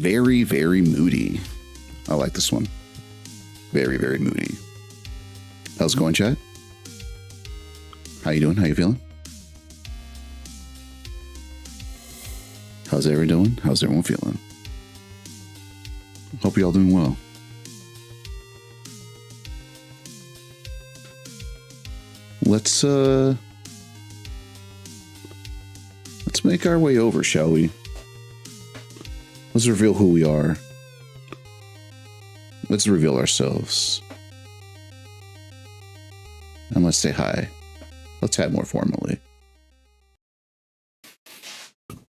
Very, very moody. I like this one. Very, very moody. How's it going, chat? How you doing? How you feeling? How's everyone doing? How's everyone feeling? Hope you all doing well. Let's make our way over, shall we? Let's reveal who we are. Let's reveal ourselves. And let's say hi. Let's chat more formally.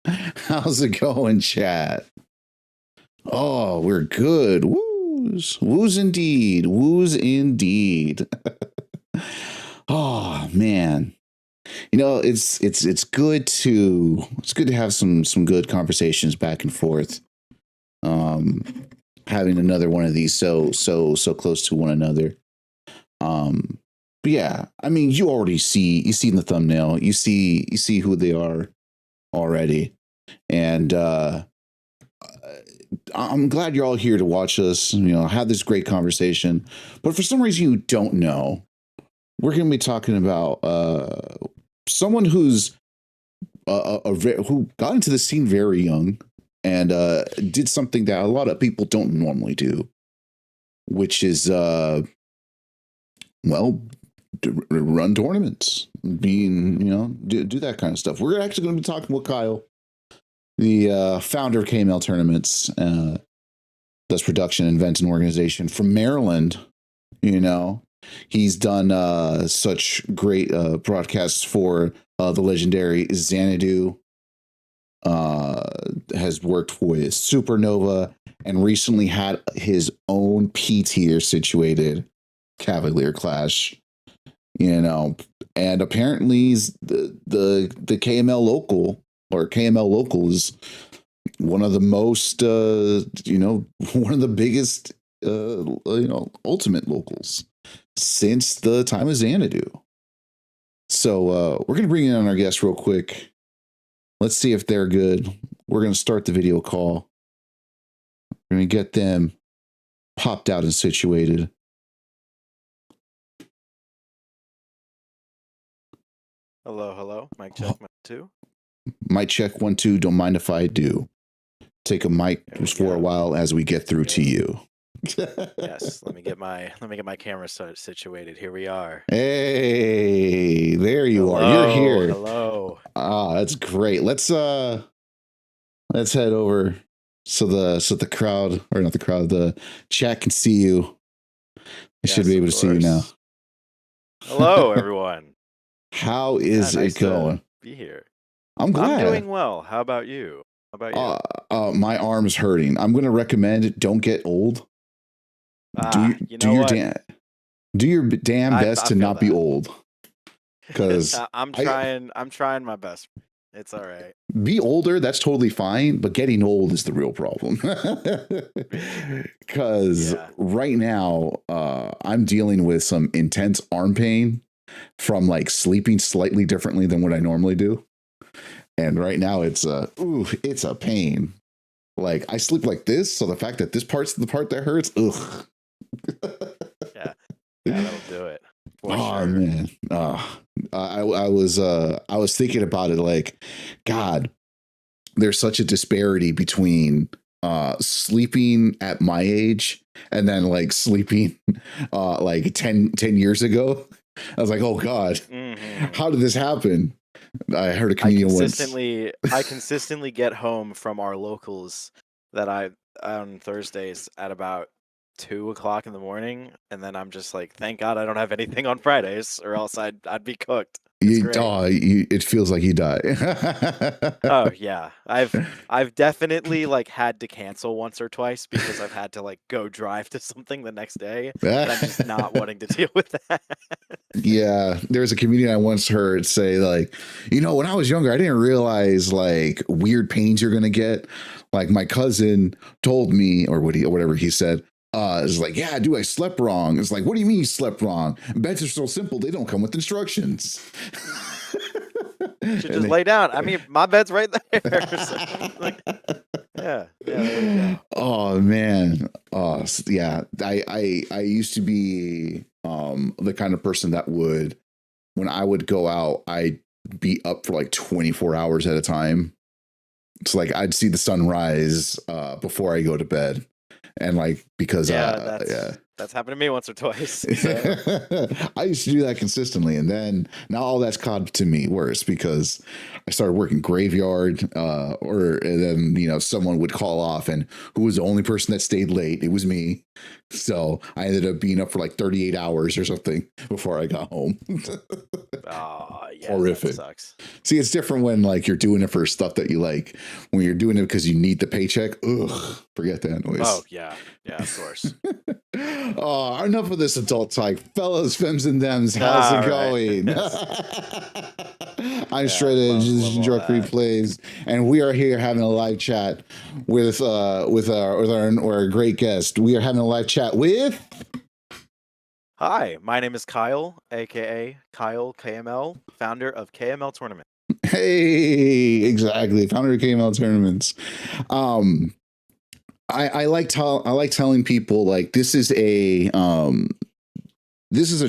How's it going, chat? Oh, we're good. Woos. Woos indeed. Woos indeed. Oh, man. You know, it's good to have some good conversations back and forth. Having another one of these so close to one another. But yeah, I mean, you see in the thumbnail, you see who they are already. And I'm glad you're all here to watch us, have this great conversation. But for some reason you don't know, we're going to be talking about someone who's who got into the scene very young and did something that a lot of people don't normally do, which is run tournaments, do that kind of stuff. We're actually going to be talking with Kyle, the founder of KML Tournaments, does production, events, and organization from Maryland. He's done such great broadcasts for the legendary Xanadu, has worked with Supernova, and recently had his own P-tier situated Cavalier Clash, and apparently he's the KML local, or KML local, is one of the most, one of the biggest, ultimate locals since the time of Xanadu. So we're going to bring in our guests real quick. Let's see if they're good. We're going to start the video call. We're going to get them popped out and situated. Hello. Mic check, mic 2. Mic check 1 2. Don't mind if I do. Take a mic for a while as we get through to you. Yes, let me get my camera situated. Here we are. Hey, there you are. You're here. Hello. Ah, that's great. Let's head over so the crowd, or not the crowd, the chat can see you. They should be able to see you now. Hello, everyone. How is nice it going? To be here. I'm glad. I'm doing well. How about you? My arm's hurting. I'm going to recommend don't get old. Do your damn best to not be old. Because I'm trying my best. It's all right. Be older, that's totally fine, but getting old is the real problem. Because right now, I'm dealing with some intense arm pain from sleeping slightly differently than what I normally do. And right now it's a pain. I sleep like this, so the fact that this part's the part that hurts, ugh. Yeah, that'll do it. Sure. Man. I was thinking about it God, there's such a disparity between sleeping at my age and then sleeping 10 years ago. I was like, oh God, how did this happen? I heard a comedian I consistently get home from our locals on Thursdays at about 2:00 in the morning, and then I'm just like, thank God I don't have anything on Fridays, or else I'd be cooked. It feels like you die. Oh yeah, I've definitely had to cancel once or twice because I've had to go drive to something the next day, and I'm just not wanting to deal with that. Yeah, there's a comedian I once heard say when I was younger, I didn't realize weird pains you're gonna get. My cousin told me, or whatever he said. It's yeah, dude, I slept wrong. It's what do you mean you slept wrong? Beds are so simple, they don't come with instructions. You should just lay down. I mean, my bed's right there. So, yeah. Oh man. Yeah. I used to be the kind of person that would, when I would go out, I'd be up for like 24 hours at a time. It's like I'd see the sunrise before I go to bed. And like because Yeah, yeah. that's happened to me once or twice. So. I used to do that consistently, and then now all that's caught to me worse because I started working graveyard, and then someone would call off, and who was the only person that stayed late? It was me. So I ended up being up for like 38 hours or something before I got home. Oh, yeah, Horrific. that sucks. See, it's different when like you're doing it for stuff that you like. When you're doing it because you need the paycheck, ugh, forget that noise. Oh yeah, of course. Oh, enough of this adult talk, fellas, femmes, and thems. How's it going? I'm straight edge. This is Drunk Replays, and we are here having a live chat with our great guest. We are having a live chat with. Hi, my name is Kyle, aka Kyle KML, founder of KML Tournamnets. Hey, exactly, founder of KML Tournaments. I like telling people like this is a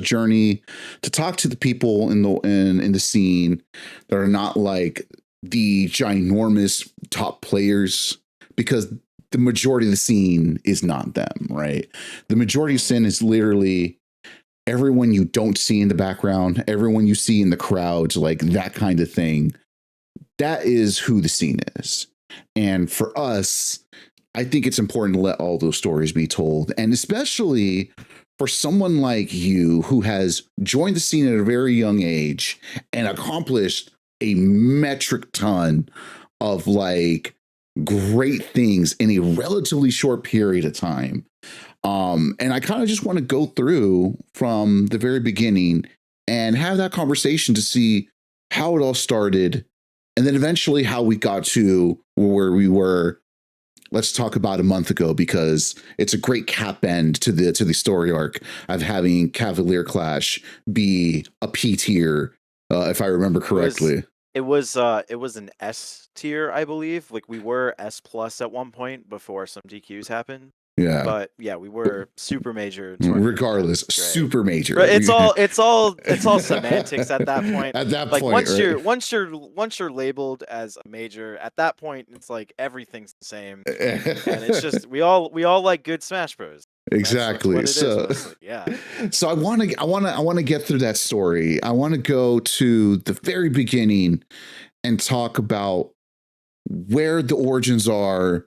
journey to talk to the people in the scene that are not like the ginormous top players, because the majority of the scene is not them, right? The majority of sin is literally everyone you don't see in the background, everyone you see in the crowds, like that kind of thing. That is who the scene is. And for us, I think it's important to let all those stories be told. And especially for someone like you who has joined the scene at a very young age and accomplished a metric ton of like great things in a relatively short period of time. And I kind of just want to go through from the very beginning and have that conversation to see how it all started, and then eventually how we got to where we were. Let's talk about a month ago, because it's a great cap end to the story arc of having Cavalier Clash be a P tier, if I remember correctly. It was an S tier, I believe. Like we were S plus at one point before some DQs happened. Yeah. But yeah, we were super major. Regardless, super major. But it's all semantics at that point. At that like point, once you're labeled as a major, at that point it's like everything's the same. And it's just we all like good Smash Bros. Exactly. So I want to get through that story. I want to go to the very beginning and talk about where the origins are,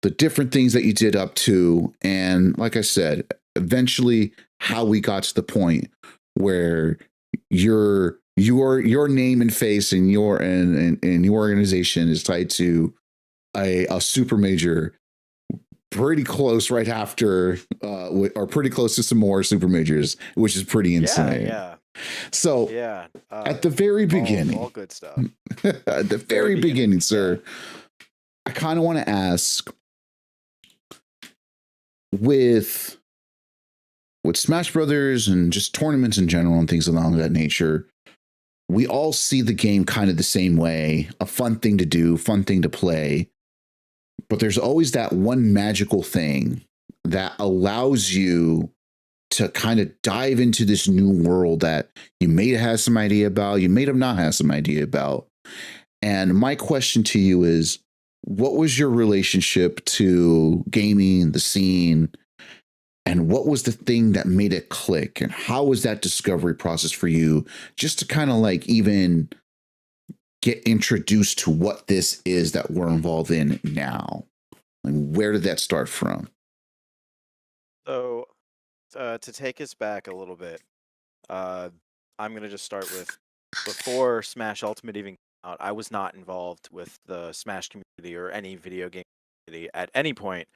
the different things that you did up to, and like I said, eventually how we got to the point where your name and face and your organization is tied to a super major, pretty close right after, or pretty close to some more super majors, which is pretty insane. Yeah. So at the very beginning, all good stuff. At the very beginning, sir, I kind of want to ask, with Smash Brothers and just tournaments in general and things along that nature, we all see the game kind of the same way, a fun thing to do, fun thing to play. But there's always that one magical thing that allows you to kind of dive into this new world that you may have had some idea about, you may have not had some idea about. And my question to you is, what was your relationship to gaming, the scene, and what was the thing that made it click? And how was that discovery process for you, just to kind of like even get introduced to what this is that we're involved in now? Like, where did that start from? So, to take us back a little bit, I'm going to just start with before Smash Ultimate even came out, I was not involved with the Smash community or any video game community at any point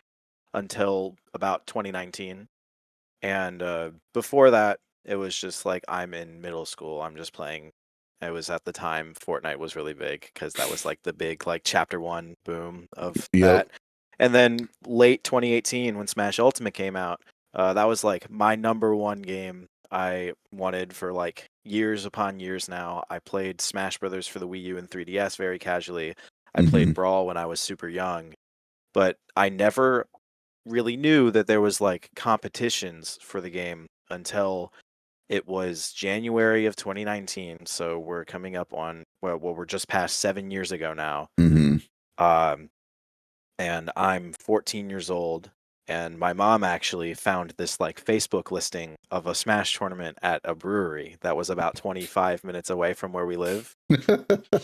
until about 2019. And before that, it was just like I'm in middle school. I'm just playing. It was at the time Fortnite was really big because that was like the big like chapter 1 boom of that. And then late 2018 when Smash Ultimate came out, that was like my number one game I wanted for like years upon years now. I played Smash Brothers for the Wii U and 3DS very casually. I played Brawl when I was super young, but I never really knew that there was like competitions for the game until it was January of 2019. So we're coming up on, well, we're just past 7 years ago now. Mm-hmm. Um, and I'm 14 years old. And my mom actually found this like Facebook listing of a Smash tournament at a brewery that was about 25 minutes away from where we live.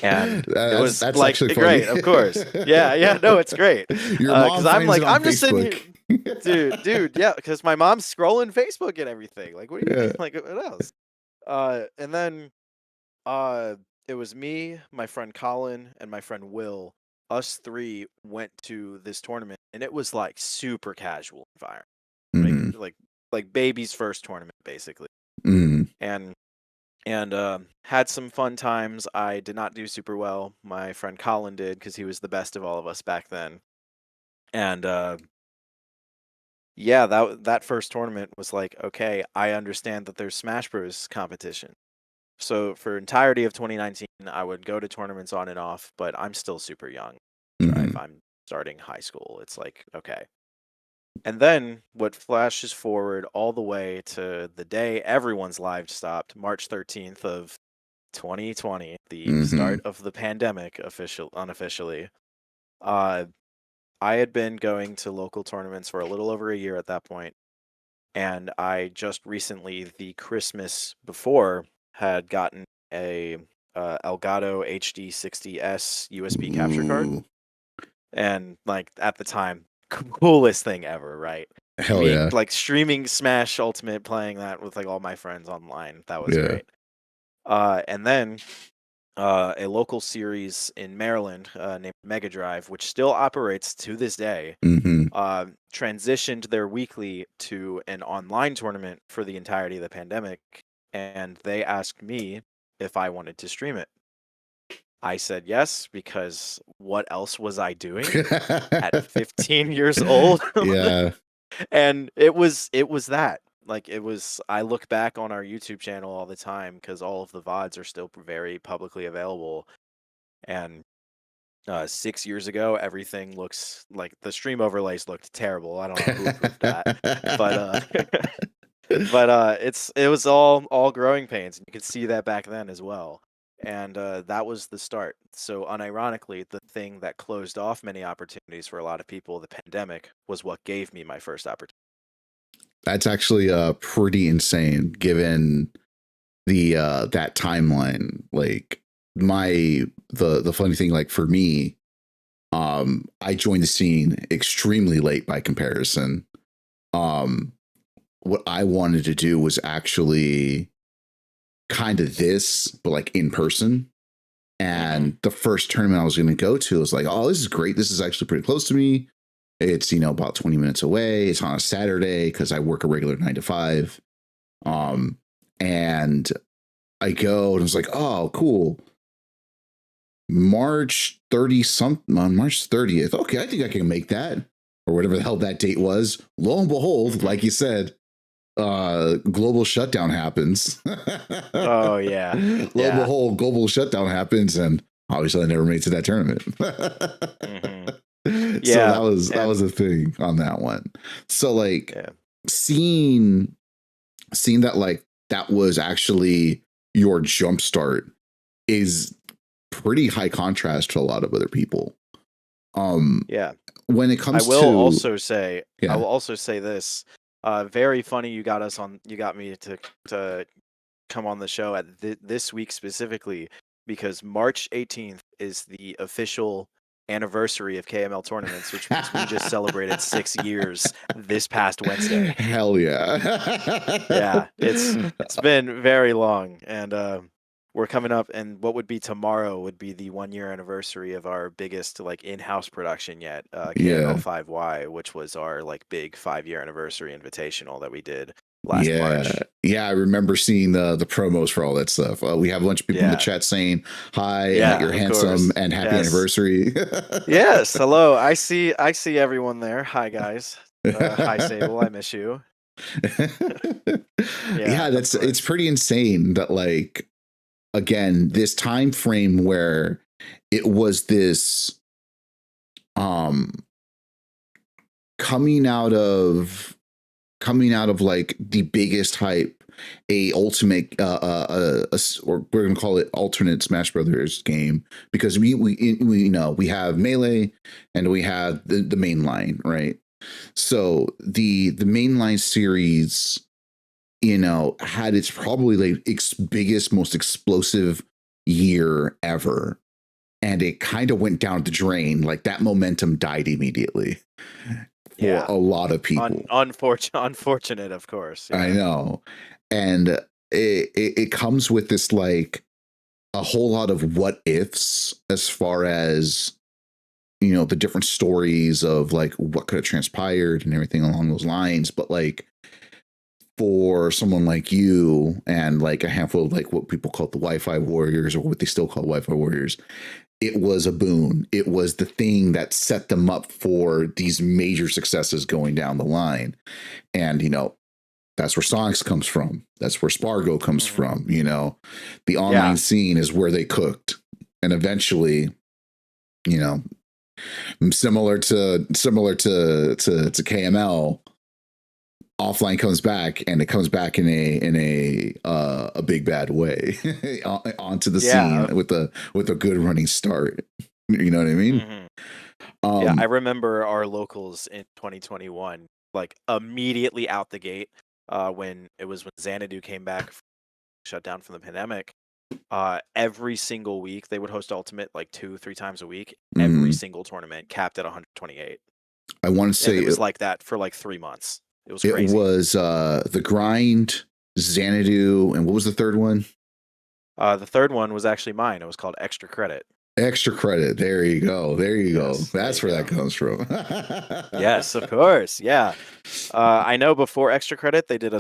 And it was That's like actually funny. great, of course. Yeah, yeah, no, it's great. Your mom Because I'm finds it like, on I'm just sitting here, Facebook. dude, yeah, because my mom's scrolling Facebook and everything. Like, what do you Yeah. think? Like, what else? And then uh, it was me, my friend Colin, and my friend Will. Us three went to this tournament, and it was like super casual environment, like Mm-hmm. like baby's first tournament, basically. Mm-hmm. And had some fun times. I did not do super well. My friend Colin did because he was the best of all of us back then. And yeah, that first tournament was like, okay, I understand that there's Smash Bros competition. So for entirety of 2019, I would go to tournaments on and off, but I'm still super young. Mm-hmm. If I'm starting high school, it's like, okay. And then what flashes forward all the way to the day everyone's lives stopped, March 13th of 2020, the Mm-hmm. start of the pandemic, unofficially. Uh, I had been going to local tournaments for a little over a year at that point, and I just recently, the Christmas before, had gotten a Elgato HD 60S USB capture card, Ooh. and like at the time, coolest thing ever, right? Hell Me yeah. like streaming Smash Ultimate, playing that with like all my friends online. That was Yeah. great. And then a local series in Maryland named Mega Drive, which still operates to this day, Mm-hmm. transitioned their weekly to an online tournament for the entirety of the pandemic, and they asked me if I wanted to stream it. I said yes, because what else was I doing at 15 years old? Yeah. And it was that. Like it was I look back on our YouTube channel all the time because all of the VODs are still very publicly available. And 6 years ago, everything looks like the stream overlays looked terrible. I don't know who approved that, but it was all growing pains, and you could see that back then as well. And that was the start. So unironically, the thing that closed off many opportunities for a lot of people, the pandemic, was what gave me my first opportunity. That's actually pretty insane given the that timeline. Like the funny thing, like for me, I joined the scene extremely late by comparison. Um what I wanted to do was actually kind of this, but like in person. Mm-hmm. And the first tournament I was going to go to was like, oh, this is great. This is actually pretty close to me. It's, about 20 minutes away. It's on a Saturday because I work a regular 9 to 5. Mm-hmm. And I go and it's like, oh, cool. March 30th. Okay, I think I can make that. Or whatever the hell that date was. Lo and behold, Mm-hmm. like you said, global shutdown happens. Oh yeah, Lo and yeah. behold, global shutdown happens, and obviously I never made it to that tournament. Mm-hmm. So Yeah, that was and a thing on that one. So like yeah. seeing that like that was actually your jump start is pretty high contrast to a lot of other people. Yeah. When it I comes will to also say I yeah. will also say this. Very funny you got me to come on the show at this week specifically because March 18th is the official anniversary of KML Tournaments, which means we just celebrated 6 years this past Wednesday. Hell yeah. Yeah, it's been very long, and we're coming up, and what would be tomorrow would be the 1 year anniversary of our biggest like in-house production yet, KML Yeah. 5Y, which was our like big 5 year anniversary invitational that we did last Yeah. March. Yeah, I remember seeing the promos for all that stuff. We have a bunch of people in the Yeah, chat saying hi, yeah, you're of handsome course. and happy Yes, anniversary. yes. Hello, I see everyone there. Hi guys. Hi Sable, I miss you. Yeah, Yeah, of it's course. pretty insane that like again, this time frame where it was this um coming out of like the biggest hype, a ultimate or we're gonna call it alternate Smash Brothers game, because we know we have Melee and we have the main line, right? So the mainline series, had its probably like biggest, most explosive year ever, and it kind of went down the drain. Like that momentum died immediately for Yeah. a lot of people. Unfortunate, of course. Yeah. I know. And it comes with this like a whole lot of what ifs, as far as the different stories of like what could have transpired and everything along those lines. But like, for someone like you and like a handful of like what people call the Wi-Fi warriors, or what they still call Wi-Fi warriors, it was a boon. It was the thing that set them up for these major successes going down the line. And that's where Sonics comes from. That's where Spargo comes from. The online scene is where they cooked. And eventually, similar to KML, offline comes back, and it comes back in a big bad way onto the scene with a good running start. You know what I mean? Yeah, I remember our locals in 2021, like immediately out the gate, when Xanadu came back, shut down from the pandemic. Every single week they would host Ultimate like 2-3 times a week. Every single tournament capped at 128. I want to say it was like that for like 3 months. It was it crazy. was the Grind, Xanadu, and what was the third one? The third one was actually mine. It was called Extra Credit. Extra Credit. There you go. Yes, That's where that comes from. Yes, of course. Yeah. I know before Extra Credit they did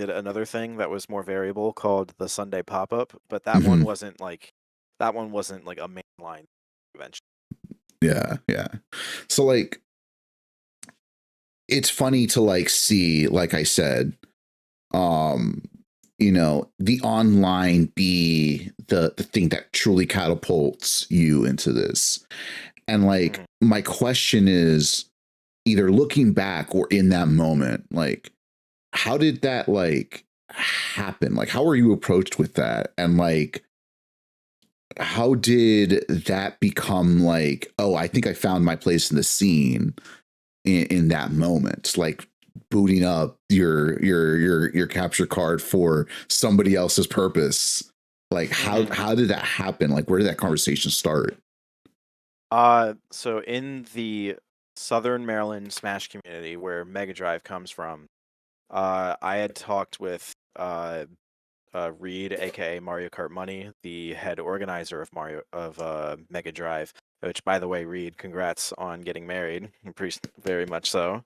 another thing that was more variable called the Sunday Pop-Up, but that one wasn't like a mainline convention. Yeah. So like, it's funny to like see, like I said, the online be the thing that truly catapults you into this. And like, my question is, either looking back or in that moment, like, how did that like happen? Like, how were you approached with that? And like, how did that become like, oh, I think I found my place in the scene in that moment? Like, booting up your capture card for somebody else's purpose. Like, how did that happen? Like, where did that conversation start? So in the Southern Maryland Smash community, where Mega Drive comes from, I had talked with Reed, aka Mario Kart Money, the head organizer of Mega Drive. Which, by the way, Reed, congrats on getting married. Very much so.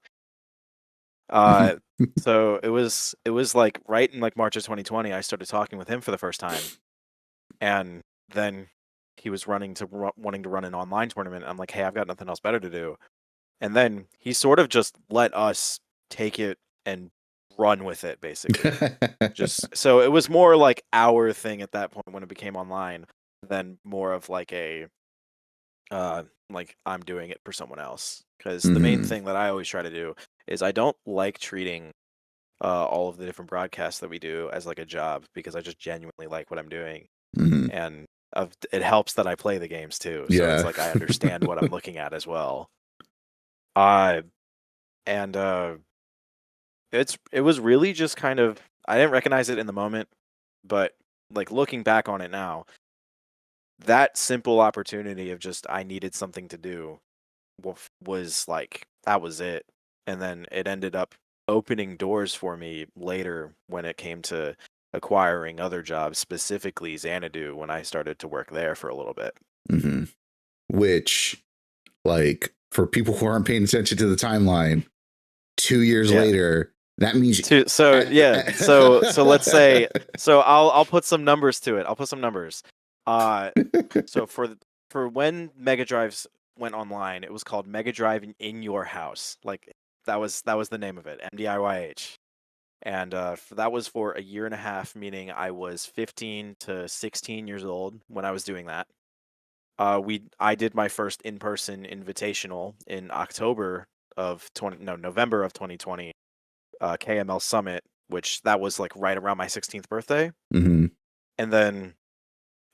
So it was like right in like March of 2020, I started talking with him for the first time, and then he was wanting to run an online tournament. I'm like, hey, I've got nothing else better to do, and then he sort of just let us take it and run with it, basically. Just so it was more like our thing at that point when it became online, than more of like a like I'm doing it for someone else. Because the main thing that I always try to do is I don't like treating all of the different broadcasts that we do as like a job, because I just genuinely like what I'm doing, and it helps that I play the games too. So it's like I understand what I'm looking at as well. And it was really just kind of, I didn't recognize it in the moment, but like looking back on it now, that simple opportunity of just I needed something to do was like, that was it. And then it ended up opening doors for me later when it came to acquiring other jobs, specifically Xanadu, when I started to work there for a little bit. Which, like, for people who aren't paying attention to the timeline, 2 years later, that means so let's say, so I'll put some numbers to it. I'll put some numbers. So for when Mega Drives went online, it was called Mega Drive in Your House. Like that was the name of it, MDIYH. And that was for a year and a half, meaning I was 15 to 16 years old when I was doing that. I did my first in-person invitational in October November of 2020, KML Summit, which that was like right around my 16th birthday. Mm-hmm. And then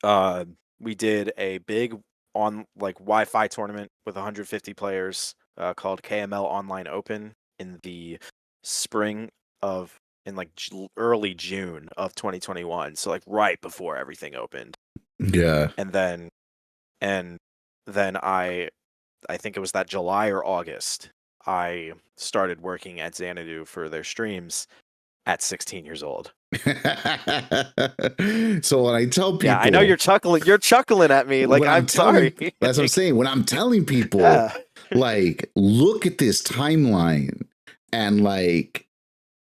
uh, we did a big on like Wi-Fi tournament with 150 players called KML Online Open in the spring of in like early June of 2021. So like right before everything opened. Yeah. And then I think it was that July or August I started working at Xanadu for their streams at 16 years old. So when I tell people, Yeah, I know you're chuckling. You're chuckling at me. Like, when I'm I'm sorry. that's what I'm saying. When I'm telling people, Yeah. like, look at this timeline and like,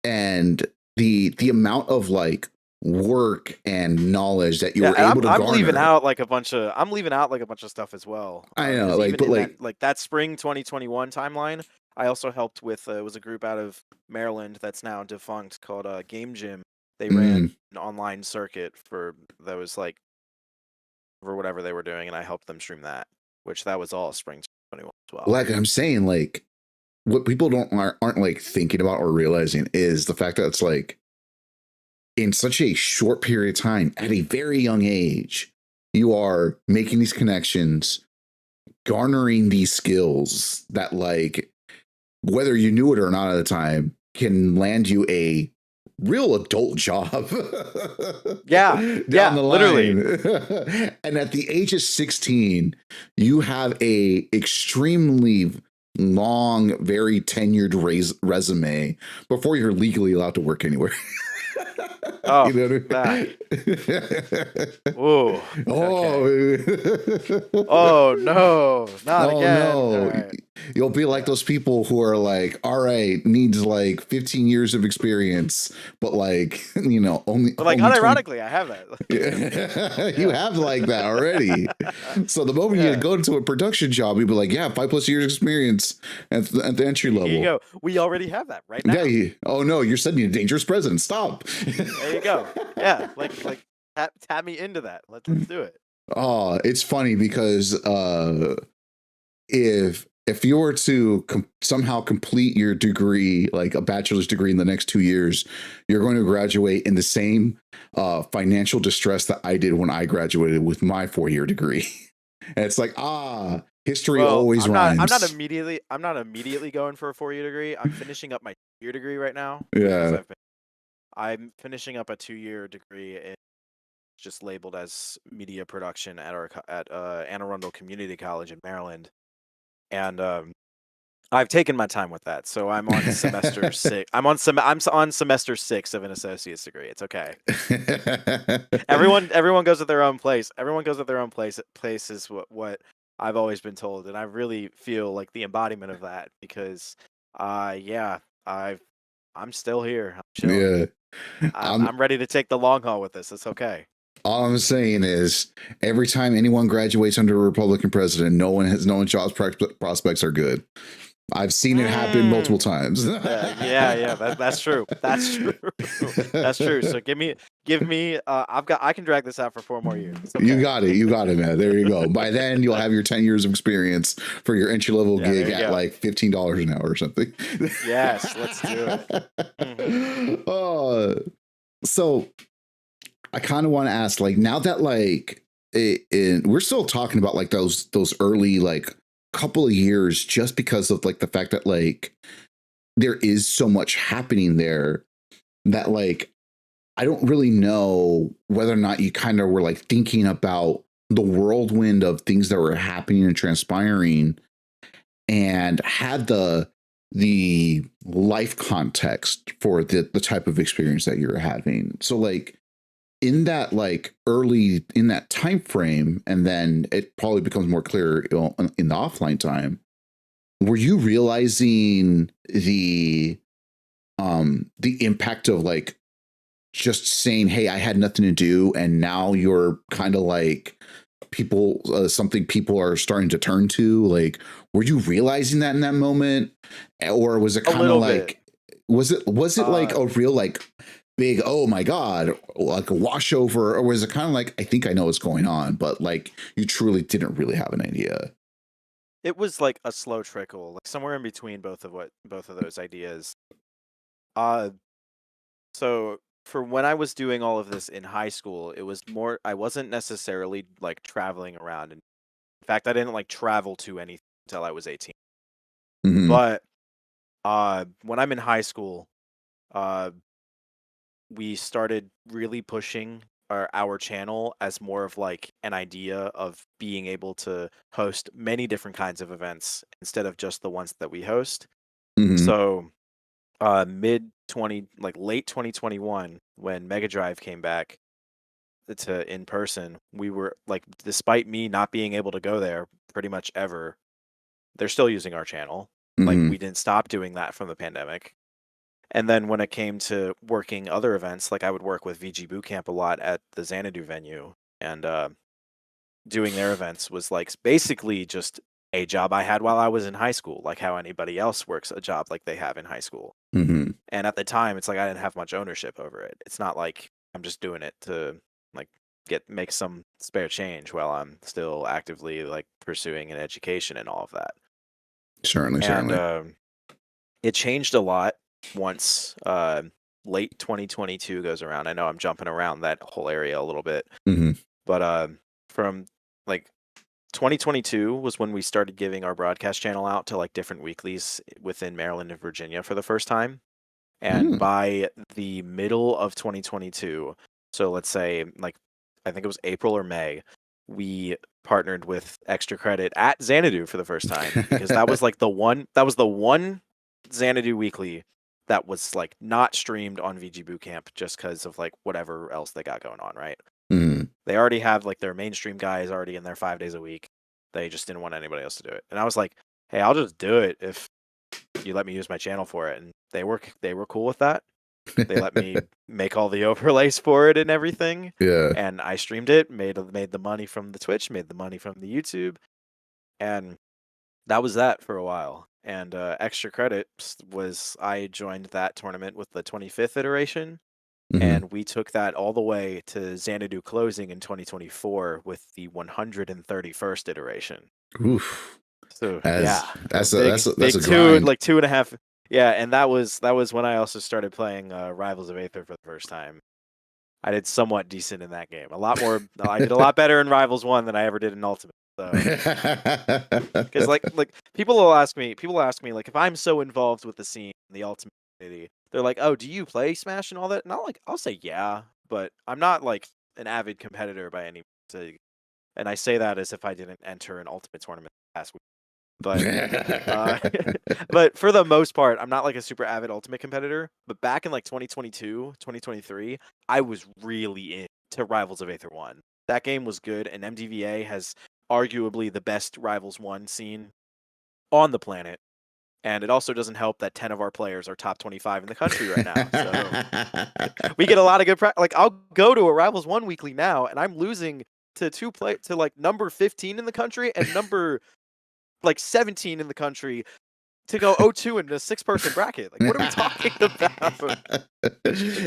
and the amount of like work and knowledge that you Yeah, were and able to I'm garner. leaving out like a bunch of stuff as well. I know, 'Cause like, even but in like, that spring 2021 timeline, I also helped with it was a group out of Maryland that's now defunct called Game Gym. They ran an online circuit that was like for whatever they were doing, and I helped them stream that, which that was all spring 2021 as well. like I'm saying, like, what people aren't like thinking about or realizing is the fact that it's like in such a short period of time at a very young age, you are making these connections, garnering these skills that, like, whether you knew it or not at the time, can land you a real adult job. Down the literally. line. And at the age of 16, you have a extremely long, very tenured resume before you're legally allowed to work anywhere. Oh, you know what I mean? Ooh. Oh. Okay. Oh no, not again. No. Right. You'll be like those people who are like, all right, needs like 15 years of experience, but like, you know, only. But like, only unironically, I have that. You have like that already. So the moment you go into a production job, you'll be like, yeah, 5+ years experience at the entry level. Here you go. We already have that right now. Yeah. Oh no, you're setting a dangerous precedent. Stop. There you go. Yeah. Like tap me into that. Let's do it. Oh, it's funny because if you were to somehow complete your degree, like a bachelor's degree in the next 2 years, you're going to graduate in the same financial distress that I did when I graduated with my 4-year degree. And it's like, history always rhymes. I'm not immediately going for a 4-year degree. I'm finishing up my 2-year degree right now. Yeah. I'm finishing up a 2-year degree in just labeled as media production at Anne Arundel Community College in Maryland. And I've taken my time with that, so I'm on semester 6. I'm on semester 6 of an associate's degree. It's okay. Everyone goes at their own place. Everyone goes at their own place. Place is what I've always been told, and I really feel like the embodiment of that because, I'm still here. I'm chilling. Yeah, I'm ready to take the long haul with this. It's okay. All I'm saying is, every time anyone graduates under a Republican president, no one's jobs prospects are good. I've seen it happen multiple times. Yeah, that's true. That's true. That's true. So give me. I can drag this out for 4 more years. Okay. You got it, man. There you go. By then, you'll have your 10 years of experience for your entry level gig at like $15 an hour or something. Yes, let's do it. Mm-hmm. So I kind of want to ask, like, now that like we're still talking about like those early like couple of years, just because of like the fact that like there is so much happening there that like I don't really know whether or not you kind of were like thinking about the whirlwind of things that were happening and transpiring and had the life context for the type of experience that you're having. So like in that like early in that time frame, and then it probably becomes more clear in the offline time, were you realizing the impact of like just saying, hey, I had nothing to do, and now you're kind of like something people are starting to turn to? Like, were you realizing that in that moment, or was it kind of like was it like a real like big, oh my god, like a washover, or was it kind of like, I think I know what's going on, but like you truly didn't really have an idea? it was like a slow trickle, like somewhere in between both of those ideas. Uh, so for when I was doing all of this in high school, it was more I wasn't necessarily like traveling around, and in fact, I didn't like travel to anything until I was 18. Hmm. But when I'm in high school, uh, we started really pushing our channel as more of like an idea of being able to host many different kinds of events instead of just the ones that we host. Hmm. So mid 20 like late 2021 when Mega Drive came back to in person, we were like, despite me not being able to go there pretty much ever, they're still using our channel. Like Hmm. we didn't stop doing that from the pandemic. And then when it came to working other events, like I would work with VG Bootcamp a lot at the Xanadu venue, and doing their events was like basically just a job I had while I was in high school, like how anybody else works a job like they have in high school. Hmm. And at the time, it's like I didn't have much ownership over it. It's not like I'm just doing it to like make some spare change while I'm still actively like pursuing an education and all of that. Certainly, And certainly. it changed a lot once late 2022 goes around. I know I'm jumping around that whole area a little bit, Hmm. but from like 2022 was when we started giving our broadcast channel out to like different weeklies within Maryland and Virginia for the first time. And Mm. by the middle of 2022, so let's say like I think it was April or May, we partnered with Extra Credit at Xanadu for the first time because that was the one Xanadu weekly that was like not streamed on VG Bootcamp just because of like whatever else they got going on, right? Mm. They already have like their mainstream guys already in there 5 days a week. They just didn't want anybody else to do it. And I was like, hey, I'll just do it if you let me use my channel for it. And they were cool with that. They let me make all the overlays for it and everything. Yeah. And I streamed it, made the money from the Twitch, made the money from the YouTube, and that was that for a while. And extra credit was I joined that tournament with the 25th iteration, Hmm. and we took that all the way to Xanadu closing in 2024 with the 131st iteration. Oof. So As yeah, so that's a that's a, that's big a two, grind. like 2.5. Yeah, and that was when I also started playing Rivals of Aether for the first time. I did somewhat decent in that game. A lot more. I did a lot better in Rivals One than I ever did in Ultimate. So because people ask me like if I'm so involved with the scene, the Ultimate community, they're like, oh, do you play Smash and all that? And I'll say yeah, but I'm not like an avid competitor by any means. And I say that as if I didn't enter an Ultimate tournament last week. But uh, but for the most part, I'm not like a super avid Ultimate competitor. But back in like 2022, 2023, I was really into Rivals of Aether 1. That game was good, and MDVA has arguably the best Rivals 1 scene on the planet. And it also doesn't help that 10 of our players are top 25 in the country right now. So we get a lot of good practice. Like I'll go to a Rivals 1 weekly now, and I'm losing to to like number 15 in the country and number like 17 in the country to go 0-2 in a 6-person bracket. Like, what are we talking about? Like,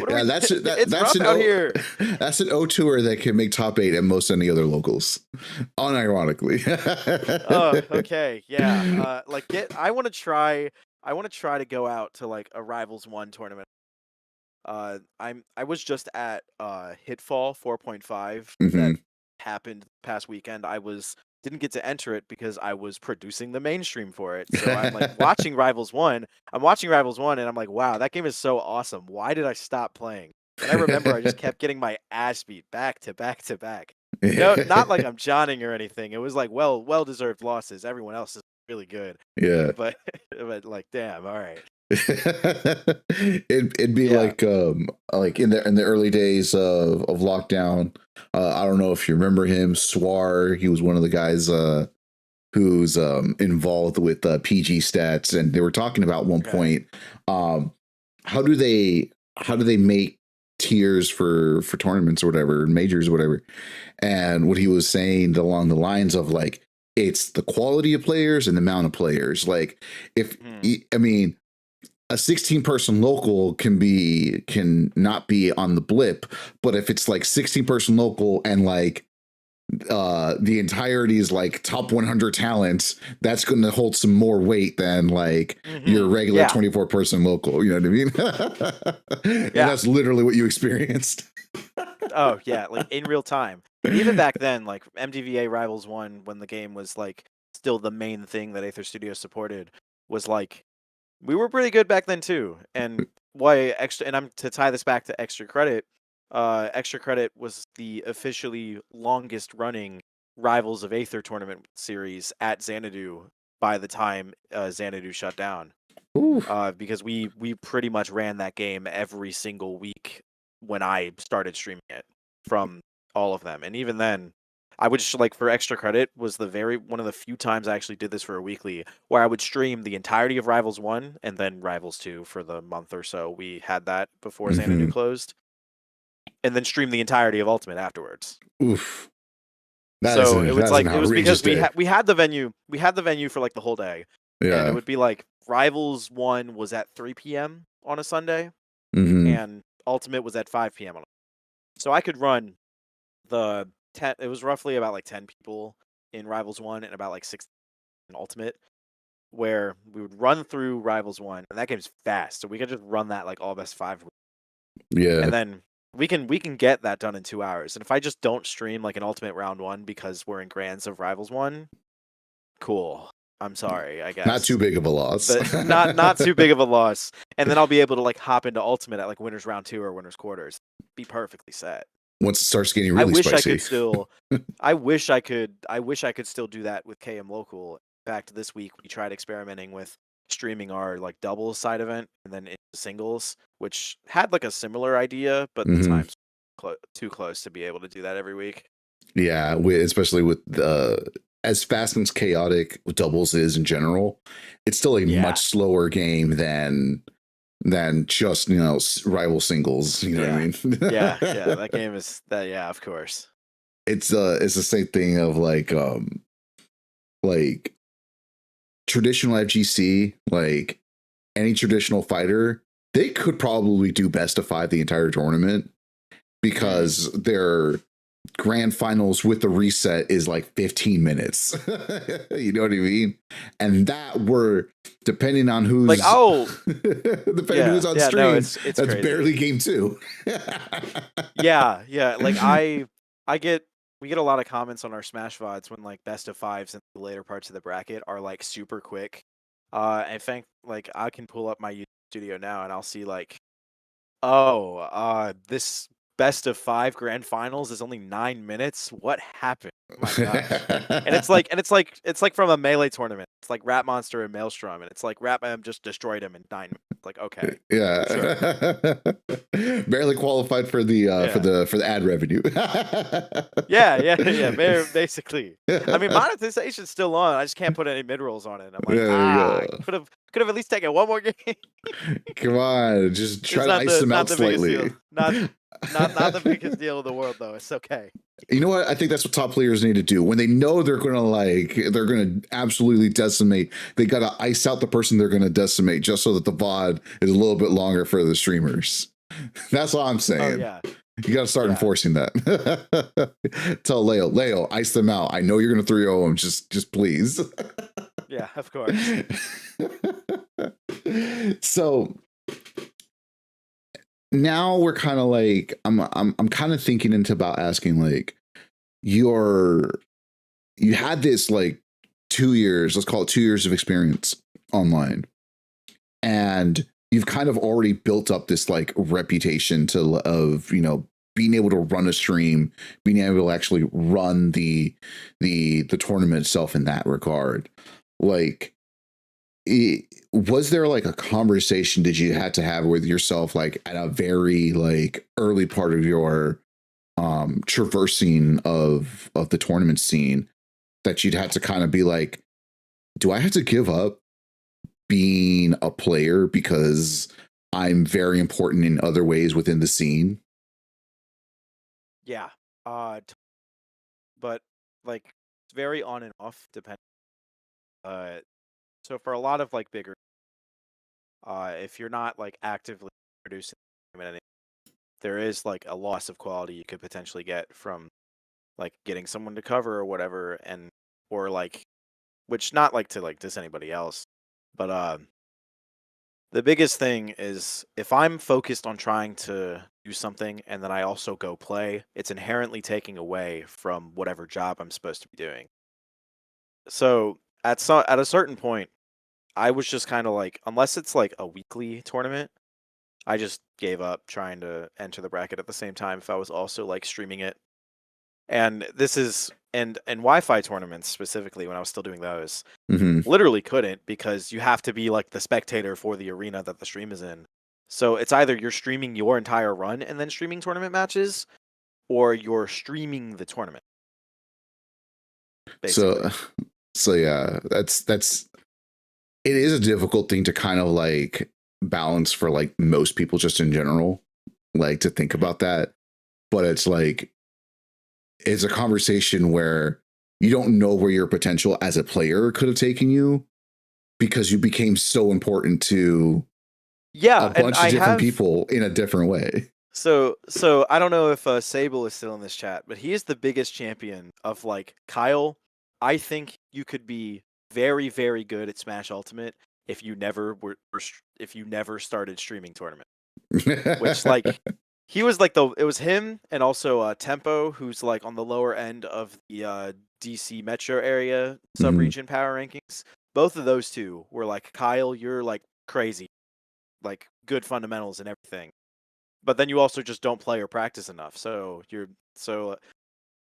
what are we? Yeah, It's that's rough an out here. that's an O tour that can make top 8 at most any other locals, unironically. Okay, yeah. Like, get. I want to try. I want to try to go out to like a Rivals One tournament. I was just at Hitfall 4.5 that Hmm. happened past weekend. I was didn't get to enter it because I was producing the mainstream for it. So I'm like watching Rivals 1. I'm watching Rivals 1 and I'm like, "Wow, that game is so awesome. Why did I stop playing?" And I remember I just kept getting my ass beat back to back to back. No, not like I'm Johning or anything. It was like well deserved losses. Everyone else is really good. Yeah. But but like damn, all right. It'd be Yeah. like in the early days of lockdown. I don't know if you remember him, Swar. He was one of the guys who's involved with PG stats, and they were talking about one Okay. point, um, how do they make tiers for tournaments or whatever, majors or whatever. And what he was saying along the lines of like it's the quality of players and the amount of players. Like if Hmm. I mean a 16-person local can not be on the blip, but if it's like 16-person local and like the entirety is like top 100 talents, that's going to hold some more weight than like your regular Yeah. 24 person local. You know what I mean? And Yeah. that's literally what you experienced. Oh yeah, like in real time. And even back then, like MDVA Rivals 1, when the game was like still the main thing that Aether Studios supported, was like we were pretty good back then too. And why extra and I'm to tie this back to extra credit, extra credit was the officially longest running Rivals of Aether tournament series at Xanadu by the time Xanadu shut down. Because we pretty much ran that game every single week when I started streaming it from all of them. And even then, I would just like for extra credit was the very one of the few times I actually did this for a weekly where I would stream the entirety of Rivals 1 and then Rivals 2 for the month or so. We had that before Xanadu closed. And then stream the entirety of Ultimate afterwards. Oof. So it was like an it was because outrageous day. we had the venue for like the whole day. And it Yeah. would be like Rivals 1 was at 3 p.m. on a Sunday and Ultimate was at 5 p.m. So I could run the 10 it was roughly about like 10 people in Rivals 1 and about like 6 in Ultimate, where we would run through Rivals 1 and that game's fast. So we could just run that like all best 5 Yeah. and then we can get that done in 2 hours. And if I just don't stream like an Ultimate round 1 because we're in Grands of Rivals 1, cool. I'm sorry, I guess. Not too big of a loss. But not too big of a loss. And then I'll be able to like hop into Ultimate at like winners round 2 or winners quarters. Be perfectly set. Once it starts getting I really wish I spicy. could still I wish I could still do that with KM Local. In fact, this week we tried experimenting with streaming our like doubles side event and then into singles, which had like a similar idea, but the time's too close to be able to do that every week. Yeah, especially with as fast and as chaotic doubles is in general, it's still a much slower game than just rival singles. You know what I mean? yeah, that game is that. Yeah, of course. It's the same thing of like traditional FGC, like any traditional fighter, they could probably do best of 5 the entire tournament because their grand finals with the reset is like 15 minutes. You know what I mean? And that were depending on who's like who's on stream. No, it's that's crazy. barely game 2. yeah. Like we get a lot of comments on our Smash VODs when like best of 5s in the later parts of the bracket are like super quick. In fact, like I can pull up my YouTube studio now and I'll see like, this best of 5 grand finals is only 9 minutes. What happened? Oh my gosh. and it's like from a Melee tournament. It's like Rat Monster and Maelstrom, and it's like Ratman just destroyed him in 9 minutes. Like, okay. Yeah. Sure. Barely qualified for the for the ad revenue. yeah, basically. I mean, monetization's still on. I just can't put any mid rolls on it. I'm like, could have at least taken one more game. Come on, just try to ice them out slightly. Not the biggest deal in the world, though. It's okay. You know what? I think that's what top players need to do. When they know they're gonna absolutely decimate, they gotta ice out the person they're gonna decimate just so that the VOD is a little bit longer for the streamers. That's all I'm saying. Oh, yeah. You gotta start enforcing that. Tell Leo, ice them out. I know you're gonna 3-0 them. Just please. Yeah, of course. So now we're kind of like I'm kind of thinking into about asking like you had this like 2 years, let's call it 2 years of experience online, and you've kind of already built up this like reputation of being able to run a stream, being able to actually run the tournament itself in that regard. Like, was there like a conversation did you had to have with yourself like at a very like early part of your traversing of the tournament scene that you'd had to kind of be like, do I have to give up being a player because I'm very important in other ways within the scene? Yeah. But like it's very on and off depending. So for a lot of like bigger, if you're not like actively producing, there is like a loss of quality you could potentially get from like getting someone to cover or whatever, and or like, which not like to like diss anybody else, but the biggest thing is if I'm focused on trying to do something and then I also go play, it's inherently taking away from whatever job I'm supposed to be doing. So at a certain point, I was just kind of like, unless it's like a weekly tournament, I just gave up trying to enter the bracket at the same time if I was also like streaming it. And this is and Wi-Fi tournaments specifically when I was still doing those, Hmm. literally couldn't because you have to be like the spectator for the arena that the stream is in. So it's either you're streaming your entire run and then streaming tournament matches, or you're streaming the tournament, basically. So, so yeah, that's it is a difficult thing to kind of like balance for like most people just in general, like to think Mhm. about that. But it's like it's a conversation where you don't know where your potential as a player could have taken you because you became so important to a Yeah, and bunch of I different have people in a different way. so I don't know if Sable is still in this chat, but he is the biggest champion of like Kyle. I think you could be very, very good at Smash Ultimate if you never if you never started streaming tournament. Which like he was like it was him and also Tempo, who's like on the lower end of the DC metro area Mhm. sub-region power rankings. Both of those two were like, Kyle, you're like crazy, like good fundamentals and everything, but then you also just don't play or practice enough, so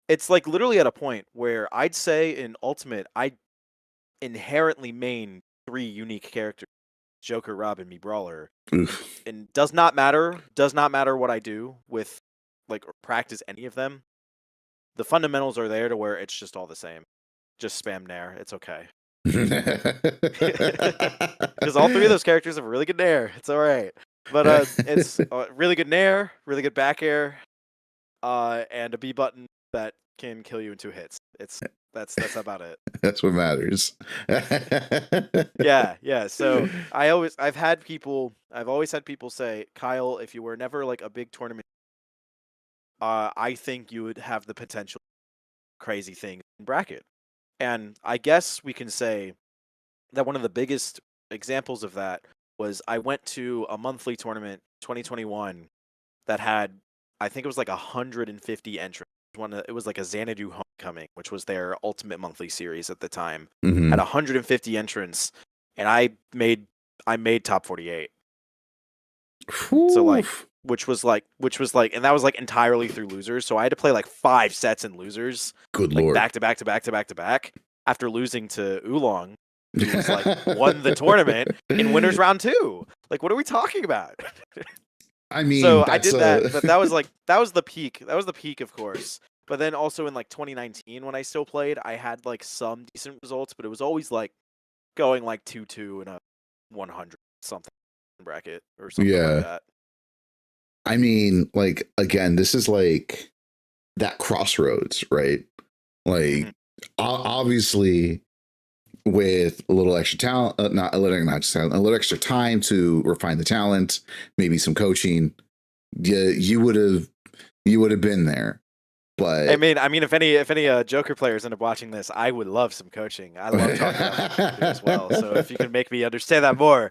it's like literally at a point where I'd say in Ultimate I inherently main 3 unique characters: Joker, Robin, me, Brawler. And Oof. does not matter what I do with like or practice any of them. The fundamentals are there to where it's just all the same. Just spam Nair. It's okay. Because all 3 of those characters have really good Nair. It's all right. But it's really good Nair, really good back air, and a B button that can kill you in 2 hits. That's about it. That's what matters. Yeah, yeah. So I've always had people say, Kyle, if you were never like a big tournament, I think you would have the potential crazy thing in bracket. And I guess we can say that one of the biggest examples of that was I went to a monthly tournament 2021 that had, I think it was like 150 entrants. It was like a Xanadu Homecoming, which was their ultimate monthly series at the time. Had Hmm. 150 entrants, and I made top 48. So Whew. like, which was like, and that was like entirely through losers. So I had to play like 5 sets in losers, Good like lord. back to back to back to back to back, after losing to Oolong, who's like won the tournament in winners round 2. Like, what are we talking about? I mean, So I that's did a that, but that was like that was the peak. That was the peak, of course. But then also in like 2019, when I still played, I had like some decent results, but it was always like going like 2-2 in a 100 something bracket or something like yeah. that. I mean, like again, this is like that crossroads, right? Mhm. Like obviously with a little extra talent, not just talent, a little extra time to refine the talent, maybe some coaching, you would have been there. But I mean, if any Joker players end up watching this, I would love some coaching. I love talking about my character as well. So if you can make me understand that more,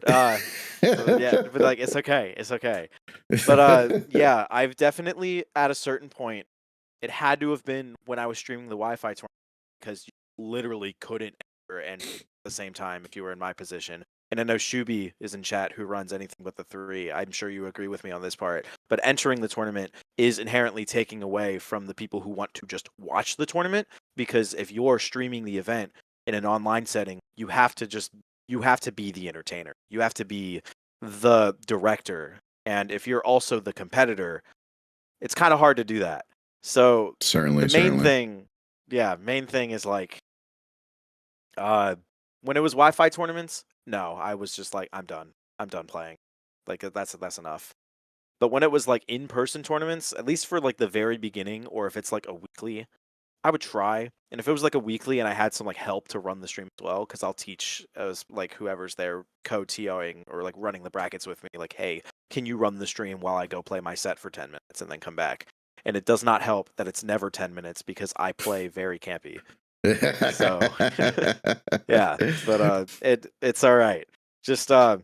uh, so yeah. But like, it's okay, it's okay. But yeah, I've definitely at a certain point, it had to have been when I was streaming the Wi-Fi tournament because you literally couldn't enter and at the same time if you were in my position. And I know Shubi is in chat who runs anything but the 3. I'm sure you agree with me on this part. But entering the tournament is inherently taking away from the people who want to just watch the tournament, because if you're streaming the event in an online setting, you have to be the entertainer. You have to be the director. And if you're also the competitor, it's kind of hard to do that. So the certainly, main certainly. thing, yeah, main thing is like uh when it was Wi-Fi tournaments, no, I was just like, I'm done. I'm done playing. Like that's enough. But when it was like in-person tournaments, at least for like the very beginning, or if it's like a weekly, I would try. And if it was like a weekly and I had some like help to run the stream as well, because I'll teach as like whoever's there co-TOing or like running the brackets with me, like, hey, can you run the stream while I go play my set for 10 minutes and then come back? and it does not help that it's never 10 minutes because I play very campy. So yeah, but it's all right. Just when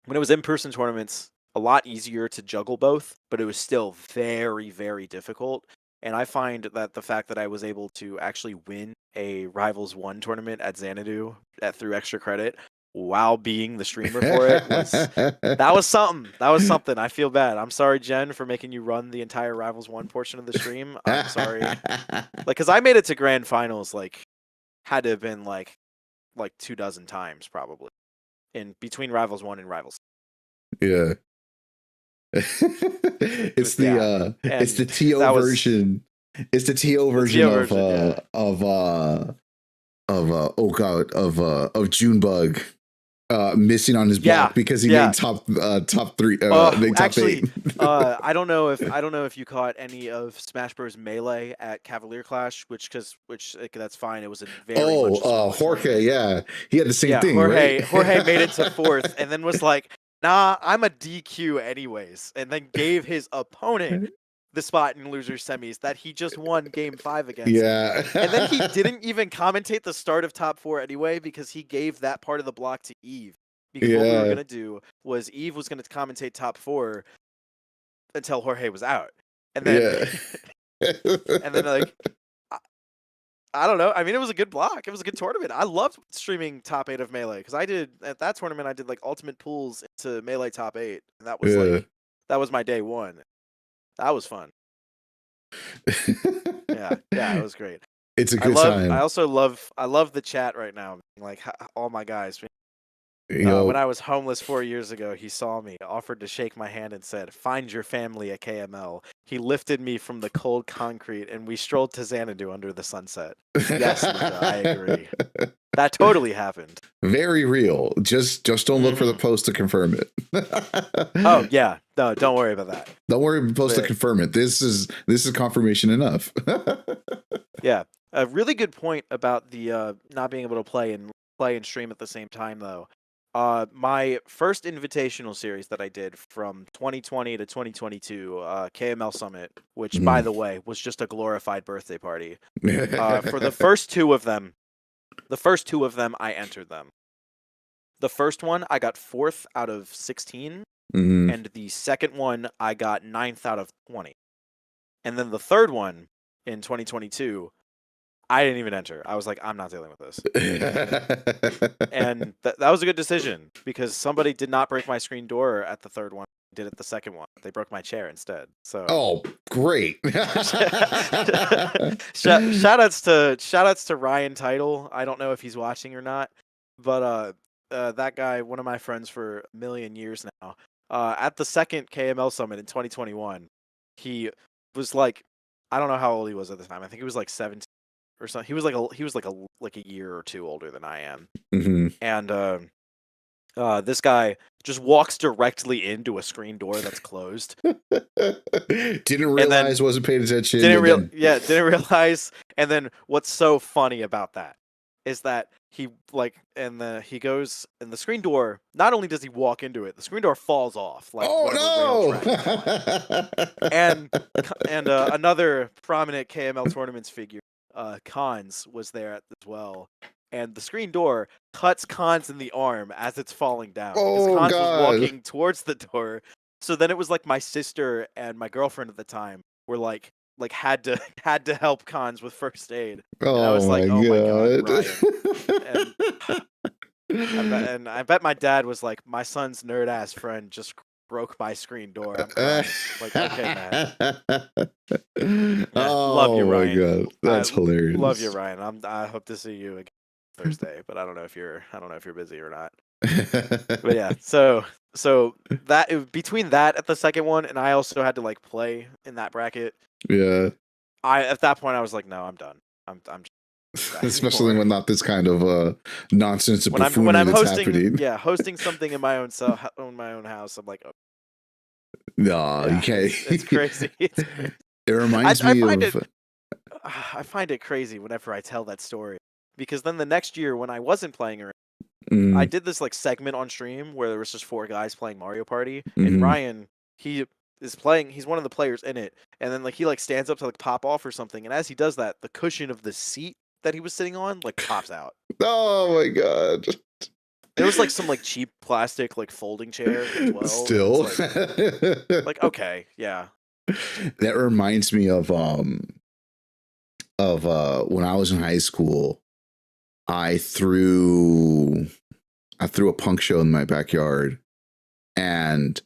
it was in-person tournaments, a lot easier to juggle both, but it was still very, very difficult. And I find that the fact that I was able to actually win a Rivals 1 tournament at Xanadu through extra credit while being the streamer for it was something. That was something. I feel bad. I'm sorry, Jen, for making you run the entire Rivals 1 portion of the stream. I'm sorry. Like, cuz I made it to grand finals had to have been like 24 times probably in between Rivals 1 and Rivals. Yeah. It's the TO version. It's the TO version of Junebug missing on his block because he made top 3 top actually 8. I don't know if you caught any of Smash Bros Melee at Cavalier Clash, which that's fine. It was a very much Jorge, he had the same thing. Jorge made it to 4th and then was like, nah, I'm a DQ anyways, and then gave his opponent the spot in loser semis that he just won game 5 against. Yeah. And then he didn't even commentate the start of top 4 anyway because he gave that part of the block to Eve. Because what we were going to do was Eve was going to commentate top 4 until Jorge was out. And then and then like I don't know. I mean, it was a good block. It was a good tournament. I loved streaming top 8 of Melee because I did at that tournament. I did like ultimate pools into Melee top 8, and that was that was my day 1. That was fun. yeah, it was great. It's a good time. I also love the chat right now. Like all my guys. When I was homeless 4 years ago, he saw me, offered to shake my hand, and said, "Find your family at KML." He lifted me from the cold concrete, and we strolled to Xanadu under the sunset. Yes, Luca, I agree. That totally happened. Very real. Just don't look for the post to confirm it. Oh yeah, no, don't worry about that. Don't worry about the post to confirm it. This is confirmation enough. Yeah, a really good point about the not being able to play and stream at the same time though. My first invitational series that I did from 2020 to 2022, KML Summit, which by the way was just a glorified birthday party. For the first two of them, I entered them. The first one I got 4th out of 16, and the second one I got 9th out of 20. And then the third one in 2022, I didn't even enter. I was like, I'm not dealing with this. And that was a good decision because somebody did not break my screen door at the third one. Did it the second one. They broke my chair instead. So great. shout outs to Ryan Title. I don't know if he's watching or not, but that guy, one of my friends for a million years now, at the second KML Summit in 2021, he was like, I don't know how old he was at the time. I think he was like 17 or something. He was like a year or 2 older than I am. And this guy just walks directly into a screen door that's closed. Didn't realize, wasn't paying attention. Didn't realize. And then what's so funny about that is that he goes in the screen door. Not only does he walk into it, the screen door falls off. Like, oh no! And another prominent KML Tournaments figure, Cons, was there as well. And the screen door cuts Cons in the arm as it's falling down. Because Cons was walking towards the door. So then it was like my sister and my girlfriend at the time were like had to help Cons with first aid. And I was like, oh my God, Ryan. And I bet my dad was like, my son's nerd ass friend just broke my screen door. I'm crying. Like, okay, man. Love you, Ryan. Oh my God, that's hilarious. Love you, Ryan. I hope to see you again Thursday, but I don't know if you're busy or not. But yeah, so that between that at the second one, and I also had to like play in that bracket. Yeah. At that point I was like, no, I'm done. I'm especially when not this kind of nonsense and buffoonery when I'm that's hosting, happening. Yeah, hosting something in my own house. I'm like, oh. No, you can't. It's crazy. It reminds me of. I find it crazy whenever I tell that story because then the next year when I wasn't playing around, I did this like segment on stream where there was just 4 guys playing Mario Party, and Ryan, he is playing. He's one of the players in it, and then like he like stands up to like pop off or something, and as he does that, the cushion of the seat that he was sitting on like pops out. Oh my god. It was like some like cheap plastic like folding chair as well. Still. Like okay, yeah. That reminds me of when I was in high school, I threw a punk show in my backyard, and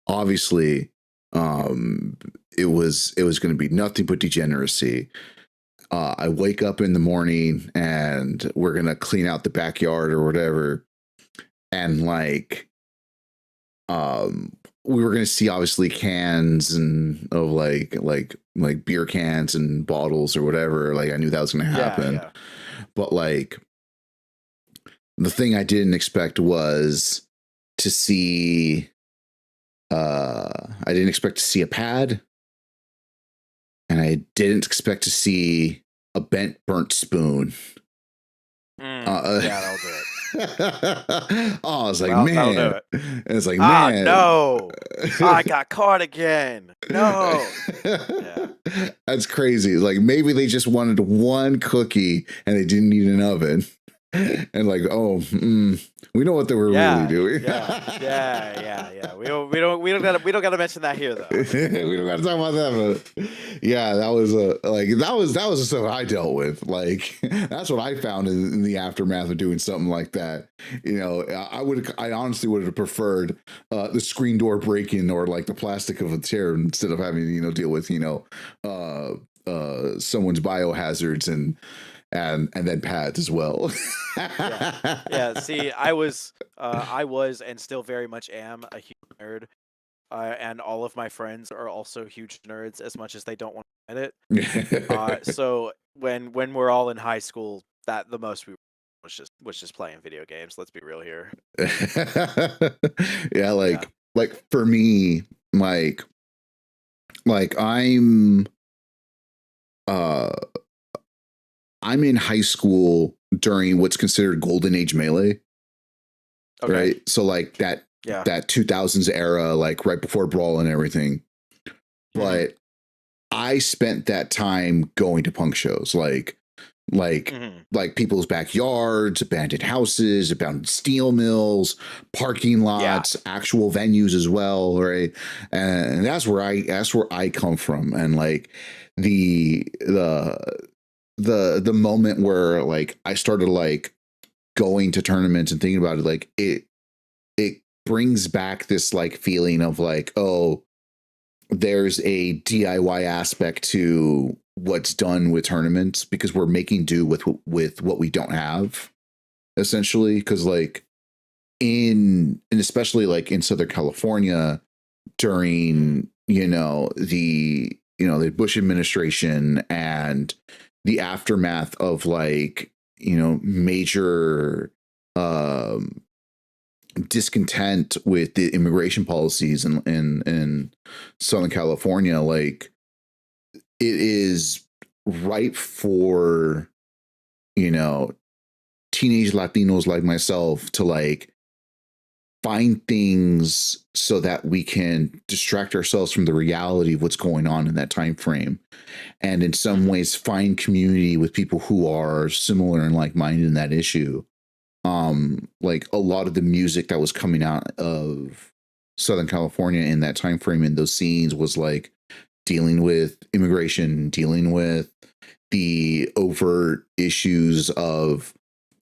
obviously it was going to be nothing but degeneracy. I wake up in the morning and we're going to clean out the backyard or whatever, and like we were going to see obviously cans and of like beer cans and bottles or whatever. Like I knew that was going to happen. Yeah. But like the thing I didn't expect was to see I didn't expect to see a pad, and I didn't expect to see a burnt spoon. Yeah, that'll do it. Oh, I was like, That'll do man. it. And it's like, man. No. I got caught again. No. Yeah. That's crazy. Like maybe they just wanted one cookie and they didn't need an oven. And like, we know what they were really doing. Yeah. We don't gotta mention that here though. We don't gotta talk about that, but yeah, that was the stuff I dealt with. Like that's what I found in the aftermath of doing something like that. You know, I honestly would have preferred the screen door break-in or like the plastic of a chair instead of having to deal with someone's biohazards and then pads as well. Yeah. See, I was and still very much am a huge nerd, and all of my friends are also huge nerds, as much as they don't want to admit it. So when we're all in high school, that the most we was just playing video games. Let's be real here. Yeah, like for me, like I'm in high school during what's considered golden age Melee. Okay. Right? So like that 2000s era, like right before Brawl and everything. But I spent that time going to punk shows, like people's backyards, abandoned houses, abandoned steel mills, parking lots, actual venues as well, right? And that's where I come from. And like the moment where like I started like going to tournaments and thinking about it, like it brings back this like feeling of like, oh, there's a DIY aspect to what's done with tournaments, because we're making do with what we don't have, essentially. Because like and especially like in Southern California during the Bush administration and the aftermath of like major discontent with the immigration policies in Southern California, like it is ripe for teenage Latinos like myself to like find things so that we can distract ourselves from the reality of what's going on in that time frame, and in some ways find community with people who are similar and like-minded in that issue. Like a lot of the music that was coming out of Southern California in that time frame in those scenes was like dealing with immigration, dealing with the overt issues of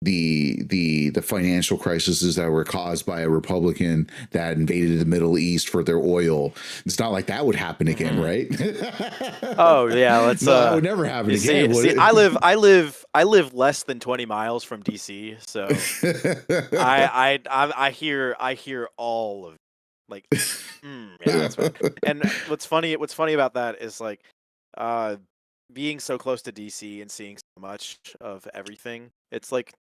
the financial crises that were caused by a Republican that invaded the Middle East for their oil. It's not like that would happen again, right? Oh yeah, that would never happen again. See, I live less than 20 miles from DC, so I hear all of it. Like, yeah, that's right. And what's funny about that is like, being so close to DC and seeing so much of everything, it's like,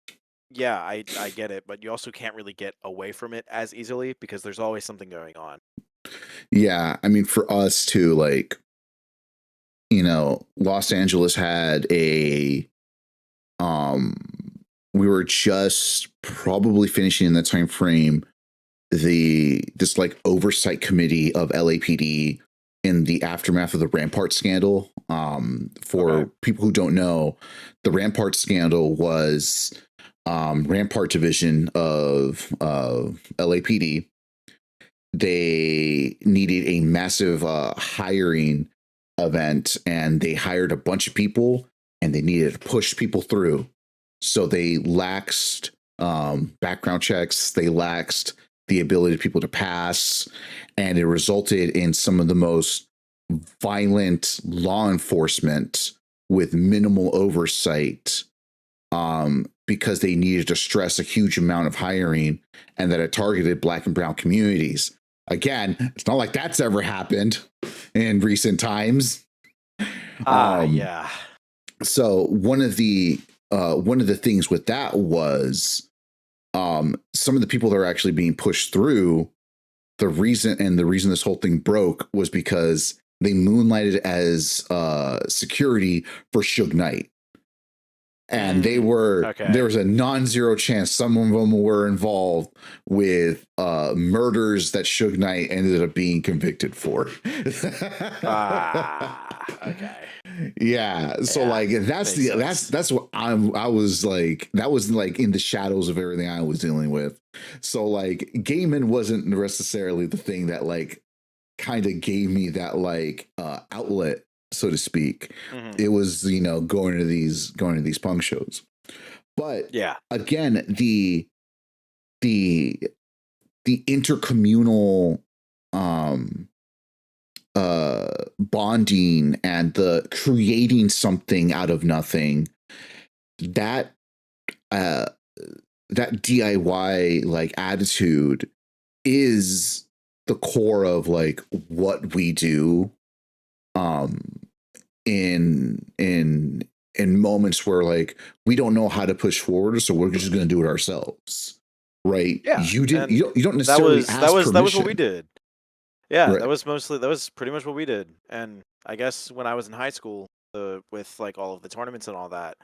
yeah, I get it, but you also can't really get away from it as easily because there's always something going on. Yeah, I mean, for us too, like, Los Angeles had we were just probably finishing in that time frame this like oversight committee of LAPD in the aftermath of the Rampart scandal. For Okay. people who don't know, the Rampart scandal was Rampart division of LAPD. They needed a massive hiring event, and they hired a bunch of people, and they needed to push people through. So they laxed background checks. They laxed the ability of people to pass, and it resulted in some of the most violent law enforcement with minimal oversight, because they needed to stress a huge amount of hiring, and that it targeted Black and brown communities. Again, it's not like that's ever happened in recent times. Yeah. So one of the things with that was some of the people that are actually being pushed through, the reason this whole thing broke was because they moonlighted as security for Suge Knight. And there was a non-zero chance some of them were involved with murders that Suge Knight ended up being convicted for. Okay. Yeah. So like that's what I was like, that was like in the shadows of everything I was dealing with. So like gaming wasn't necessarily the thing that like kind of gave me that like outlet, so to speak. It was, going to these punk shows. But yeah, again, the intercommunal bonding and the creating something out of nothing, that DIY like attitude is the core of like what we do in moments where like we don't know how to push forward, so we're just going to do it ourselves, right? Yeah, You don't necessarily ask that was what we permission. did. Yeah, Right. that was pretty much what we did. And I guess when I was in high school, with like all of the tournaments and all that,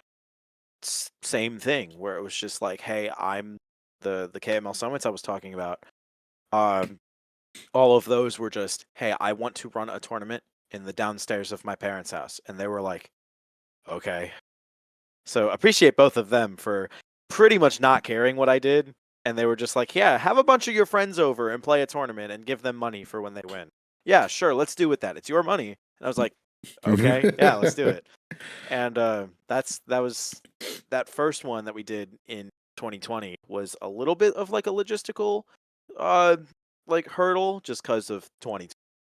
same thing where it was just like, hey, I'm the KML summits I was talking about. All of those were just, hey, I want to run a tournament in the downstairs of my parents' house, and they were like, okay. So appreciate both of them for pretty much not caring what I did, and they were just like, yeah, have a bunch of your friends over and play a tournament and give them money for when they win. Yeah, sure, let's do with that. It's your money. And I was like, okay, yeah, let's do it. And that first one that we did in 2020 was a little bit of like a logistical uh like hurdle just because of 2020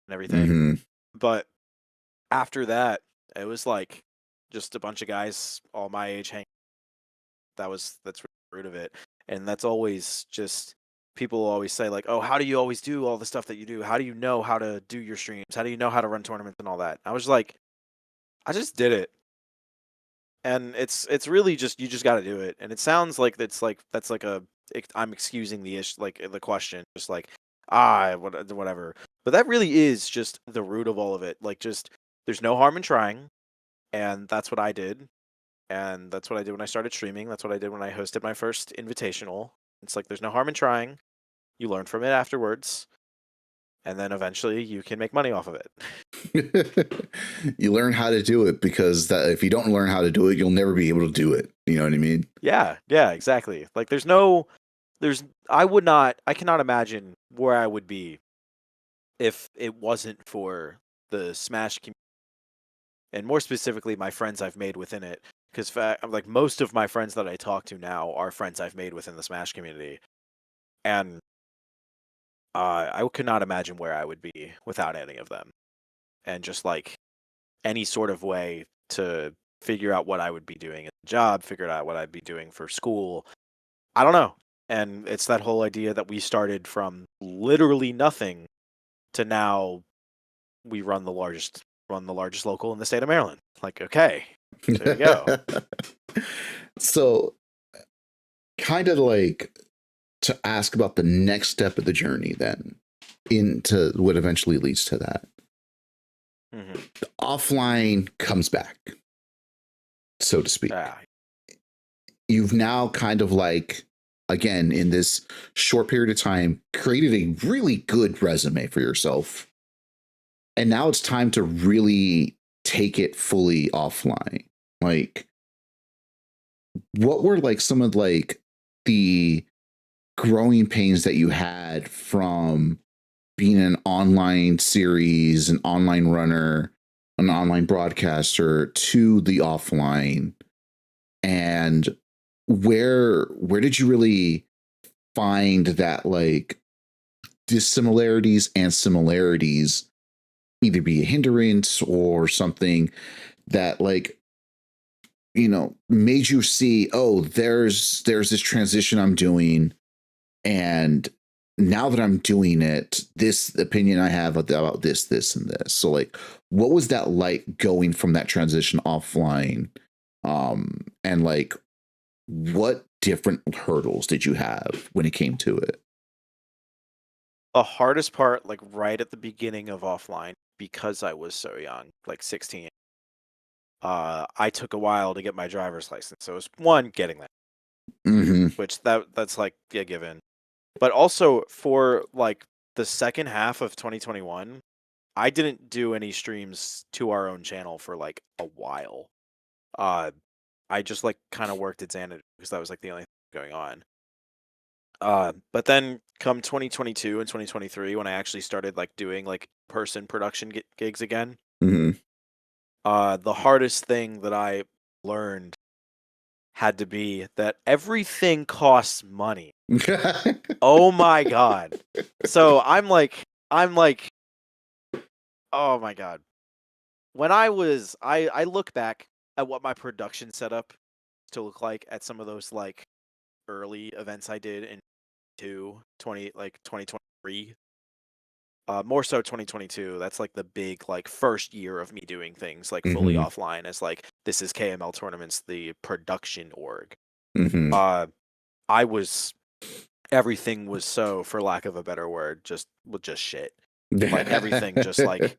and everything. Mm-hmm. But after that, it was like just a bunch of guys all my age hanging. That's the root of it, and that's always just people always say like, "Oh, how do you always do all the stuff that you do? How do you know how to do your streams? How do you know how to run tournaments and all that?" I was like, I just did it, and it's really just you just got to do it. And it sounds like that's like I'm excusing the like the question, just like whatever. But that really is just the root of all of it. Like just there's no harm in trying, and that's what I did. And that's what I did when I started streaming. That's what I did when I hosted my first invitational. It's like there's no harm in trying. You learn from it afterwards, and then eventually you can make money off of it. You learn how to do it, because that if you don't learn how to do it, you'll never be able to do it. You know what I mean? Yeah, exactly. Like I cannot imagine where I would be if it wasn't for the Smash community, and more specifically my friends I've made within it. Because like most of my friends that I talk to now are friends I've made within the Smash community, and I could not imagine where I would be without any of them, and just like any sort of way to figure out what I would be doing at the job, figure out what I'd be doing for school. I don't know, and it's that whole idea that we started from literally nothing to now we run the largest local in the state of Maryland. Like, okay, there you go. So, kind of like to ask about the next step of the journey, then into what eventually leads to that. The offline comes back, so to speak. You've now kind of like, again, in this short period of time, created a really good resume for yourself. and now it's time to really take it fully offline. Like, what were like some of like the growing pains that you had from being an online series, an online runner, an online broadcaster to the offline? And where did you really find that like dissimilarities and similarities either be a hindrance or something that like made you see, oh, there's this transition I'm doing, and now that I'm doing it, this opinion I have about this and this. So like, what was that like going from that transition offline? And like, what different hurdles did you have when it came to it? The hardest part, like right at the beginning of offline, because I was so young, like 16, I took a while to get my driver's license. So it was one, getting that, Mm-hmm. which that's like a given. But also for like the second half of 2021, I didn't do any streams to our own channel for like a while. Uh, I just like kind of worked at Xanadu because that was like the only thing going on. But then come 2022 and 2023, when I actually started like doing like person production gigs again, Mm-hmm. the hardest thing that I learned had to be that everything costs money. Oh my god. So I'm like, oh my god. When I look back at what my production setup to look like at some of those like early events I did in 2023. More so 2022. That's like the big like first year of me doing things like fully Mm-hmm. offline as like this is KML Tournaments, the production org. Mm-hmm. Uh, I was everything was so, for lack of a better word, just shit. Like everything, just like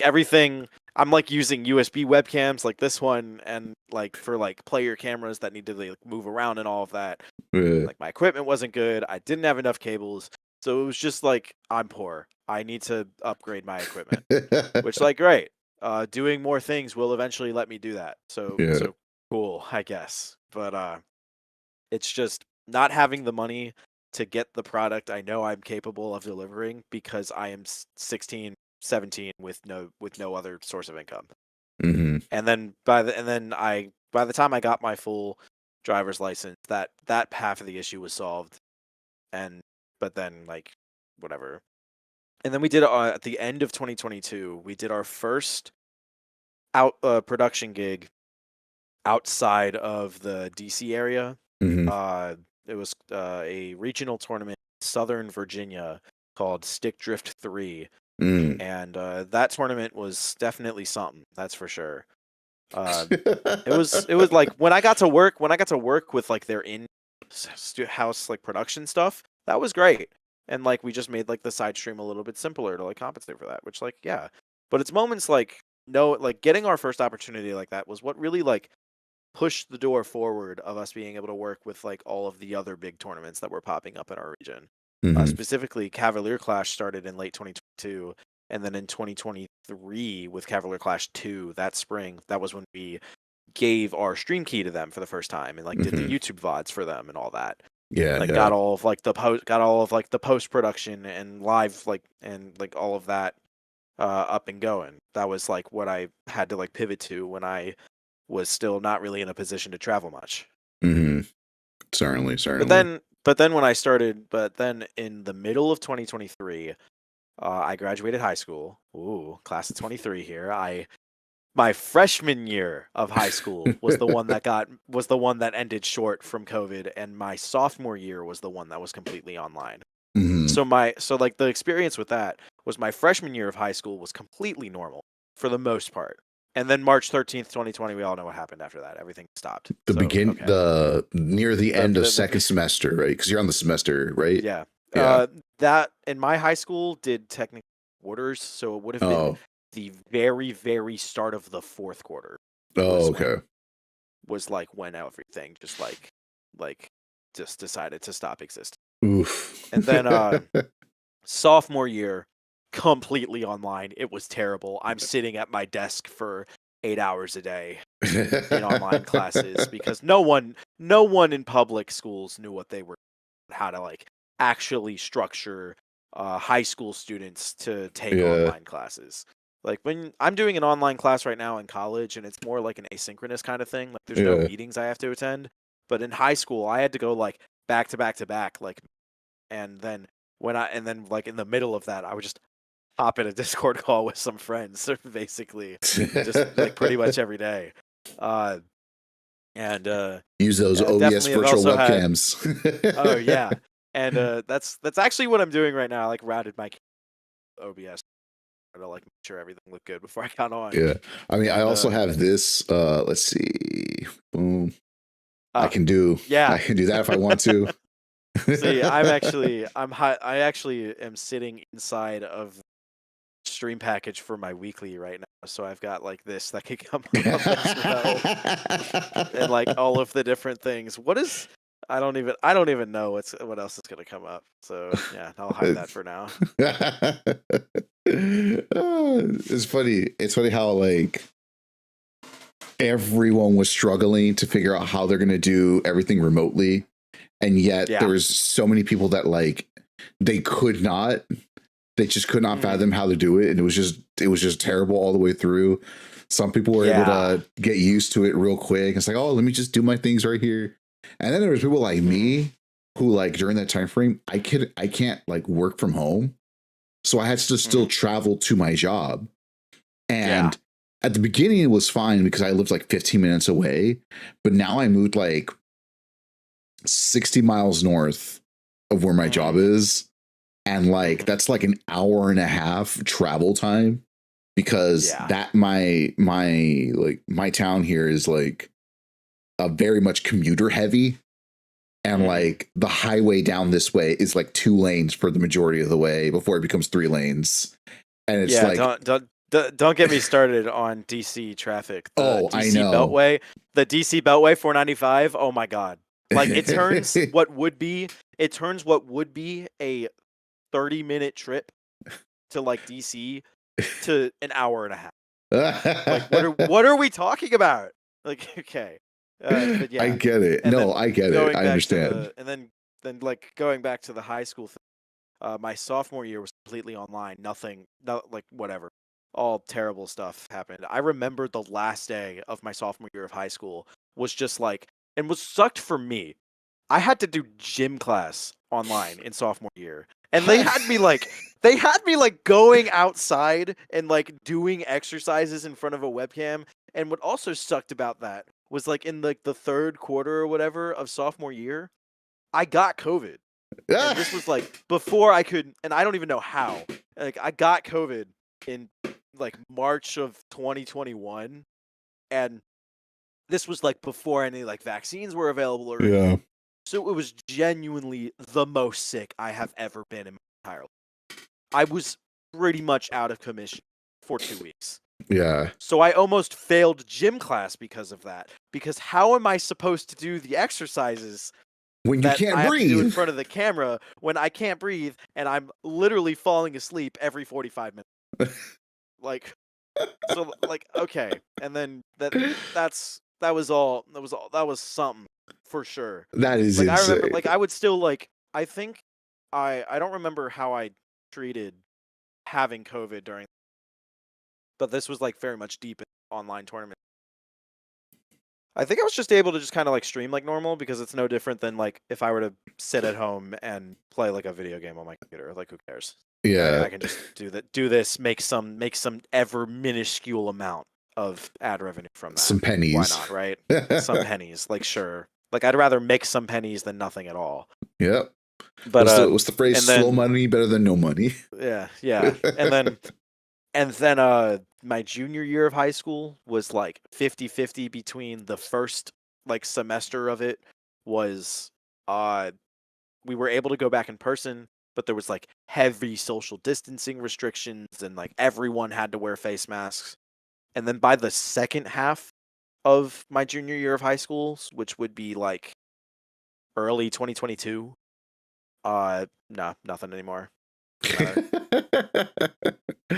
everything. I'm like using USB webcams like this one, and like for like player cameras that need to like move around and all of that. Like my equipment wasn't good. I didn't have enough cables. So it was just like, I'm poor. I need to upgrade my equipment. Which like great. Doing more things will eventually let me do that. So Yeah. cool, I guess. But it's just not having the money to get the product I know I'm capable of delivering because I am 16, 17 with no other source of income. Mm-hmm. And then by the time I got my full driver's license, that half of the issue was solved. And but then like whatever. And then we did at the end of 2022, we did our first production gig outside of the DC area. Mm-hmm. It was a regional tournament in Southern Virginia called Stick Drift 3. Mm. And that tournament was definitely something, that's for sure. It was like when I got to work with like their house like production stuff, that was great. And like we just made like the side stream a little bit simpler to like compensate for that, which like yeah. But it's moments like no, like getting our first opportunity like that was what really like pushed the door forward of us being able to work with like all of the other big tournaments that were popping up in our region. Mm-hmm. Specifically, Cavalier Clash started in late 2022, and then in 2023 with Cavalier Clash 2 that spring, that was when we gave our stream key to them for the first time and like did the YouTube VODs for them and all that. Yeah. Like Yeah. got all of like the post production and live like and like all of that up and going. That was like what I had to like pivot to when I was still not really in a position to travel much. Mm-hmm. Certainly. But then when I started, but then in the middle of 2023, I graduated high school. Ooh, class of 23 here. My freshman year of high school was the one that ended short from COVID, and my sophomore year was the one that was completely online. Mm-hmm. So like the experience with that was my freshman year of high school was completely normal for the most part. And then March 13th, 2020, we all know what happened after that. Everything stopped. Okay. The near the end of second The semester, right? Because you're on the semester, right? yeah. Yeah. That in my high school did technically quarters, so it would have been Oh. the very, very start of the fourth quarter. Oh. Okay. Was like when everything just like decided to stop existing. Oof. And then sophomore year, completely online. It was terrible. I'm sitting at my desk for 8 hours a day in online classes because no one in public schools knew what they were, how to like actually structure high school students to take Yeah, online classes. Like when I'm doing an online class right now in college, and it's more like an asynchronous kind of thing. Like there's no yeah. meetings I have to attend. But in high school, I had to go like back to back to back, like, and then like in the middle of that, I would just hop in a Discord call with some friends, basically, just like pretty much every day. Uh, and Use those OBS definitely have virtual also had. webcams. Oh yeah, and that's actually what I'm doing right now. I like routed my OBS to like make sure everything looked good before I got on. Yeah. I mean, I And also have this. Let's see. Boom. I oh can do yeah. I can do that if I want to. See, I actually am sitting inside of stream package for my weekly right now, so I've got like this that could come up as well, and like all of the different things. What is? I don't even know what else is gonna come up. So yeah, I'll hide that for now. It's funny. It's funny how like everyone was struggling to figure out how they're going to do everything remotely, and yet there Yeah. was so many people that like they could not, they just could not fathom how to do it, and it was just terrible all the way through. Some people were able Yeah. to get used to it real quick. It's like, oh, let me just do my things right here. And then there was people like me who like during that time frame, I can't like work from home. So I had to still travel to my job. Yeah. And at the beginning it was fine because I lived like 15 minutes away, but now I moved like 60 miles north of where my job is, and like that's like an hour and a half travel time, because Yeah. that my town here is like a very much commuter heavy, and like the highway down this way is like 2 lanes for the majority of the way before it becomes 3 lanes, and it's Yeah, like, don't get me started on DC traffic. oh, I DC know. Beltway, the DC Beltway 495. Oh my God! Like it turns what would be a 30-minute trip to like DC to an hour and a half. Like what are we talking about? Like okay, but I yeah, get it. and No, then I get it. going I back to understand. like going back to the high school thing. My sophomore year was completely online. Nothing, no, like whatever. All terrible stuff happened. I remember the last day of my sophomore year of high school was just like, and was sucked for me. I had to do gym class online in sophomore year. And they had me like going outside and like doing exercises in front of a webcam. And what also sucked about that was like in like the third quarter or whatever of sophomore year, I got COVID. And this was like before I could, and I don't even know how. Like I got COVID in like March of 2021, and this was like before any like vaccines were available or anything. Yeah. So it was genuinely the most sick I have ever been in my entire life. I was pretty much out of commission for 2 weeks. Yeah. So I almost failed gym class because of that. Because how am I supposed to do the exercises When you that can't I have to do in breathe. front of the camera when I can't breathe and I'm literally falling asleep every 45 minutes? Like, so like okay, and then that was something for sure. That is Like I remember, insane. like I would still like I think I don't remember how I treated having COVID during, but this was like very much deep in online tournament. I think I was just able to just kind of like stream like normal because it's no different than like if I were to sit at home and play like a video game on my computer. Like who cares? Yeah. I can just do this, make some ever minuscule amount of ad revenue from that. Some pennies. Why not, right? Some pennies, like sure. Like I'd rather make some pennies than nothing at all. Yep. But what's the phrase? and then, Slow money better than no money. Yeah. And then my junior year of high school was like 50-50 between the first like semester of it was we were able to go back in person, but there was like heavy social distancing restrictions and like everyone had to wear face masks. And then by the second half of my junior year of high school, which would be like early 2022, no, nothing anymore.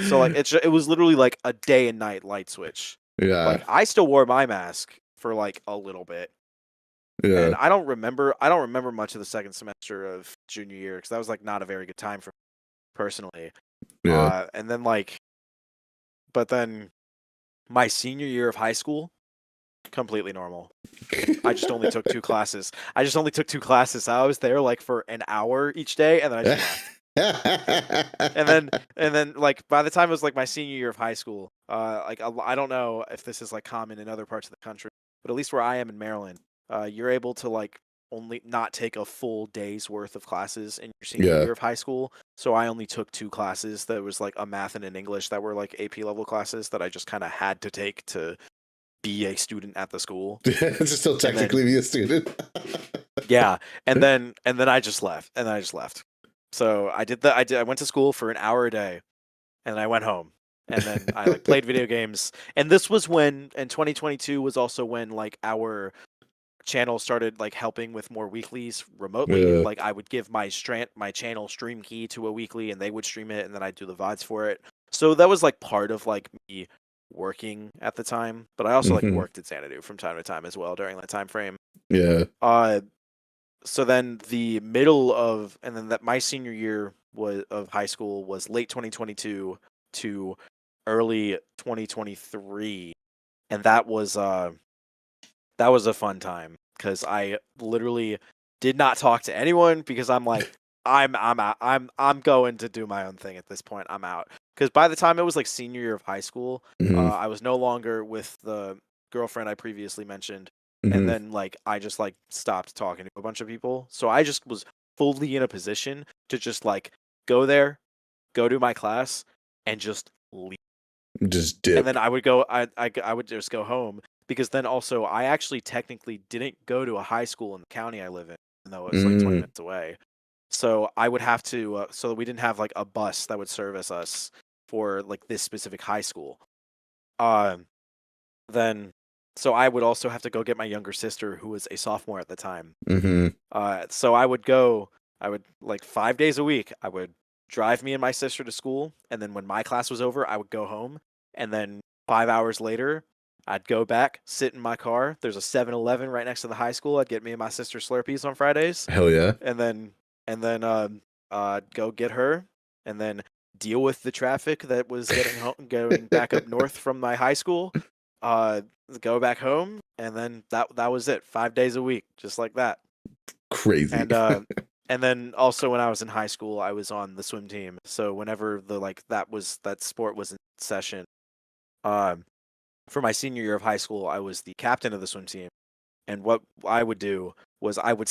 So like it was literally like a day and night light switch. Yeah. Like I still wore my mask for like a little bit, Yeah. and I don't remember much of the second semester of junior year because that was like not a very good time for me personally. Yeah. And then like, but then my senior year of high school, completely normal. I just only took two classes. I was there like for an hour each day, and then I just left. And then like by the time it was like my senior year of high school, like I don't know if this is like common in other parts of the country, but at least where I am in Maryland, you're able to like only not take a full day's worth of classes in your senior Yeah. year of high school. So I only took two classes that was like a math and an English that were like AP level classes that I just kind of had to take to be a student at the school. To still And then technically be a student. yeah, and then I just left. So I went to school for an hour a day, and I went home. And then I like played video games. And this was when, and 2022 was also when like our channel started like helping with more weeklies remotely. Yeah. Like I would give my channel stream key to a weekly, and they would stream it, and then I'd do the VODs for it. So that was like part of like me working at the time. But I also like Mhm. worked at Xanadu from time to time as well during that time frame. Yeah. So then the middle of, and then that my senior year was of high school was late 2022 to early 2023, and that was a fun time because I literally did not talk to anyone because I'm like I'm out. I'm going to do my own thing at this point. I'm out because by the time it was like senior year of high school, Mhm. I was no longer with the girlfriend I previously mentioned, and Mhm. then like I just like stopped talking to a bunch of people. So I just was fully in a position to just like go there, go to my class, and just leave. Just And dip. then I would just go home because then also I actually technically didn't go to a high school in the county I live in, even though it was like 20 Mm. minutes away. So I would have to, so we didn't have like a bus that would service us for like this specific high school. Um, then, so I would also have to go get my younger sister who was a sophomore at the time. Mhm. So I would like 5 days a week, I would drive me and my sister to school. And then when my class was over, I would go home. And then 5 hours later, I'd go back, sit in my car. There's a 7-Eleven right next to the high school. I'd get me and my sister Slurpees on Fridays. Hell yeah. And then go get her, and then deal with the traffic that was going back up north from my high school. Uh, go back home, and then that was it. 5 days a week, just like that. Crazy. And then also when I was in high school, I was on the swim team. So whenever that sport was in session, um, for my senior year of high school, I was the captain of the swim team. And what I would do was I would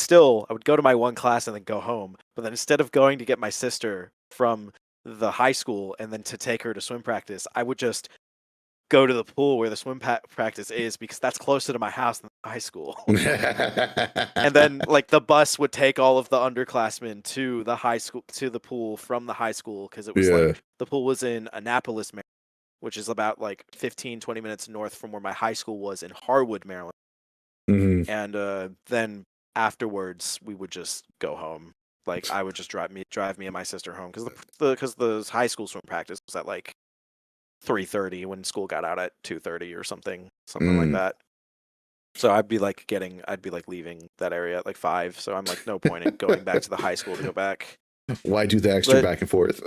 go to my one class and then go home. But then instead of going to get my sister from the high school and then to take her to swim practice, I would just go to the pool where the practice is because that's closer to my house than the high school. And then like the bus would take all of the underclassmen to the high school, to the pool from the high school, because it was Yeah. like the pool was in Annapolis, Maryland, which is about like 15-20 minutes north from where my high school was in Harwood, Maryland. Mhm. And then afterwards we would just go home. Like I would just drive me and my sister home because the high school swim practice was at like 3:30 when school got out at 2:30 or something like Mm. that. So I'd be like leaving that area at like 5. So I'm like, no point in going back to the high school to go back. Why do the extra But back and forth?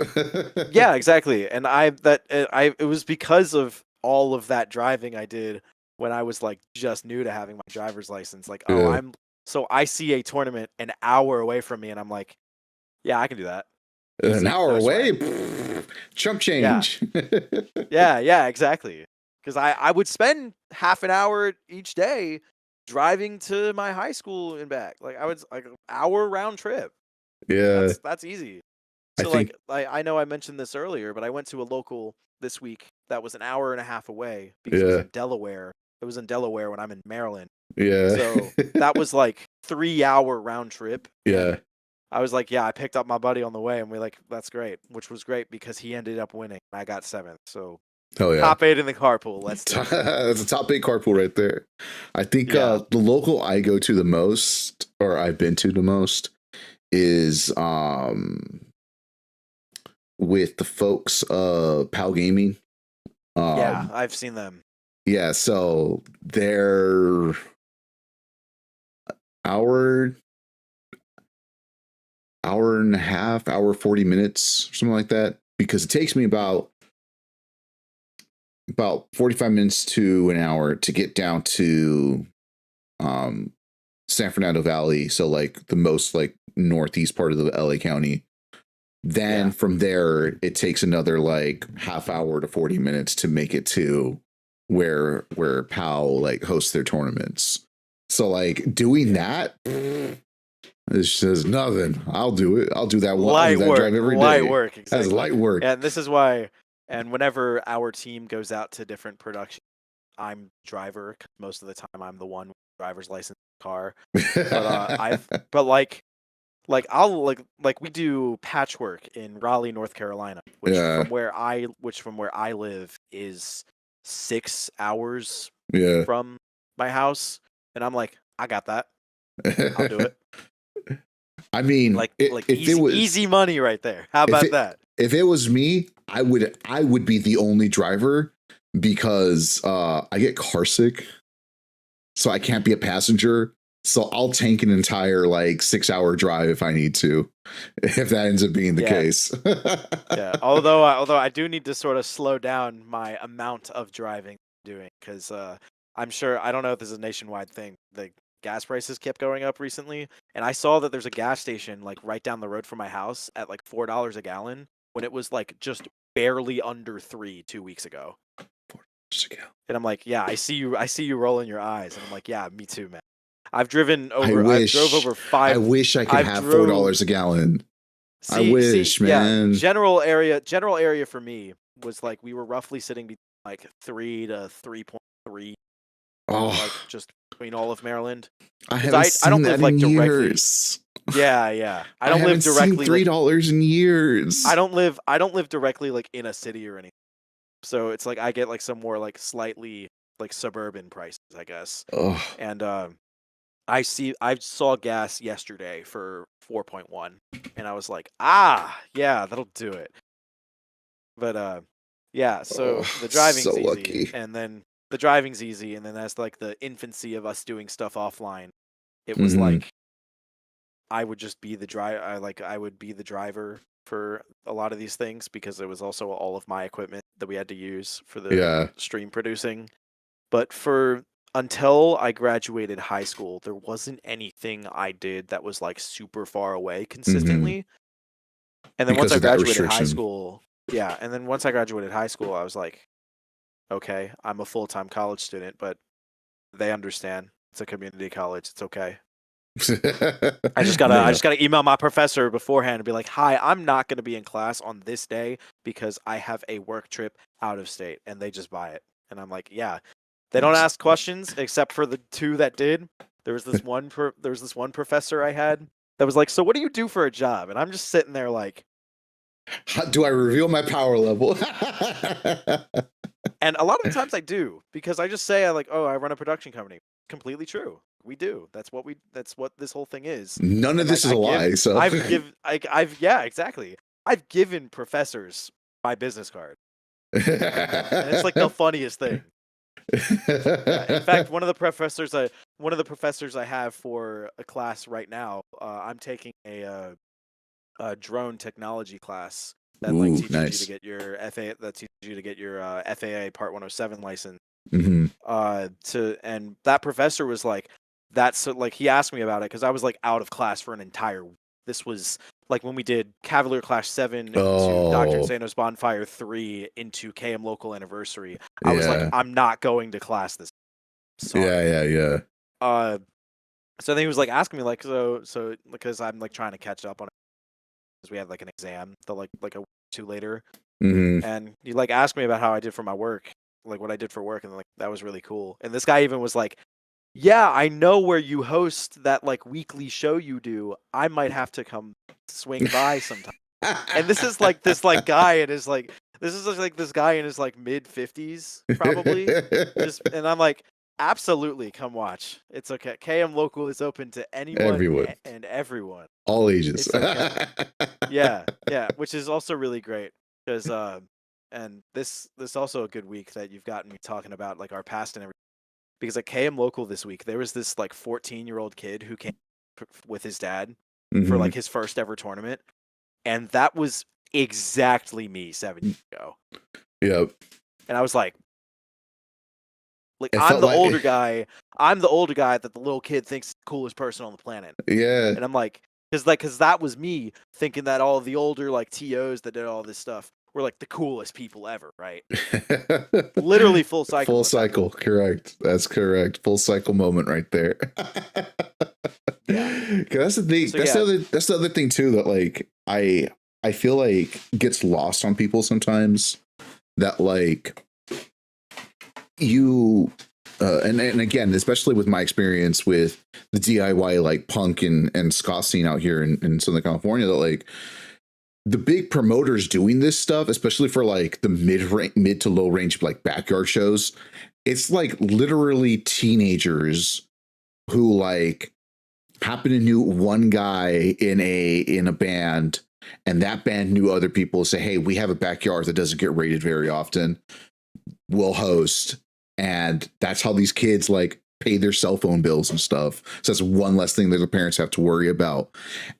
yeah, exactly. And it was because of all of that driving I did when I was like just new to having my driver's license. Like, Yeah. so I see a tournament an hour away from me, and I'm like, yeah, I can do that. An Easy, hour no away? sweat. Chump Yeah, change. yeah, exactly. Because I would spend half an hour each day driving to my high school and back. Like I would like an hour round trip. Yeah. That's easy. I So think like I know I mentioned this earlier, but I went to a local this week that was an hour and a half away because it was yeah. in Delaware. It was in Delaware when I'm in Maryland. Yeah. So that was like 3-hour round trip. Yeah. And I was like, yeah, I picked up my buddy on the way, and we're like, that's great, which was great because he ended up winning. I got 7th. So Hell yeah. top 8 in the carpool. Let's do it. That's a top 8 carpool right there. I think Yeah. the local I go to the most, or I've been to the most, is with the folks PAL Gaming. Yeah, I've seen them. Yeah, so they're hour and a half, hour 40 minutes, something like that. Because it takes me about 45 minutes to an hour to get down to San Fernando Valley, so like the most like northeast part of the LA County. Then from there, it takes another like half hour to 40 minutes to make it to where PAL like hosts their tournaments. So like doing that, it's just nothing. I'll do it. I'll do that one. Light work. Drive every day. Light work. Exactly. That's light work. And this is why. And whenever our team goes out to different productions, I'm driver. Most of the time, I'm the one with driver's license car. But I'll we do patchwork in Raleigh, North Carolina, which from where I live is 6 hours from my house, and I'm like, I got that. I'll do it. I mean, if easy, it was easy money right there. How about that? If it was me, I would be the only driver because I get car sick, so I can't be a passenger. So I'll tank an entire like 6 hour drive if I need to, if that ends up being the case. Yeah. Although I do need to sort of slow down my amount of driving I'm doing, because I'm sure, I don't know if this is a nationwide thing. The gas prices kept going up recently, and I saw that there's a gas station like right down the road from my house at like $4 a gallon when it was like just barely under 3 2 weeks ago. And I'm like, yeah, I see you rolling your eyes, and I'm like, yeah, me too, man. I've driven over. I drove over 5. I wish I could have $4 a gallon. I wish, man. Yeah, general area for me was like we were roughly sitting between like 3 to 3.3. Like just between all of Maryland. I haven't seen I don't that live like in directly. Years. Yeah. I don't live directly. Seen $3 in years. I don't live directly like in a city or anything. So it's like I get like some more like slightly like suburban prices, I guess. And I saw gas yesterday for 4.1, and I was like, yeah, that'll do it. But yeah, so the driving's so easy, lucky. And then the driving's easy, and then that's like the infancy of us doing stuff offline. It was like I would just be the I would be the driver for a lot of these things, because it was also all of my equipment that we had to use for the stream producing. But until I graduated high school, there wasn't anything I did that was like super far away consistently. And then once I graduated high school, I was like, okay, I'm a full-time college student, but they understand. It's a community college. It's okay. I just gotta email my professor beforehand and be like, hi, I'm not gonna be in class on this day because I have a work trip out of state, and they just buy it. And I'm like, yeah. They don't ask questions except for the 2 that did. There was this one professor I had that was like, so what do you do for a job? And I'm just sitting there like, how do I reveal my power level? And a lot of the times I do, because I just say I run a production company. Completely true. We do. That's what this whole thing is. None of this is a lie. So exactly. I've given professors my business card. And it's like the funniest thing. In fact, one of the professors I have for a class right now, I'm taking a drone technology class that teaches you to get your FAA Part 107 license. And that professor was like, he asked me about it because I was like out of class for an entire week. This was like when we did Cavalier Clash 7 into Dr. Xanos Bonfire 3 into KM Local Anniversary. I was like, I'm not going to class this. Sorry. Yeah. So then he was like asking me like, so because I'm like trying to catch up on it because we had like an exam like a week or 2 later. And he like asked me about how I did for my work, like what I did for work, and like that was really cool. And this guy even was like, yeah, I know where you host that like weekly show you do. I might have to come swing by sometime. And this is like this like guy in his like this guy in his like mid-50s probably. And I'm like, Absolutely, come watch. It's okay. KM Local is open to anyone Everyone, and everyone. all ages. It's okay. Yeah, yeah, which is also really great because and this also a good week that you've gotten me talking about like our past and everything. Because at KM Local this week, there was this like 14-year-old kid who came with his dad for Hmm. like his first ever tournament, and that was exactly me 7 years ago. Yep. And I was like It I'm felt the like, older guy. I'm the older guy that the little kid thinks is the coolest person on the planet. yeah. And I'm like, because that was me thinking that all the older like TOs that did all this stuff were like the coolest people ever, right? Literally full cycle Full effect. cycle, correct. That's correct. Full cycle moment right there. Yeah. 'Cause that's the thing. So yeah, That's the other thing too that like I feel like gets lost on people sometimes. That like you and again, especially with my experience with the DIY like punk and ska scene out here in Southern California, that like the big promoters doing this stuff, especially for like the mid to low range like backyard shows, it's like literally teenagers who like happen to knew one guy in a band, and that band knew other people. Say, hey, we have a backyard that doesn't get rated very often. We'll host, and that's how these kids like pay their cell phone bills and stuff. So that's one less thing that the parents have to worry about.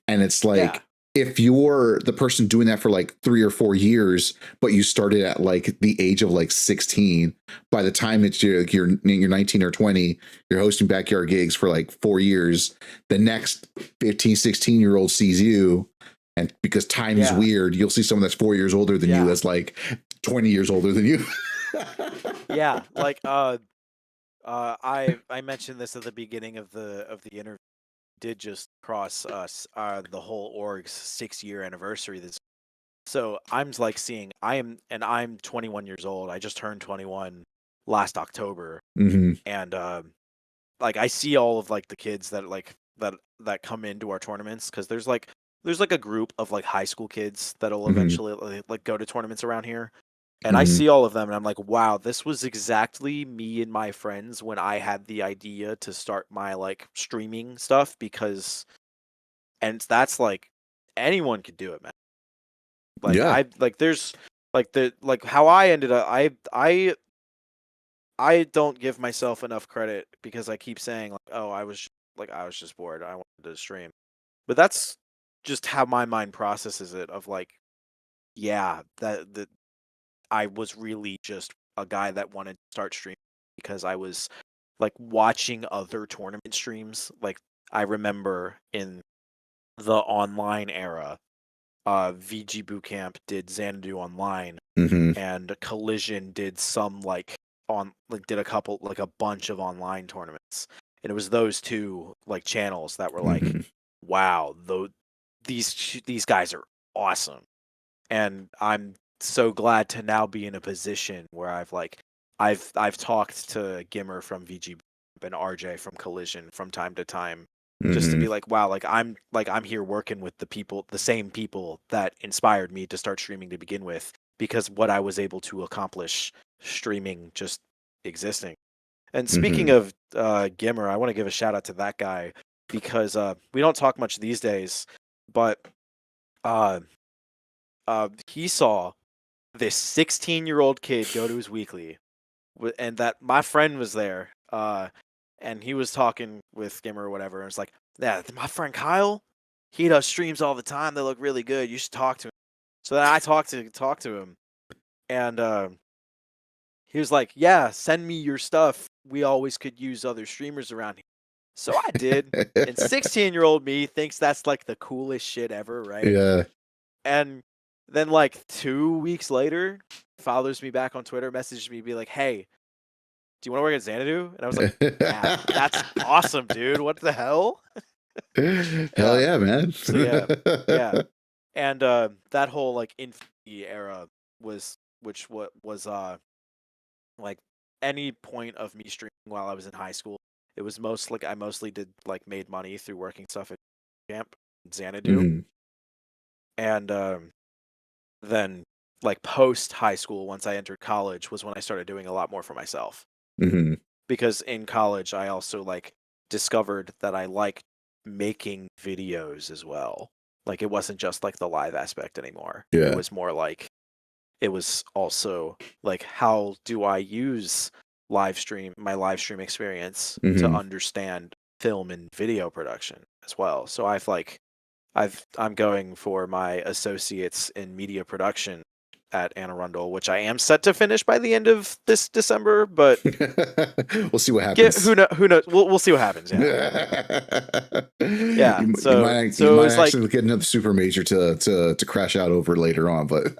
And it's yeah, like, if you're the person doing that for like 3 or 4 years, but you started at like the age of like 16, by the time it's you're 19 or 20, you're hosting backyard gigs for like 4 years. The next 15, 16-year-old sees you, and because time is yeah, weird, you'll see someone that's 4 years older than you yeah, as like 20 years older than you. yeah. Like I mentioned this at the beginning of the interview. Did just cross us the whole org's 6 year anniversary this. So I'm like seeing I'm 21 years old. I just turned 21 last October, Hmm. and like I see all of like the kids that that come into our tournaments because there's like a group of like high school kids that'll Hmm. eventually like go to tournaments around here, and I Hmm. see all of them and I'm like, wow, this was exactly me and my friends when I had the idea to start my like streaming stuff because and that's like anyone could do it, man. Like Yeah. I like there's like the like how I ended up I don't give myself enough credit because I keep saying like, oh, I was just bored. I wanted to stream. But that's just how my mind processes it of like, yeah, that I was really just a guy that wanted to start streaming because I was like watching other tournament streams. Like I remember in the online era, VG Bootcamp did Xanadu online Hmm. and Collision did some did a couple like a bunch of online tournaments, and it was those two like channels that were like, Hmm. wow, though these guys are awesome, and I'm so glad to now be in a position where I've talked to Gimmer from VG and RJ from Collision from time to time just to Hmm. be like, wow, I'm here working with the same people that inspired me to start streaming to begin with, because what I was able to accomplish streaming just existing. And speaking Hmm. of Gimmer, I want to give a shout out to that guy because we don't talk much these days, but uh, he saw this 16-year-old kid go to his weekly, and that my friend was there, and he was talking with Gimmer or whatever, and it's like, yeah, my friend Kyle, he does streams all the time. They look really good. You should talk to him. So then I talk to him, and he was like, yeah, send me your stuff. We always could use other streamers around here. So I did, and 16-year-old me thinks that's like the coolest shit ever, right? Yeah. And then like 2 weeks later, follows me back on Twitter, messaged me, be like, "Hey, do you want to work at Xanadu?" And I was like, "Yeah, that's awesome, dude. What the hell?" Hell Uh, yeah, man. so yeah, yeah, and that whole like Infinity era was what was like any point of me streaming while I was in high school. It was I mostly did like made money through working stuff at camp Xanadu, Hmm. and then like post high school once I entered college was when I started doing a lot more for myself Hmm. because in college I also like discovered that I liked making videos as well. Like it wasn't just like the live aspect anymore. It Yeah. was more like it was also like how do I use my live stream experience to Hmm. understand film and video production as well. So I'm going for my associates in media production at Anne Arundel, which I am set to finish by the end of this December, but We'll see what happens. who knows? We'll see what happens. Yeah. You So might you so might it's like actually get another super major to crash out over later on, but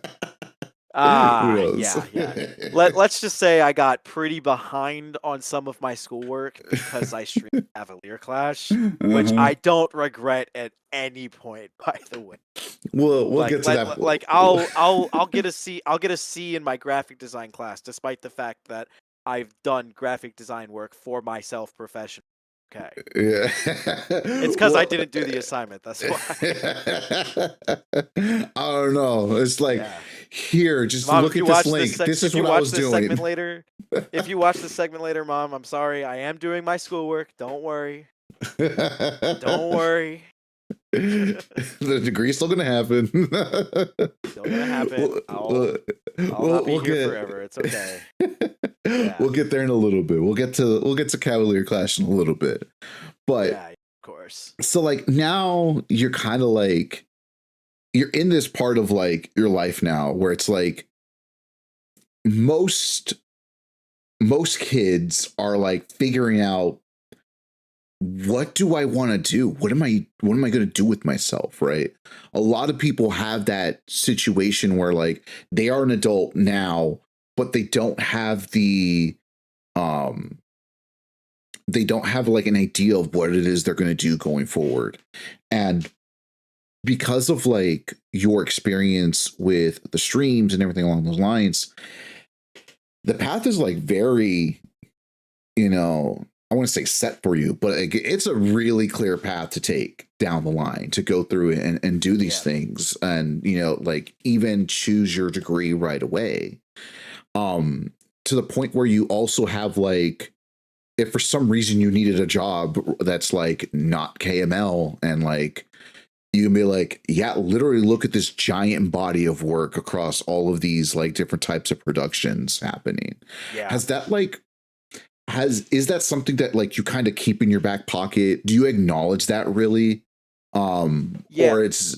who knows? yeah. Let's just say I got pretty behind on some of my schoolwork because I streamed Cavalier Clash, which Uh-huh. I don't regret at any point, by the way. We'll get to that. Like I'll get a C. I'll get a C in my graphic design class, despite the fact that I've done graphic design work for myself professionally. Okay, Yeah. it's because I didn't do the assignment. That's why. I don't know. It's like, Yeah, here, just Mom. look at this link. This is If you what I watch was this doing. segment later, if you watch this segment later, Mom, I'm sorry. I am doing my schoolwork. Don't worry. Don't worry. The degree's still gonna happen. Still gonna happen. We'll, I'll not be we'll here get, forever. It's okay. Yeah. We'll get there in a little bit. We'll get to Cavalier Clash in a little bit. But Yeah, of course. so like now you're kind of like you're in this part of like your life now where it's like most kids are like figuring out, what do I want to do? What am I going to do with myself, right? A lot of people have that situation where like they are an adult now, but they don't have um like an idea of what it is they're going to do going forward. And because of like your experience with the streams and everything along those lines, the path is like very, I want to say set for you, but it's a really clear path to take down the line to go through and do these things, and like even choose your degree right away. To the point where you also have like, if for some reason you needed a job that's like not KML, and like you can be like, yeah, literally look at this giant body of work across all of these like different types of productions happening. Yeah. Has that like is that something that like you kind of keep in your back pocket? Do you acknowledge that really? Or it's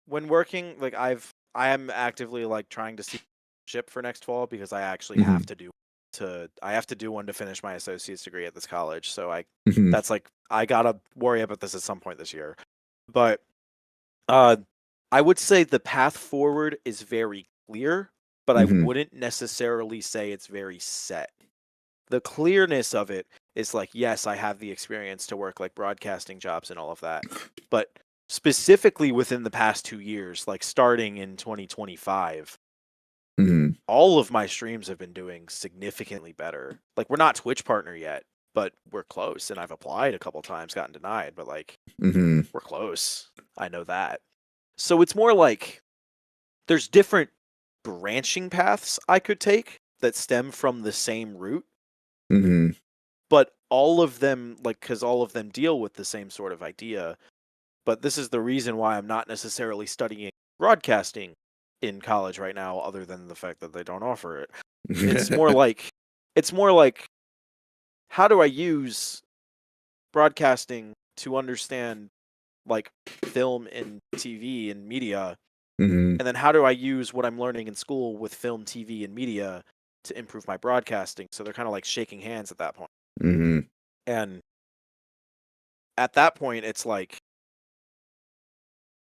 when working, like I am actively like trying to see ship for next fall, because I actually have to do one to finish my associate's degree at this college. So that's like, I gotta worry about this at some point this year. But I would say the path forward is very clear, but I wouldn't necessarily say it's very set. The clearness of it is like, yes, I have the experience to work like broadcasting jobs and all of that, but specifically within the past 2 years, like starting in 2025, all of my streams have been doing significantly better. Like, we're not Twitch partner yet, but we're close, and I've applied a couple times, gotten denied, but like we're close. I know that. So it's more like there's different branching paths I could take that stem from the same route. But all of them, like, because all of them deal with the same sort of idea. But this is the reason why I'm not necessarily studying broadcasting in college right now, other than the fact that they don't offer it. It's more like how do I use broadcasting to understand like film and TV and media, and then how do I use what I'm learning in school with film, TV, and media to improve my broadcasting? So they're kind of like shaking hands at that point. And at that point, it's like,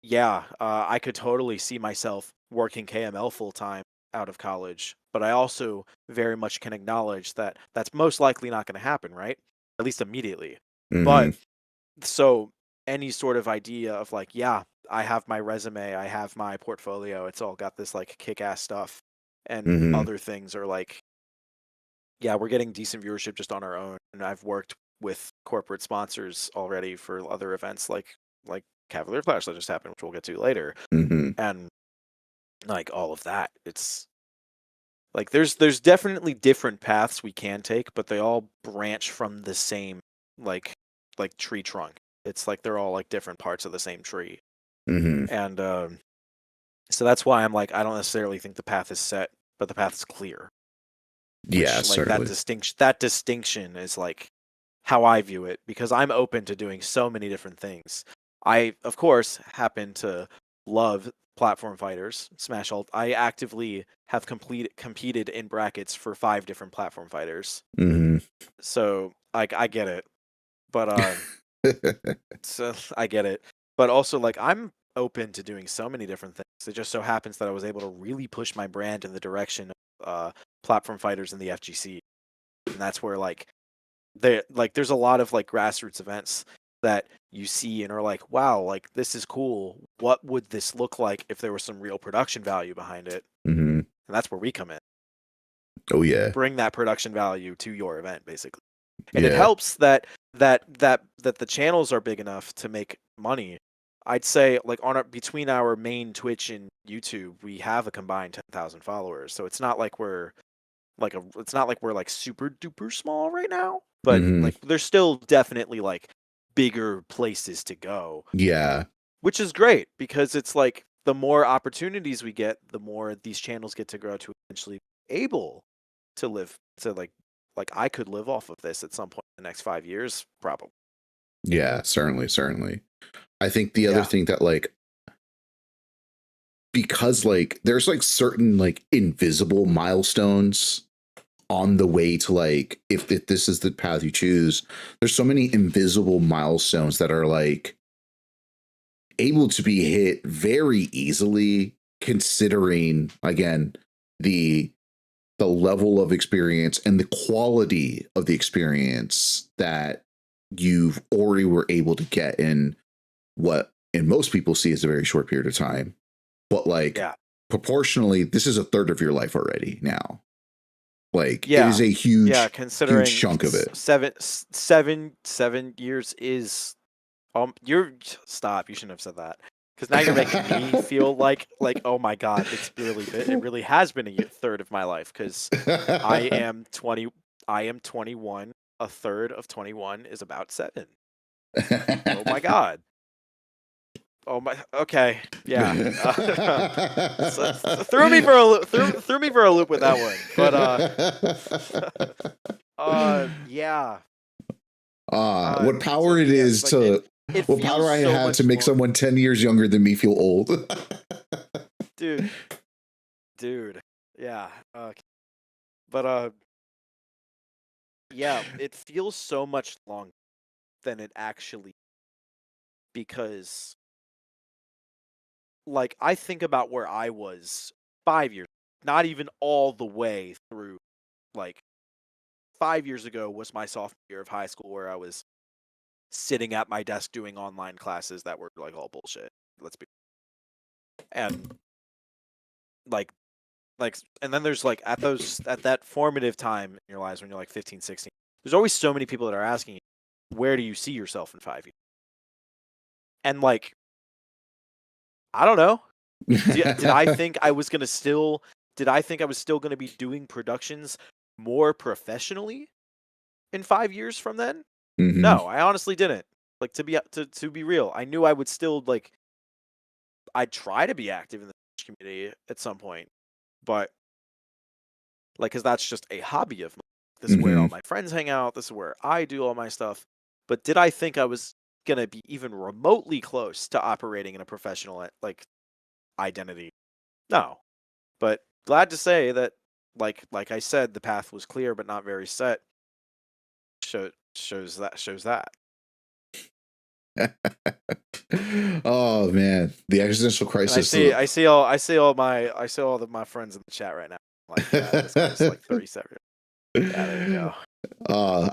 yeah, I could totally see myself working KML full time out of college, but I also very much can acknowledge that that's most likely not going to happen, right? At least immediately. But so any sort of idea of like, yeah, I have my resume, I have my portfolio, it's all got this like kick-ass stuff, and other things are like, yeah, we're getting decent viewership just on our own, and I've worked with corporate sponsors already for other events like Cavalier Clash that just happened, which we'll get to later, and like all of that. It's Like there's definitely different paths we can take, but they all branch from the same like tree trunk. It's like they're all like different parts of the same tree. And so that's why I'm like, I don't necessarily think the path is set, but the path is clear. Yeah, Which, like certainly. that distinction is like how I view it, because I'm open to doing so many different things. I of course happen to love platform fighters, Smash Ult. I actively have competed in brackets for 5 different platform fighters. So like I get it. But so I get it. But also like I'm open to doing so many different things. It just so happens that I was able to really push my brand in the direction of platform fighters in the FGC. And that's where like there's a lot of like grassroots events that you see and are like, wow, like this is cool. What would this look like if there was some real production value behind it? And that's where we come in. Oh yeah. Bring that production value to your event, basically. And Yeah. it helps that the channels are big enough to make money. I'd say like between our main Twitch and YouTube, we have a combined 10,000 followers. So it's not like we're like super duper small right now, but like there's still definitely like bigger places to go. Yeah. Which is great, because it's like the more opportunities we get, the more these channels get to grow to eventually be able to live to like I could live off of this at some point in the next 5 years, probably. Yeah, certainly. I think the other thing that like, because like there's like certain like invisible milestones on the way to like, if this is the path you choose, there's so many invisible milestones that are like able to be hit very easily, considering again the level of experience and the quality of the experience that you've already were able to get in what in most people see as a very short period of time. But like proportionally, this is a third of your life already now. Like it is a huge, considering huge chunk of it. 7 years is you're stop. You shouldn't have said that, because now you're making me feel like oh my god, it really has been a third of my life, because I am 20. I am 21. A third of 21 is about 7. Oh my god. Oh my. Okay. Yeah. So, threw me for a loop with that one. But yeah. What power it is to what power I have to make someone 10 years younger than me feel old. Dude. Yeah. But yeah, it feels so much longer than it actually, because like I think about where I was 5 years, not even all the way through. Like 5 years ago was my sophomore year of high school, where I was sitting at my desk doing online classes that were like all bullshit. Let's be, and like and then there's like at that formative time in your lives when you're like 15, 16, there's always so many people that are asking you, where do you see yourself in 5 years? And like, I don't know. Did I think I was still going to be doing productions more professionally in 5 years from then? No, I honestly didn't. Like, to be real, I knew I would still like, I'd try to be active in the community at some point, but like, because that's just a hobby of mine. This is where all my friends hang out. This is where I do all my stuff. But did I think I was gonna be even remotely close to operating in a professional like identity? No. But glad to say that, like I said, the path was clear but not very set. Shows that. Oh man, the existential crisis. I see all my friends in the chat right now. Like, yeah, this guy's like 37. Yeah, there you go.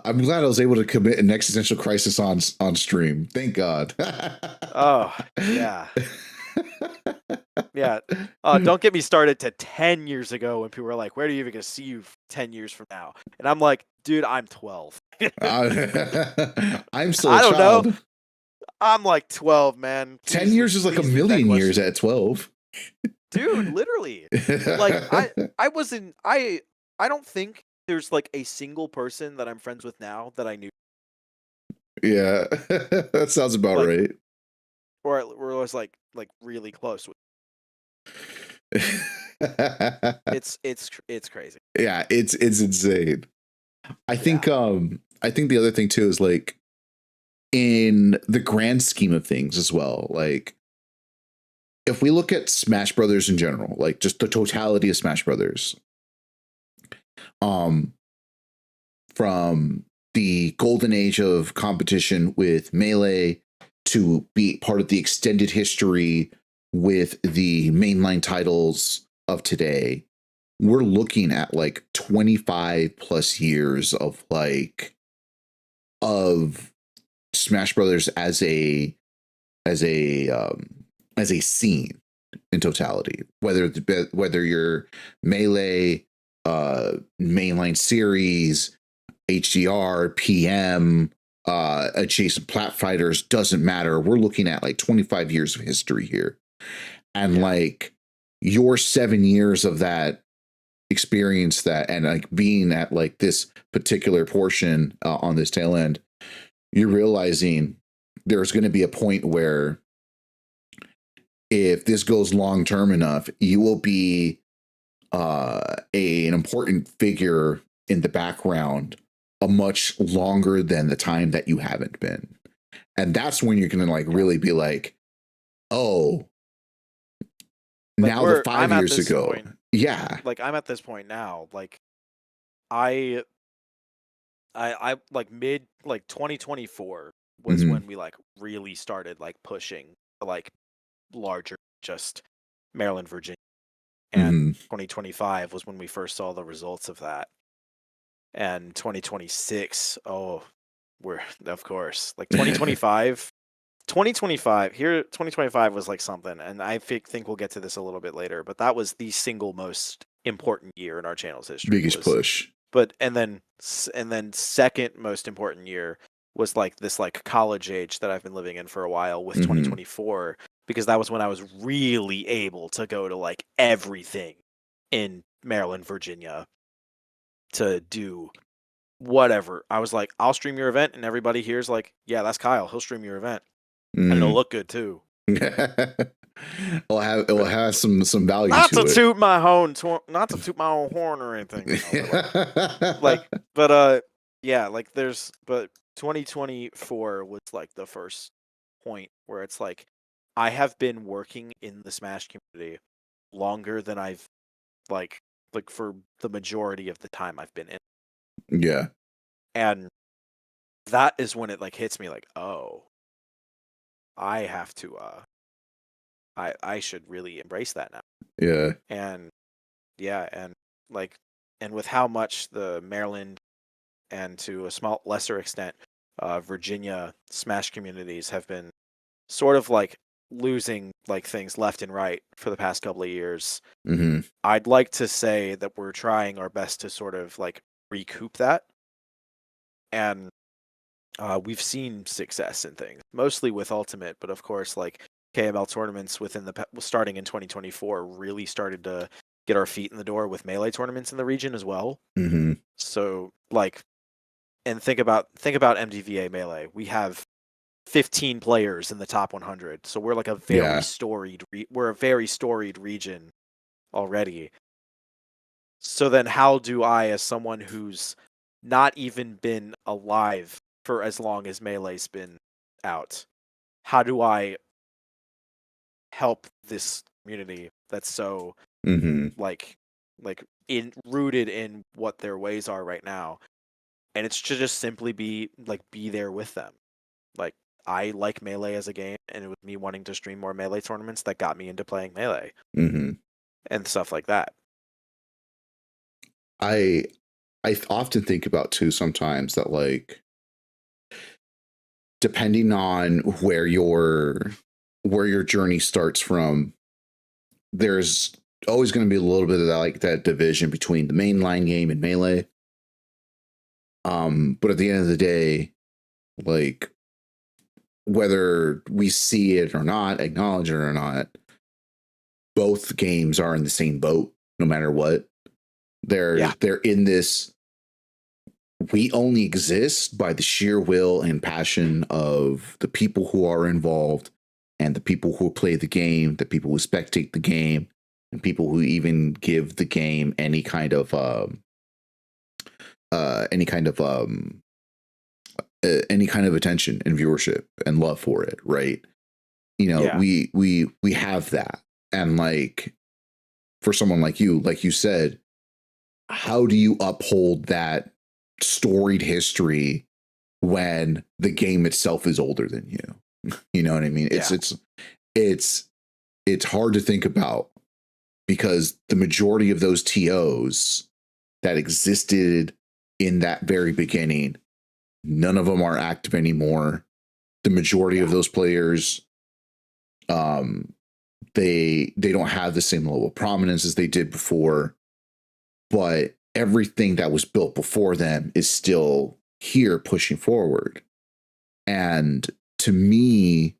I'm glad I was able to commit an existential crisis on stream. Thank God. Oh yeah. Yeah. Don't get me started to 10 years ago when people were like, where are you even going to see you 10 years from now? And I'm like, dude, I'm 12. I'm still I don't child. know. I'm like 12, man. 10 years is like a million years at 12. Dude, literally. Like I wasn't I don't think there's like a single person that I'm friends with now that I knew Yeah, that sounds about like right. or was like really close with. It's crazy. Yeah, it's insane. Yeah. I think the other thing too is like in the grand scheme of things as well, like if we look at Smash Brothers in general, like just the totality of Smash Brothers, um, from the golden age of competition with Melee to be part of the extended history with the mainline titles of today, we're looking at like 25 plus years of of Smash Brothers as a as a scene in totality. Whether you're Melee, mainline series, HDR, PM, adjacent plat fighters, doesn't matter. We're looking at like 25 years of history here, and Yeah. like your 7 years of that experience that and like being at like this particular portion on this tail end, you're realizing there's going to be a point where if this goes long term enough, you will be an important figure in the background a much longer than the time that you haven't been. And that's when you're going to like really be like, oh, Like now the I'm five at years this ago. point. Yeah. Like I'm at this point now. Like I I like mid like 2024 was Mm-hmm. when we like really started like pushing like larger just Maryland, Virginia. And Mm-hmm. 2025 was when we first saw the results of that. And 2026, oh, we're of course like 2025 here 2025 was like something, and I think we'll get to this a little bit later, but that was the single most important year in our channel's history Biggest was push. but and then second most important year was like this like college age that I've been living in for a while with Mm-hmm. 2024, because that was when I was really able to go to like everything in Maryland, Virginia to do whatever. I was like, I'll stream your event, and everybody here's like, yeah, that's Kyle. He'll stream your event, and it'll Mm-hmm. look good too. It'll have some value Not to to toot my own, not to toot my own horn or anything, you know, it. but yeah, like but 2024 was like the first point where it's like I have been working in the Smash community longer than I've like for the majority of the time I've been in, Yeah. and that is when it like hits me like, oh, I have to I should really embrace that now. Yeah. And yeah, like and with how much the Maryland and to a small lesser extent Virginia Smash communities have been sort of like losing like things left and right for the past couple of years. Mm-hmm. I'd like to say that we're trying our best to sort of like recoup that, and we've seen success in things, mostly with Ultimate, but of course, like KML tournaments within starting in 2024 really started to get our feet in the door with Melee tournaments in the region as well. Mm-hmm. So like, and think about MDVA Melee. We have 15 players in the top 100, so we're like a very Yeah. storied. We're a very storied region already. So then, how do I, as someone who's not even been alive for as long as Melee's been out, how do I help this community that's so Mm-hmm. like in rooted in what their ways are right now? And it's to just simply be there with them. Like I like Melee as a game, and it was me wanting to stream more Melee tournaments that got me into playing Melee Mm-hmm. and stuff like that. I often think about too sometimes that like depending on where your journey starts from, there's always going to be a little bit of that like that division between the mainline game and Melee. But at the end of the day, like whether we see it or not, acknowledge it or not, both games are in the same boat, no matter what. They're in this. We only exist by the sheer will and passion of the people who are involved and the people who play the game, the people who spectate the game, and people who even give the game any kind of attention and viewership and love for it, right? You know, we have that. And like, for someone like you said, how do you uphold that storied history when the game itself is older than you? You know what I mean? It's hard to think about, because the majority of those TOs that existed in that very beginning, none of them are active anymore. The majority of those players, they don't have the same level of prominence as they did before, but everything that was built before them is still here pushing forward. And to me,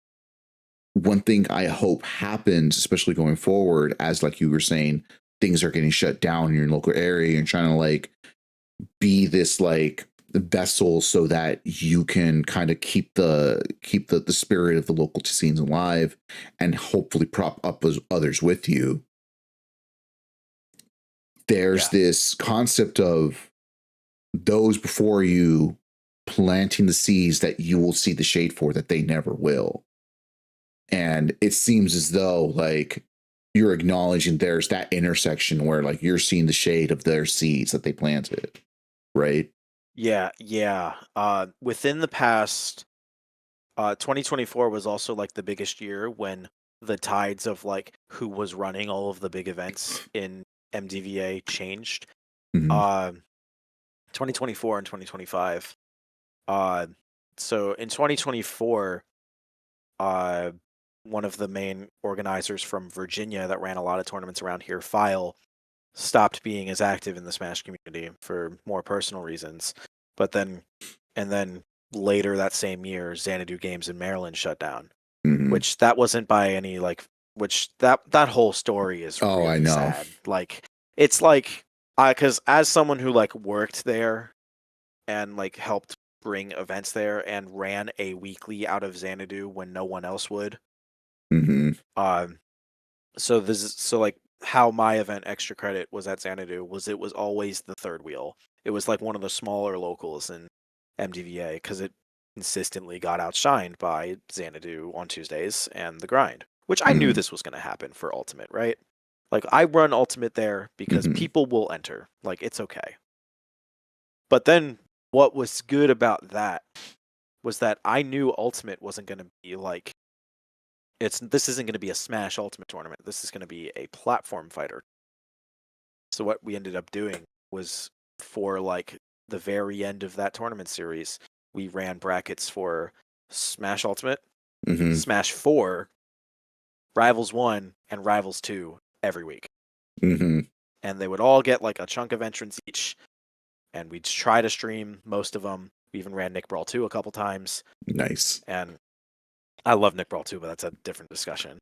one thing I hope happens, especially going forward, as like you were saying, things are getting shut down in your local area and trying to like be this like vessel so that you can kind of keep the spirit of the local scenes alive and hopefully prop up others with you. There's this concept of those before you planting the seeds that you will see the shade for that they never will. And it seems as though like you're acknowledging there's that intersection where like you're seeing the shade of their seeds that they planted, right? Yeah. Within the past, 2024 was also like the biggest year when the tides of like who was running all of the big events in MDVA changed. 2024 and 2025. So in 2024, one of the main organizers from Virginia that ran a lot of tournaments around here, File, stopped being as active in the Smash community for more personal reasons. But then later that same year, Xanadu Games in Maryland shut down, which that wasn't by any like, which that whole story is really I know. sad. Like, it's like, because as someone who like worked there and like helped bring events there and ran a weekly out of Xanadu when no one else would. So like how my event Extra Credit was at Xanadu was it was always the third wheel. It was like one of the smaller locals in MDVA because it consistently got outshined by Xanadu on Tuesdays and the grind, which I knew this was going to happen for Ultimate, right? Like I run Ultimate there because people will enter. Like it's okay. But then what was good about that was that I knew Ultimate wasn't going to be like this isn't going to be a Smash Ultimate tournament. This is going to be a platform fighter. So what we ended up doing was for like the very end of that tournament series, we ran brackets for Smash Ultimate, Smash 4, Rivals 1, and Rivals 2 every week. And they would all get like a chunk of entrants each. And we'd try to stream most of them. We even ran Nick Brawl 2 a couple times. Nice. And I love Nick Brawl 2, but that's a different discussion.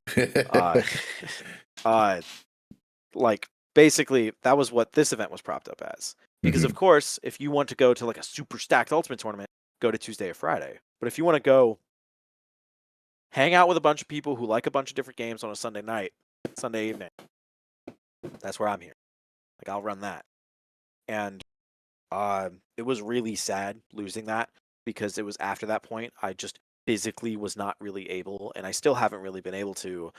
Like basically that was what this event was propped up as. Because of course, if you want to go to like a super stacked Ultimate tournament, go to Tuesday or Friday. But if you want to go hang out with a bunch of people who like a bunch of different games on a Sunday night, Sunday evening, that's where I'm here. Like I'll run that. And it was really sad losing that because it was after that point I just physically was not really able, and I still haven't really been able to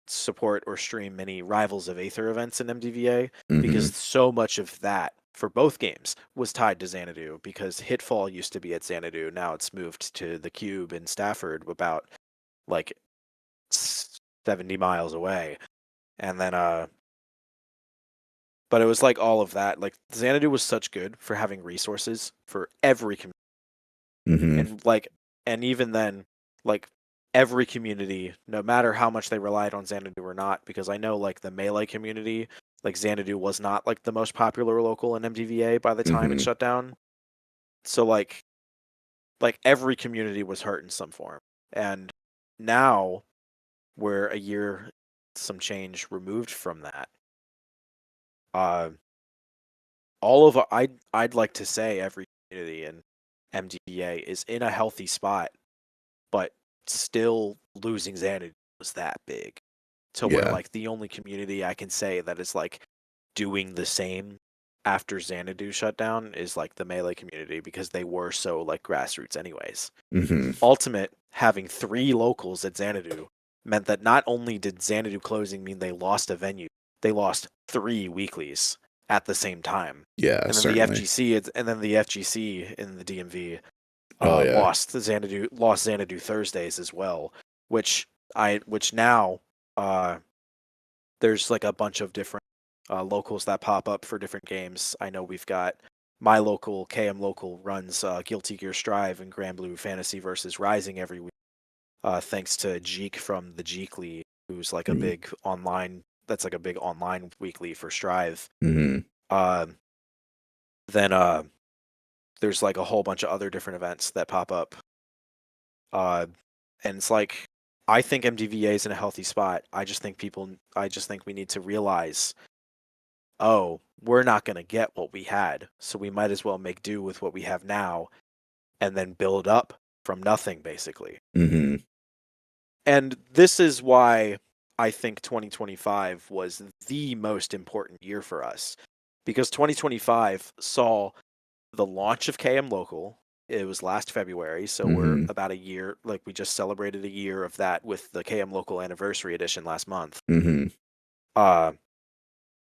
support or stream many Rivals of Aether events in MDVA because so much of that for both games was tied to Xanadu because Hitfall used to be at Xanadu. Now it's moved to the Cube in Stafford about like 70 miles away. And then but it was like all of that. Like Xanadu was such good for having resources for every community. And like, and even then, like every community, no matter how much they relied on Xanadu or not, because I know like the Melee community, like Xanadu was not like the most popular local in MDVA by the time it shut down. So like every community was hurt in some form. And now we're a year some change removed from that. I'd like to say every community in MDVA is in a healthy spot, but still losing Xanadu was that big to where Yeah. like the only community I can say that is like doing the same after Xanadu shut down is like the Melee community, because they were so like grassroots anyways. Mm-hmm. Ultimate having 3 locals at Xanadu meant that not only did Xanadu closing mean they lost a venue, they lost 3 weeklies at the same time. Yeah, And then certainly. the FGC in the DMV Oh yeah. lost Xanadu Thursdays as well, which now there's like a bunch of different locals that pop up for different games. I know we've got my local KM local runs Guilty Gear Strive and Grand Blue Fantasy versus Rising every week, thanks to Jeek from the Jeek League, who's like a big online weekly for Strive. Mm-hmm. Then there's like a whole bunch of other different events that pop up. And it's like, I think MDVA is in a healthy spot. I just think we need to realize, oh, we're not going to get what we had, so we might as well make do with what we have now and then build up from nothing, basically. Mm-hmm. And this is why I think 2025 was the most important year for us, because 2025 saw the launch of KM Local. It was last February, so we're about a year, like we just celebrated a year of that with the KM Local Anniversary Edition last month.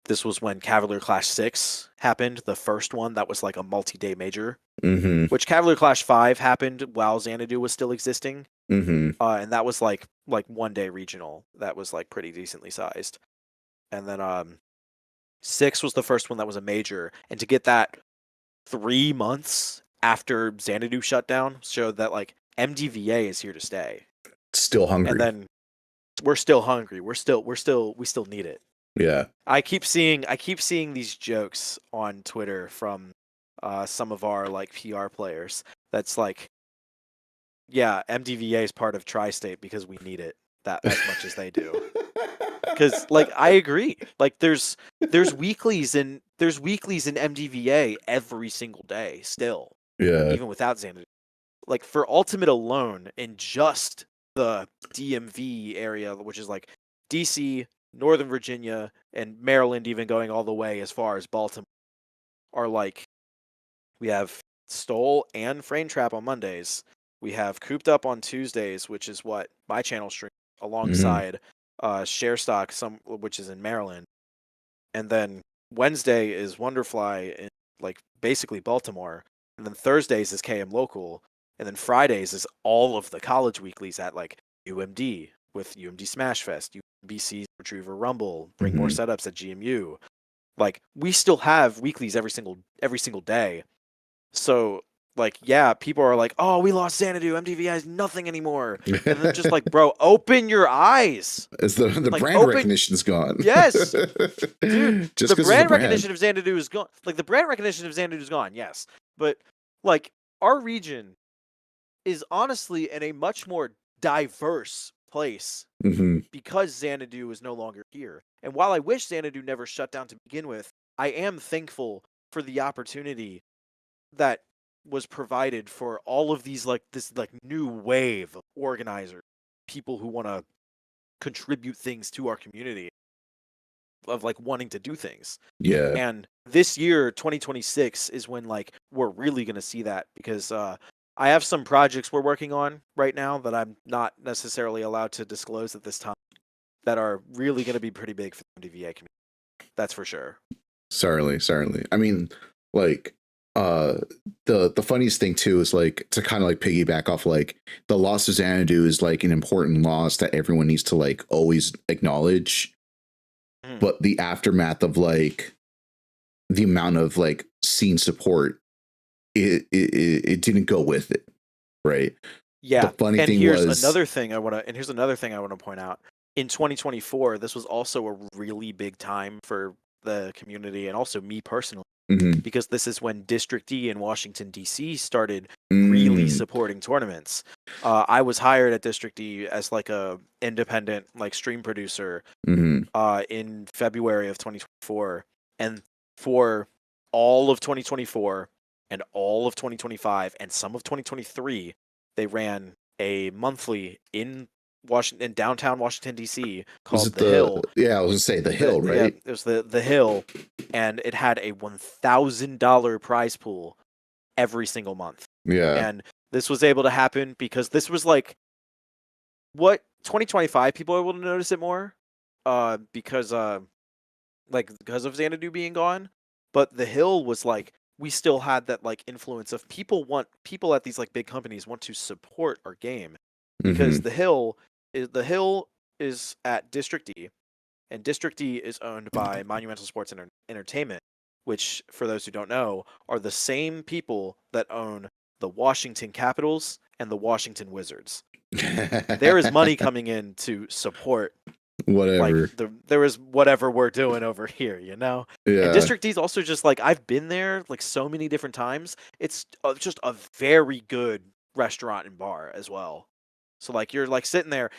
This was when Cavalier Clash 6 happened, the first one that was like a multi-day major, which Cavalier Clash 5 happened while Xanadu was still existing. And that was like 1 day regional that was like pretty decently sized. And then 6 was the first one that was a major, and to get that 3 months after Xanadu shut down showed that like MDVA is here to stay. Still hungry. And then we're still hungry. We still need it. Yeah. I keep seeing these jokes on Twitter from some of our like PR players. That's like, yeah, MDVA is part of Tri-State because we need it that as much as they do. Because like I agree. Like there's weeklies in MDVA every single day still. Yeah. Even without Xanadu. Like for Ultimate alone, in just the DMV area, which is like DC, Northern Virginia, and Maryland, even going all the way as far as Baltimore, are like, we have Stole and Frame Trap on Mondays. We have Cooped Up on Tuesdays, which is what my channel stream, alongside Share Stock, which is in Maryland. And then Wednesday is Wonderfly in like basically Baltimore. And then Thursdays is KM Local. And then Fridays is all of the college weeklies at like UMD with UMD Smashfest, UBC Retriever Rumble, Bring More Setups at GMU. Like we still have weeklies every single day. So like, yeah, people are like, oh, we lost Xanadu, MTV has nothing anymore. And then just like, bro, open your eyes. As the like, brand recognition's gone. Yes. Dude, just the brand recognition of Xanadu is gone. Like the brand recognition of Xanadu is gone, yes. But like our region is honestly in a much more diverse place because Xanadu is no longer here. And while I wish Xanadu never shut down to begin with, I am thankful for the opportunity that was provided for all of these this new wave of organizers, people who want to contribute things to our community, of like wanting to do things. Yeah. And this year, 2026, is when like we're really going to see that, because I have some projects we're working on right now that I'm not necessarily allowed to disclose at this time that are really going to be pretty big for the MDVA community. That's for sure. Certainly. I mean, like, the funniest thing too is like to kind of like piggyback off like the loss of Xanadu is like an important loss that everyone needs to like always acknowledge. But the aftermath of like the amount of like scene support, it didn't go with it, right? Yeah. The funny and thing here's was another thing I want to point out. In 2024, this was also a really big time for the community and also me personally, because this is when District D in Washington D.C. started really supporting tournaments. I was hired at District D as like a independent like stream producer in February of 2024, and for all of 2024 and all of 2025 and some of 2023, they ran a monthly in Washington, downtown Washington D.C. Was called it The Hill. Yeah, I was gonna say the Hill, Yeah, right? it was the Hill, and it had a $1,000 prize pool every single month. Yeah. And this was able to happen because this was like what 2025 people are able to notice it more, because because of Xanadu being gone. But the Hill was like we still had that like influence of people at these like big companies want to support our game because the Hill is at District D, and District D is owned by Monumental Sports Entertainment, which, for those who don't know, are the same people that own the Washington Capitals and the Washington Wizards. There is money coming in to support Whatever. there is whatever we're doing over here, you know? And Yeah. District D is also just like I've been there like so many different times. It's just a very good restaurant and bar as well. So like you're sitting there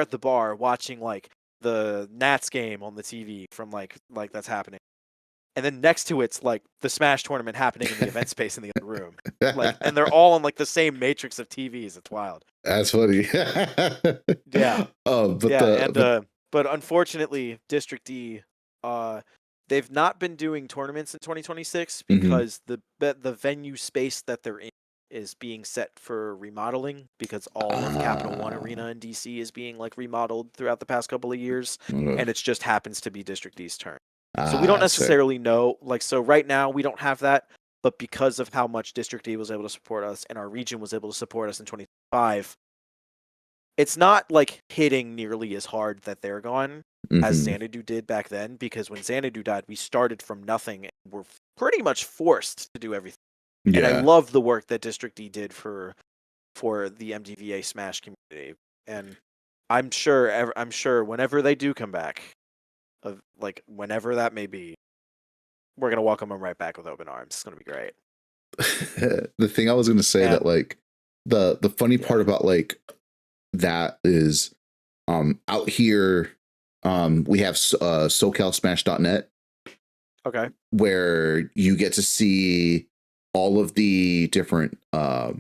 at the bar watching like the Nats game on the TV from like that's happening. And then next to it's like the Smash tournament happening in the event space in the other room. Like and they're all on like the same matrix of TVs. It's wild. That's funny. Yeah. Oh, but Yeah, the and but unfortunately, District D, they've not been doing tournaments in 2026 Mhm. because the venue space that they're in is being set for remodeling because all of Capital One Arena in DC is being like remodeled throughout the past couple of years, and it just happens to be District D's turn. So we don't Sick. necessarily know, like, so right now we don't have that, but because of how much District D was able to support us and our region was able to support us in 2025, it's not like hitting nearly as hard that they're gone as Mhm. Xanadu did back then, because when Xanadu died, we started from nothing and were pretty much forced to do everything. And I Yeah. love the work that District D did for the MDVA Smash community. And I'm sure whenever they do come back, of like whenever that may be, we're gonna welcome them right back with open arms. It's gonna be great. The thing I was gonna say that And like the funny part yeah, about like that is out here we have SoCalSmash.net okay, where you get to see all of the different I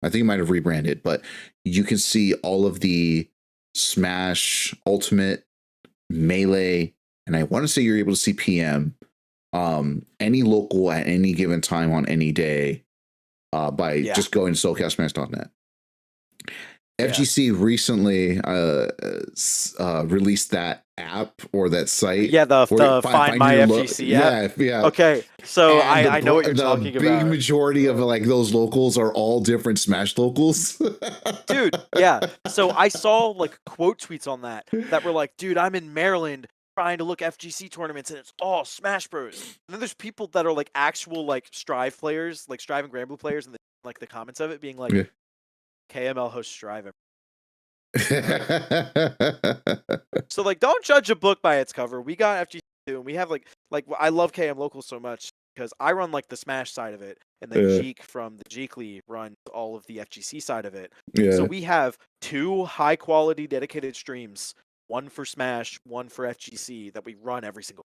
think it might have rebranded, but you can see all of the Smash Ultimate, Melee, and I want to say you're able to see PM any local at any given time on any day by yeah, just going to SoCalSmash.net. yeah, FGC recently released that app or that site yeah. where The Find find My your FGC app. yeah, yeah. Okay, so And I know what you're the talking big about. majority of like those locals are all different Smash locals. Dude, yeah. So I saw like quote tweets on that were like, dude, I'm in Maryland trying to look FGC tournaments and it's all Smash Bros. And then there's people that are like actual like Strive players, like Strive and Granblue players, and like the comments of it being like, Yeah. KML hosts Strive. Like, so like, don't judge a book by its cover. We got FGC too, and we have like I love KM Local so much because I run like the Smash side of it, and then Yeah. Jeek from the Jeekly runs all of the FGC side of it. So Yeah. we have two high quality dedicated streams, one for Smash, one for FGC that we run every single.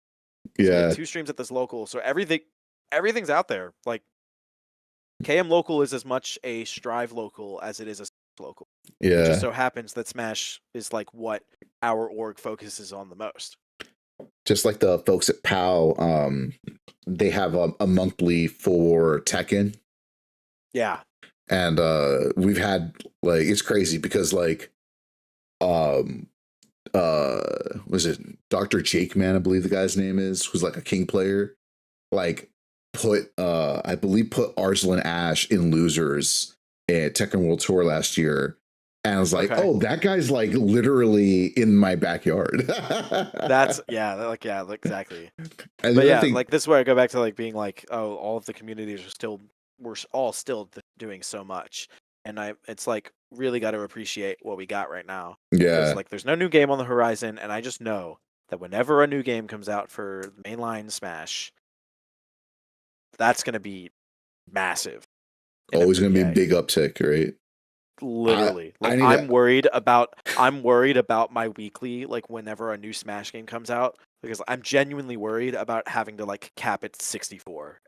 So we have Yeah. two streams at this local. So everything's out there. Like KM Local is as much a Strive local as it is a Smash local. It just Yeah. so happens that Smash is like what our org focuses on the most. Just like the folks at POW, they have a monthly for Tekken. Yeah. And we've had like it's crazy because like um was it Dr. Jake Man, I believe the guy's name is, who's like a king player, like I believe put Arslan Ash in losers at Tekken World Tour last year. And I was like, Okay. oh, that guy's like literally in my backyard. That's yeah, exactly. And the But other yeah, thing, like this is where I go back to like being like, oh, all of the communities we're all still doing so much, and it's like really got to appreciate what we got right now because yeah, like there's no new game on the horizon, and I just know that whenever a new game comes out for mainline Smash, that's going to be massive. in Always going to be a PA. big uptick, right? Literally, I like need I'm worried about my weekly, like whenever a new Smash game comes out, because I'm genuinely worried about having to like cap it 64.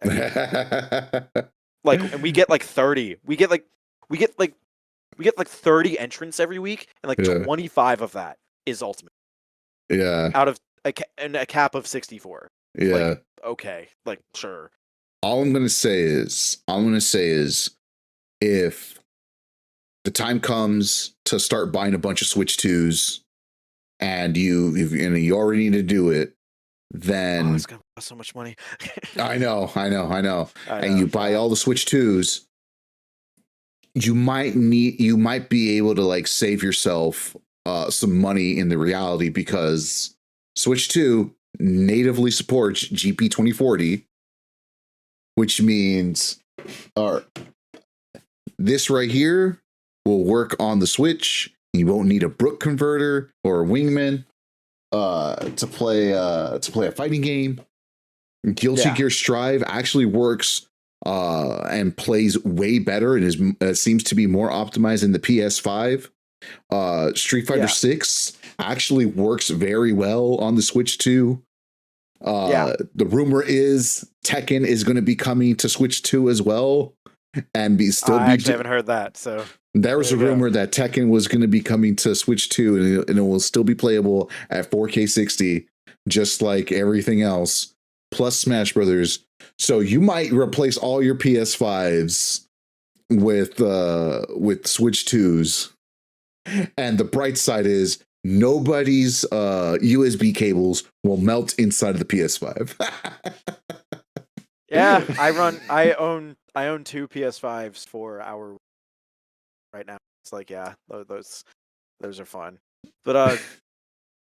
Like, and we get like 30. We get like 30 entrants every week, and like Yeah. 25 of that is ultimate Yeah. out of a cap of 64. Yeah. Like, okay, like sure. All I'm gonna say is if the time comes to start buying a bunch of Switch 2s and you already need to do it, then It's gonna cost so much money. I know. And you buy God. all the Switch 2s, you might be able to like save yourself some money in the reality, because Switch 2 natively supports GP 2040, which means this right here will work on the Switch. You won't need a Brook converter or a Wingman to play a fighting game. Guilty Gear Strive actually works and plays way better and seems to be more optimized in the PS5. Street Fighter 6 actually works very well on the Switch 2. The rumor is Tekken is going to be coming to Switch 2 as well, and I actually haven't heard that. So there was a rumor that Tekken was going to be coming to Switch 2, and it will still be playable at 4K 60, just like everything else, plus Smash Brothers. So you might replace all your PS5s with Switch 2s. And the bright side is nobody's USB cables will melt inside of the PS5. yeah, I own 2 PS5s for our right now. It's like, yeah, those are fun. But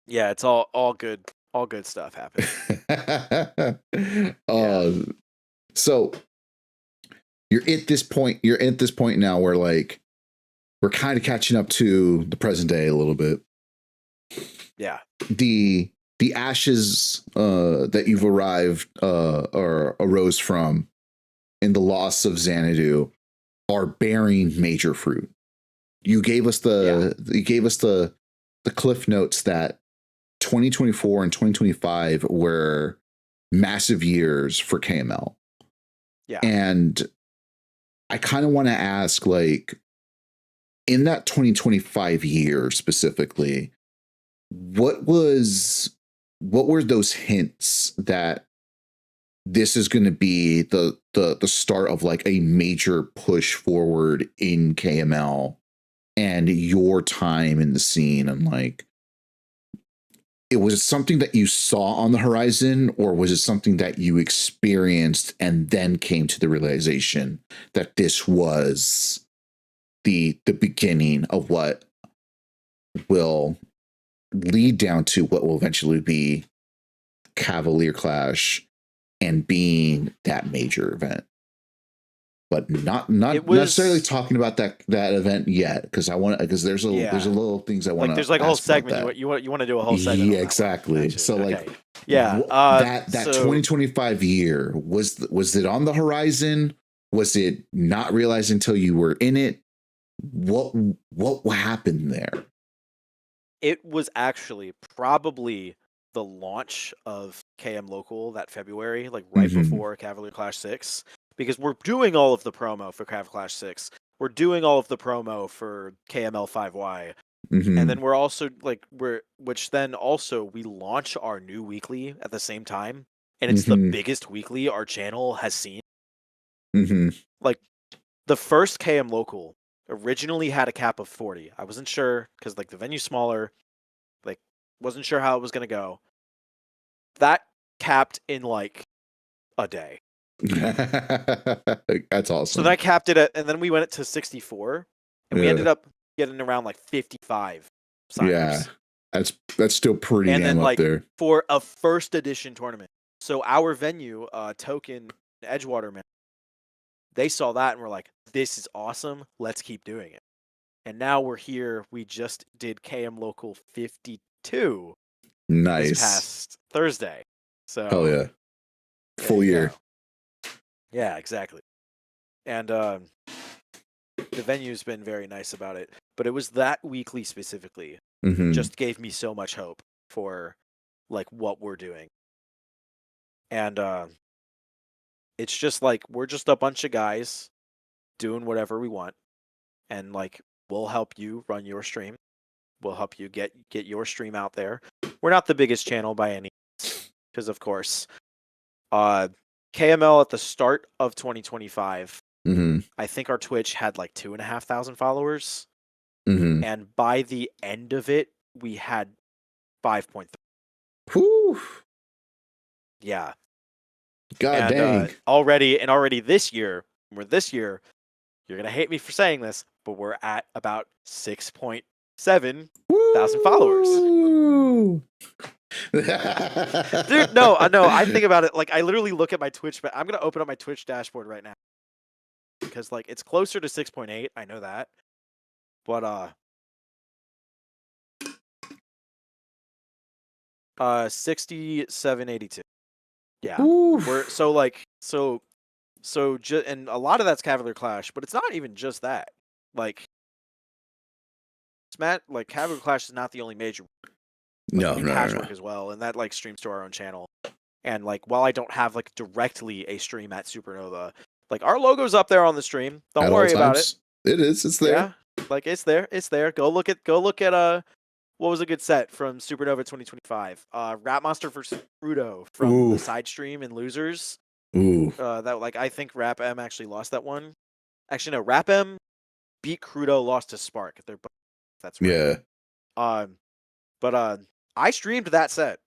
yeah, it's all good stuff happening. So you're at this point now where like we're kind of catching up to the present day a little bit. Yeah. The ashes that you've arrived or arose from in the loss of Xanadu are bearing major fruit. You gave us the cliff notes that 2024 and 2025 were massive years for KML. Yeah. And I kind of want to ask, like, in that 2025 year specifically, what were those hints that this is going to be the start of like a major push forward in KML and your time in the scene? And like, was it something that you saw on the horizon, or was it something that you experienced and then came to the realization that this was the beginning of what will lead down to what will eventually be Cavalier Clash and being that major event? But not necessarily talking about that event yet, because there's a little things I want to there's like a whole segment you want to do a whole segment. Yeah, exactly. So like, yeah, that 2025 year, was it on the horizon? Was it not realized until you were in it? What happened there? It was actually probably the launch of KM Local that February, like right before Cavalier Clash 6, because we're doing all of the promo for Cavalier Clash 6. We're doing all of the promo for KML 5Y. And then we're also like which then also we launch our new weekly at the same time, and it's the biggest weekly our channel has seen. Like the first KM Local originally had a cap of 40. I wasn't sure because like the venue's smaller, like wasn't sure how it was gonna go. That capped in like a day. That's awesome. So then I capped it and then we went it to 64, and we ended up getting around like 55 signups. Yeah, that's still pretty and damn then, up there for a first edition tournament. So our venue, Token Edgewater, man, they saw that and were like, "This is awesome. Let's keep doing it." And now we're here. We just did KM Local 52. Nice. This past Thursday. So hell yeah, full year. Yeah, exactly. And the venue's been very nice about it. But it was that weekly specifically Mm-hmm. just gave me so much hope for like what we're doing. And it's just like we're just a bunch of guys doing whatever we want, and like we'll help you run your stream. We'll help you get your stream out there. We're not the biggest channel by any means, because of course, uh, KML at the start of 2025, Mm-hmm. I think our Twitch had like 2,500 followers, Mm-hmm. and by the end of it, we had 5.3. Whew. Yeah, God and dang. already this year, you're gonna hate me for saying this, but we're at about 6.7 thousand followers. Woo! Dude, no, I think about it like I literally look at my Twitch, but I'm gonna open up my Twitch dashboard right now because like it's closer to 6.8. I know that, but 6782. Yeah, we're Oof. so like and a lot of that's Cavalier Clash, but it's not even just that. Like like Cavalier Clash is not the only major. Like we No, do no, no, patchwork no. as well, and that like streams to our own channel. And like while I don't have like directly a stream at Supernova, like our logo's up there on the stream. Don't At all worry about it. times. It is. It's there. Yeah, like it's there. It's there. Go look at what was a good set from Supernova 2025? Rat Monster versus Crudo from the Ooh. side stream and Losers. Ooh. That like I think Rap M actually lost that one. Actually no, Rap M beat Crudo, lost to Spark. They're both, that's right. Yeah. But I streamed that set.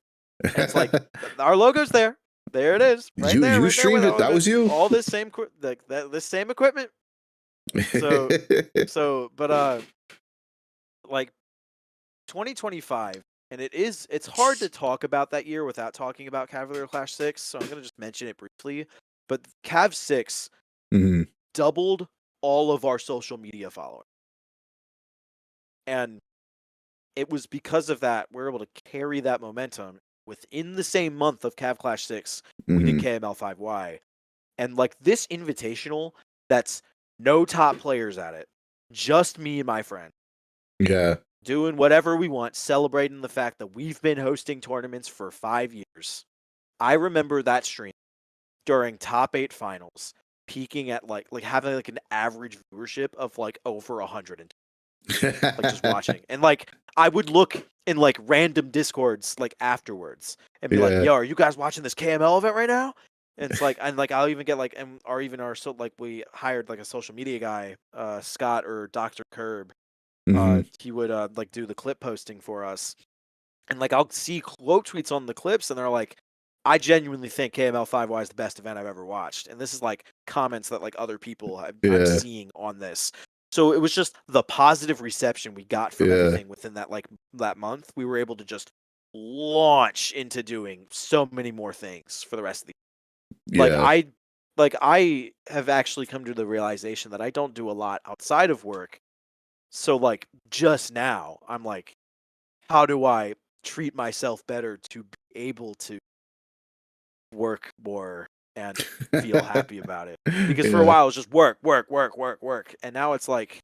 And it's like our logo's there. There it is, right there, You right there with streamed it. That was you. all this same this same equipment. So but like 2025, and it's hard to talk about that year without talking about Cavalier Clash 6. So I'm gonna just mention it briefly. But Cav 6 Mhm. doubled all of our social media following, and it was because of that we're able to carry that momentum. Within the same month of Cav Clash 6, we did Mhm. KML 5Y. And like this invitational, that's no top players at it, just me and my friend, Yeah. doing whatever we want, celebrating the fact that we've been hosting tournaments for 5 years. I remember that stream during top 8 finals, peaking at like having like an average viewership of like over 100, like just watching. And like I would look in like random discords like afterwards and be like, Yeah. "Yo, are you guys watching this KML event right now?" And it's like, and like I'll even get like, or even like we hired like a social media guy, Scott or Dr. Curb. Mhm. He would like do the clip posting for us, and like I'll see quote tweets on the clips, and they're like, "I genuinely think KML 5Y is the best event I've ever watched." And this is like comments that like other people I'm Yeah. seeing on this. So it was just the positive reception we got from Yeah. everything within that like that month. We were able to just launch into doing so many more things for the rest of the like Yeah. I have actually come to the realization that I don't do a lot outside of work. So like just now I'm like, how do I treat myself better to be able to work more and feel happy about it? Because for a Yeah. while it was just work, work, work, work, work, and now it's like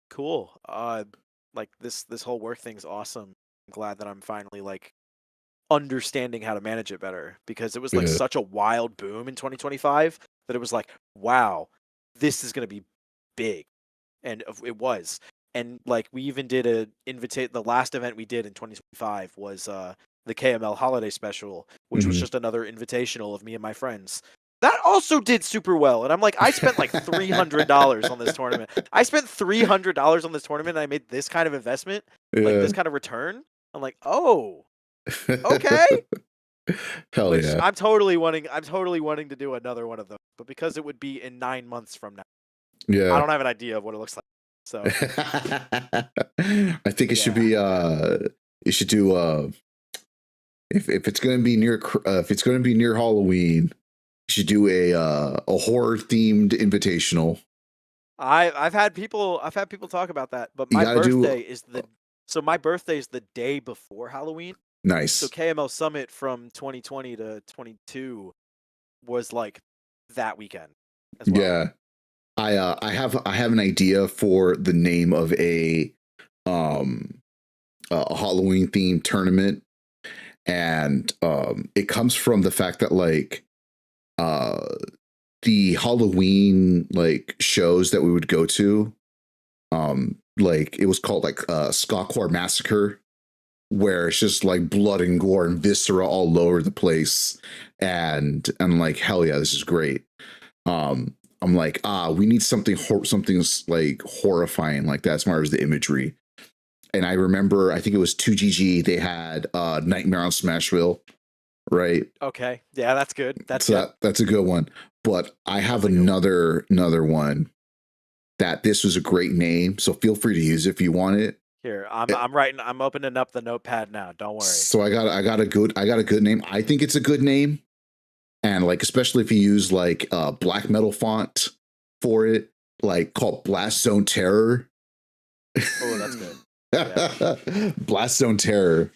cool. Like this whole work thing's awesome. I'm glad that I'm finally like understanding how to manage it better, because it was like Yeah. such a wild boom in 2025 that it was like, wow, this is going to be big. And it was. And like we even did the last event we did in 2025 was the KML holiday special, which was Mhm. just another invitational of me and my friends. That also did super well. And I'm like, I spent like $300 on this tournament. I spent $300 on this tournament and I made this kind of investment, like Yeah. this kind of return. I'm like, oh, okay. Hell Which yeah. I'm totally wanting to do another one of those. But because it would be in 9 months from now, I Yeah. don't have an idea of what it looks like. So I think it should yeah. be you should do if it's going to be near if it's going to be near Halloween, you should do a horror themed invitational. I've had people talk about that, but You my got to birthday do is my birthday is the day before Halloween. So nice. KML Summit from 2020 to 22 was like that weekend as well. Yeah. I have an idea for the name of a Halloween themed tournament, and it comes from the fact that like the Halloween like shows that we would go to, like it was called like Skakor Massacre, where it's just like blood and gore and viscera all over the place, and like hell yeah, this is great. I'm like, we need something like horrifying like that as far as the imagery. And I remember, I think it was 2GG, they had Nightmare on Smashville, right? Okay, yeah, that's good. That's so good. that's a good one. But I have another one that this was a great name, so feel free to use it if you want it. Here, I'm writing. I'm opening up the notepad now. Don't worry. So I got a good name. I think it's a good name, and like especially if you use like black metal font for it, like called Blast Zone Terror. Oh, that's good. Yeah. Blast Zone Terror.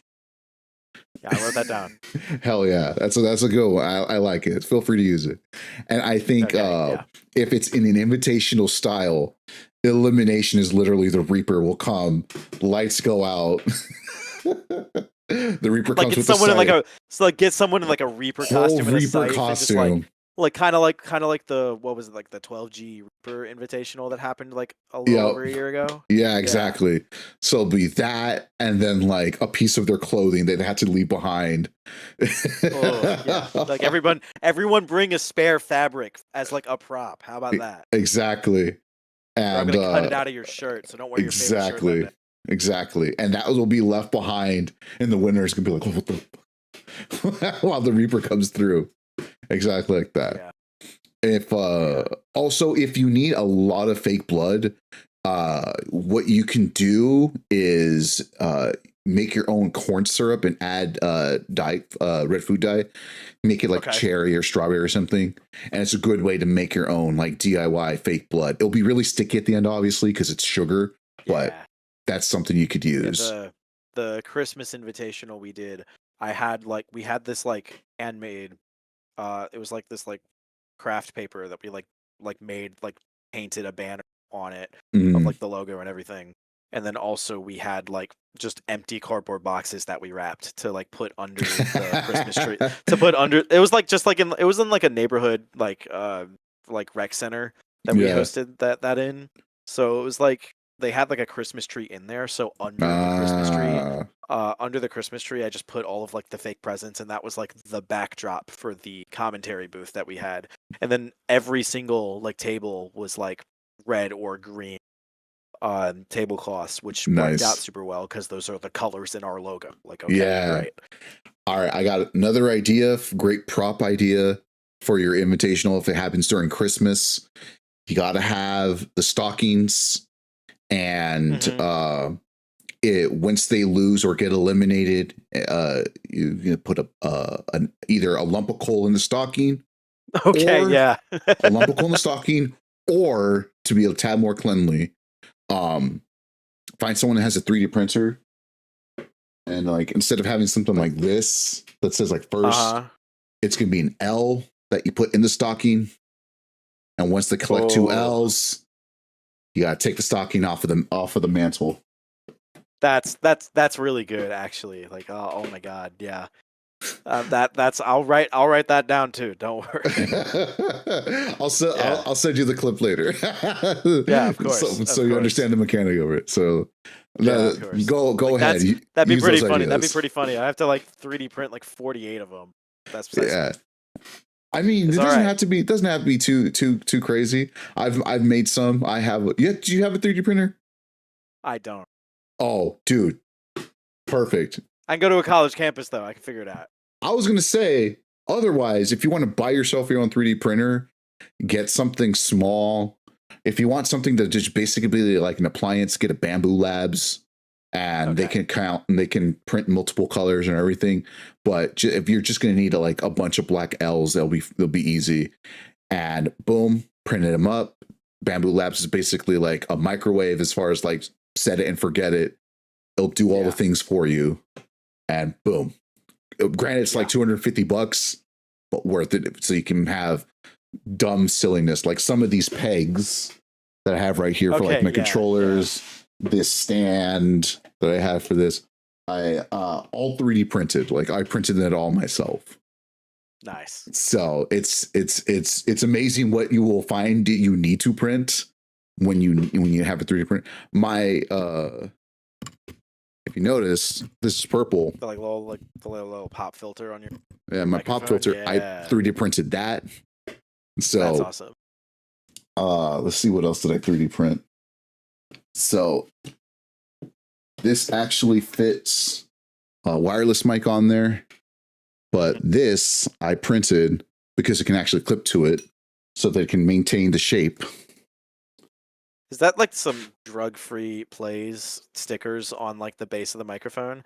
Yeah, I wrote that down. Hell yeah, that's a good one. I like it. Feel free to use it. And I think if it's in an invitational style, elimination is literally the Reaper will come, lights go out. The Reaper like comes with someone the in get someone in like a Reaper costume. Reaper costume. Like kind of like the what was it, like the 12G Reaper Invitational that happened like a little over a year ago. Yeah, exactly. Yeah. So it'll be that, and then like a piece of their clothing they had to leave behind. Yeah. Like everyone bring a spare fabric as like a prop. How about that? Exactly. And I'm gonna cut it out of your shirt, so don't wear your favorite shirt. Exactly. And that will be left behind, and the winner is gonna be like, what the while the Reaper comes through. Exactly like that. Yeah. If also if you need a lot of fake blood, what you can do is make your own corn syrup and add dye, red food dye. Make it like cherry or strawberry or something, and it's a good way to make your own like DIY fake blood. It'll be really sticky at the end, obviously, because it's sugar, but that's something you could use. Yeah, the Christmas invitational we did, we had this like handmade. It was like this like craft paper that we like made, like painted a banner on it of like the logo and everything. And then also we had like just empty cardboard boxes that we wrapped to like put under the Christmas tree. It was like just like it was in like a neighborhood like rec center that we hosted that in. So it was like they had like a Christmas tree in there. So under the Christmas tree, I just put all of like the fake presents, and that was like the backdrop for the commentary booth that we had. And then every single like table was like red or green tablecloths, which worked out super well because those are the colors in our logo. Like, great. All right, I got another idea, great prop idea for your invitational if it happens during Christmas. You got to have the stockings, and once they lose or get eliminated, you put either a lump of coal in the stocking. Okay, a lump of coal in the stocking, or to be a tad more cleanly, find someone that has a 3D printer, and like instead of having something like this that says like first, it's gonna be an L that you put in the stocking, and once they collect 2 L's, you gotta take the stocking off of the mantle. That's really good, actually. Like, oh my god, yeah. I'll write that down too. Don't worry. I'll send you the clip later. Yeah, of course. So you understand the mechanic of it. So go ahead. That'd be pretty funny. That'd be pretty funny. I have to like 3D print like 48 of them. That's I mean, it doesn't have to be. It doesn't have to be too crazy. I've made some. I have. Yeah. Do you have a 3D printer? I don't. Oh, dude, perfect. I can go to a college campus though. I can figure it out. I was gonna say, otherwise, if you want to buy yourself your own 3D printer, get something small. If you want something that just basically be like an appliance, get a Bamboo Labs, and they can count and they can print multiple colors and everything. But if you're just gonna need like a bunch of black L's, they'll be easy. And boom, printed them up. Bamboo Labs is basically like a microwave as far as like set it and forget it. It'll do all the things for you. And boom. Granted, it's like $250, worth it. So you can have dumb silliness, like some of these pegs that I have right here for like my controllers, this stand that I have for this. I all 3D printed. Like I printed it all myself. Nice. So it's amazing what you will find that you need to print when you have a 3D print. My if you notice, this is purple. The little pop filter on your my pop filter. I 3D printed that. So that's awesome. Let's see, what else did I 3D print? So this actually fits a wireless mic on there, but this I printed because it can actually clip to it so that it can maintain the shape. Is that like some drug-free plays stickers on like the base of the microphone?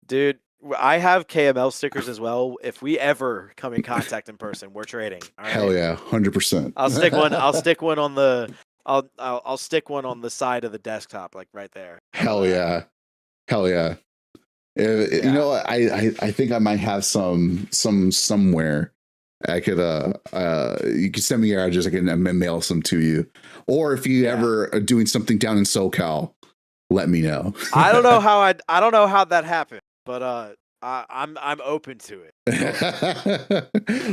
Dude, I have KML stickers as well. If we ever come in contact in person, we're trading. All right? Hell yeah, 100%. I'll stick one on the I'll stick one on the side of the desktop, like right there. Hell yeah. You know, I think I might have some somewhere. I could you can send me your address. I can mail some to you. Or if you ever are doing something down in SoCal, let me know. I don't know how that happened, but I'm open to it.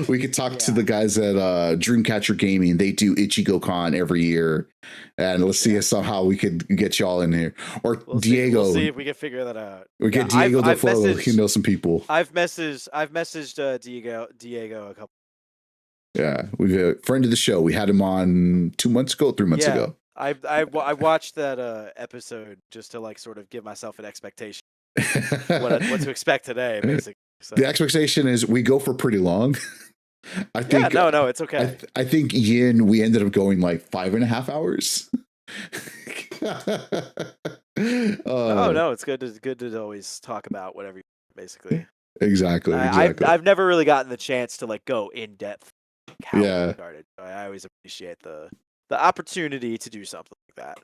We could talk to the guys at Dreamcatcher Gaming. They do Ichigo Con every year, and let's see if somehow we could get y'all in here. Or Diego. We'll see if we can figure that out. We get Diego the Flow. He knows some people. I've messaged Diego a couple. Yeah, we've a friend of the show. We had him on 2 months ago, 3 months ago. I watched that episode just to like sort of give myself an expectation what to expect today, basically. So. The expectation is we go for pretty long. I think. Yeah, no, it's okay. I think Yin, we ended up going like 5.5 hours. No, it's good to always talk about whatever, basically. Exactly. I've never really gotten the chance to like go in depth. How it started. I always appreciate the opportunity to do something like that.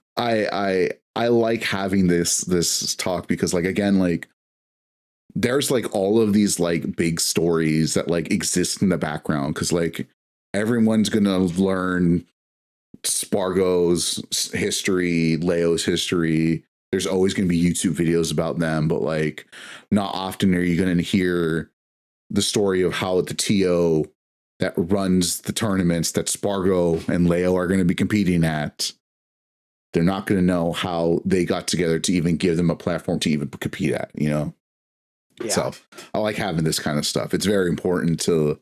I like having this talk because like again, like there's like all of these like big stories that like exist in the background because like everyone's gonna learn Spargo's history, Leo's history. There's always gonna be YouTube videos about them, but like not often are you gonna hear the story of how the TO that runs the tournaments that Spargo and Leo are going to be competing at. They're not going to know how they got together to even give them a platform to even compete at, you know? Yeah. So I like having this kind of stuff. It's very important to,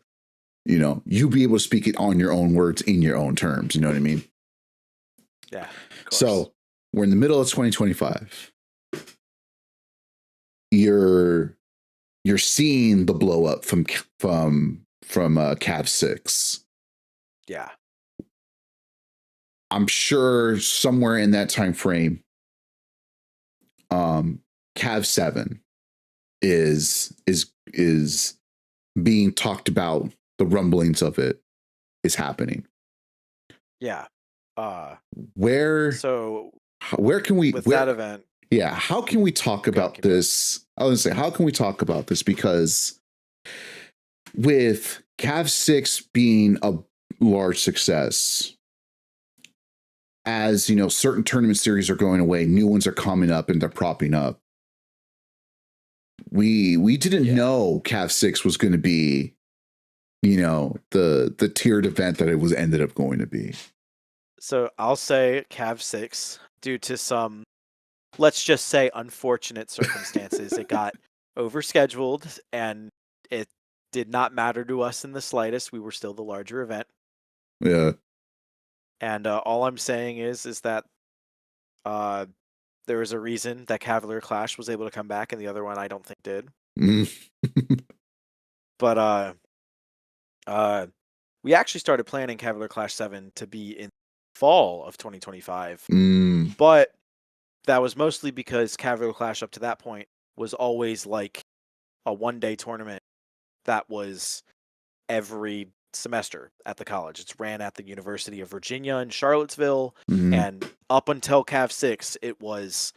you know, you be able to speak it on your own words in your own terms. You know what I mean? Yeah. So we're in the middle of 2025. You're seeing the blow up from Cav 6. Yeah. I'm sure somewhere in that time frame, Cav 7 is being talked about. The rumblings of it is happening. Yeah. Where can we that event? Yeah, how can we talk about this? I was gonna say, how can we talk about this? Because with Cav 6 being a large success, as you know, certain tournament series are going away, new ones are coming up and they're propping up. We didn't know Cav 6 was going to be, you know, the tiered event that it was ended up going to be. So I'll say Cav 6, due to some, let's just say, unfortunate circumstances, it got overscheduled and it did not matter to us in the slightest. We were still the larger event. Yeah. And all I'm saying is that there was a reason that Cavalier Clash was able to come back and the other one I don't think did. But we actually started planning Cavalier Clash 7 to be in fall of 2025. But that was mostly because Cavalier Clash up to that point was always like a one-day tournament that was every semester at the college. It's ran at the University of Virginia in Charlottesville, and up until Cav 6, it was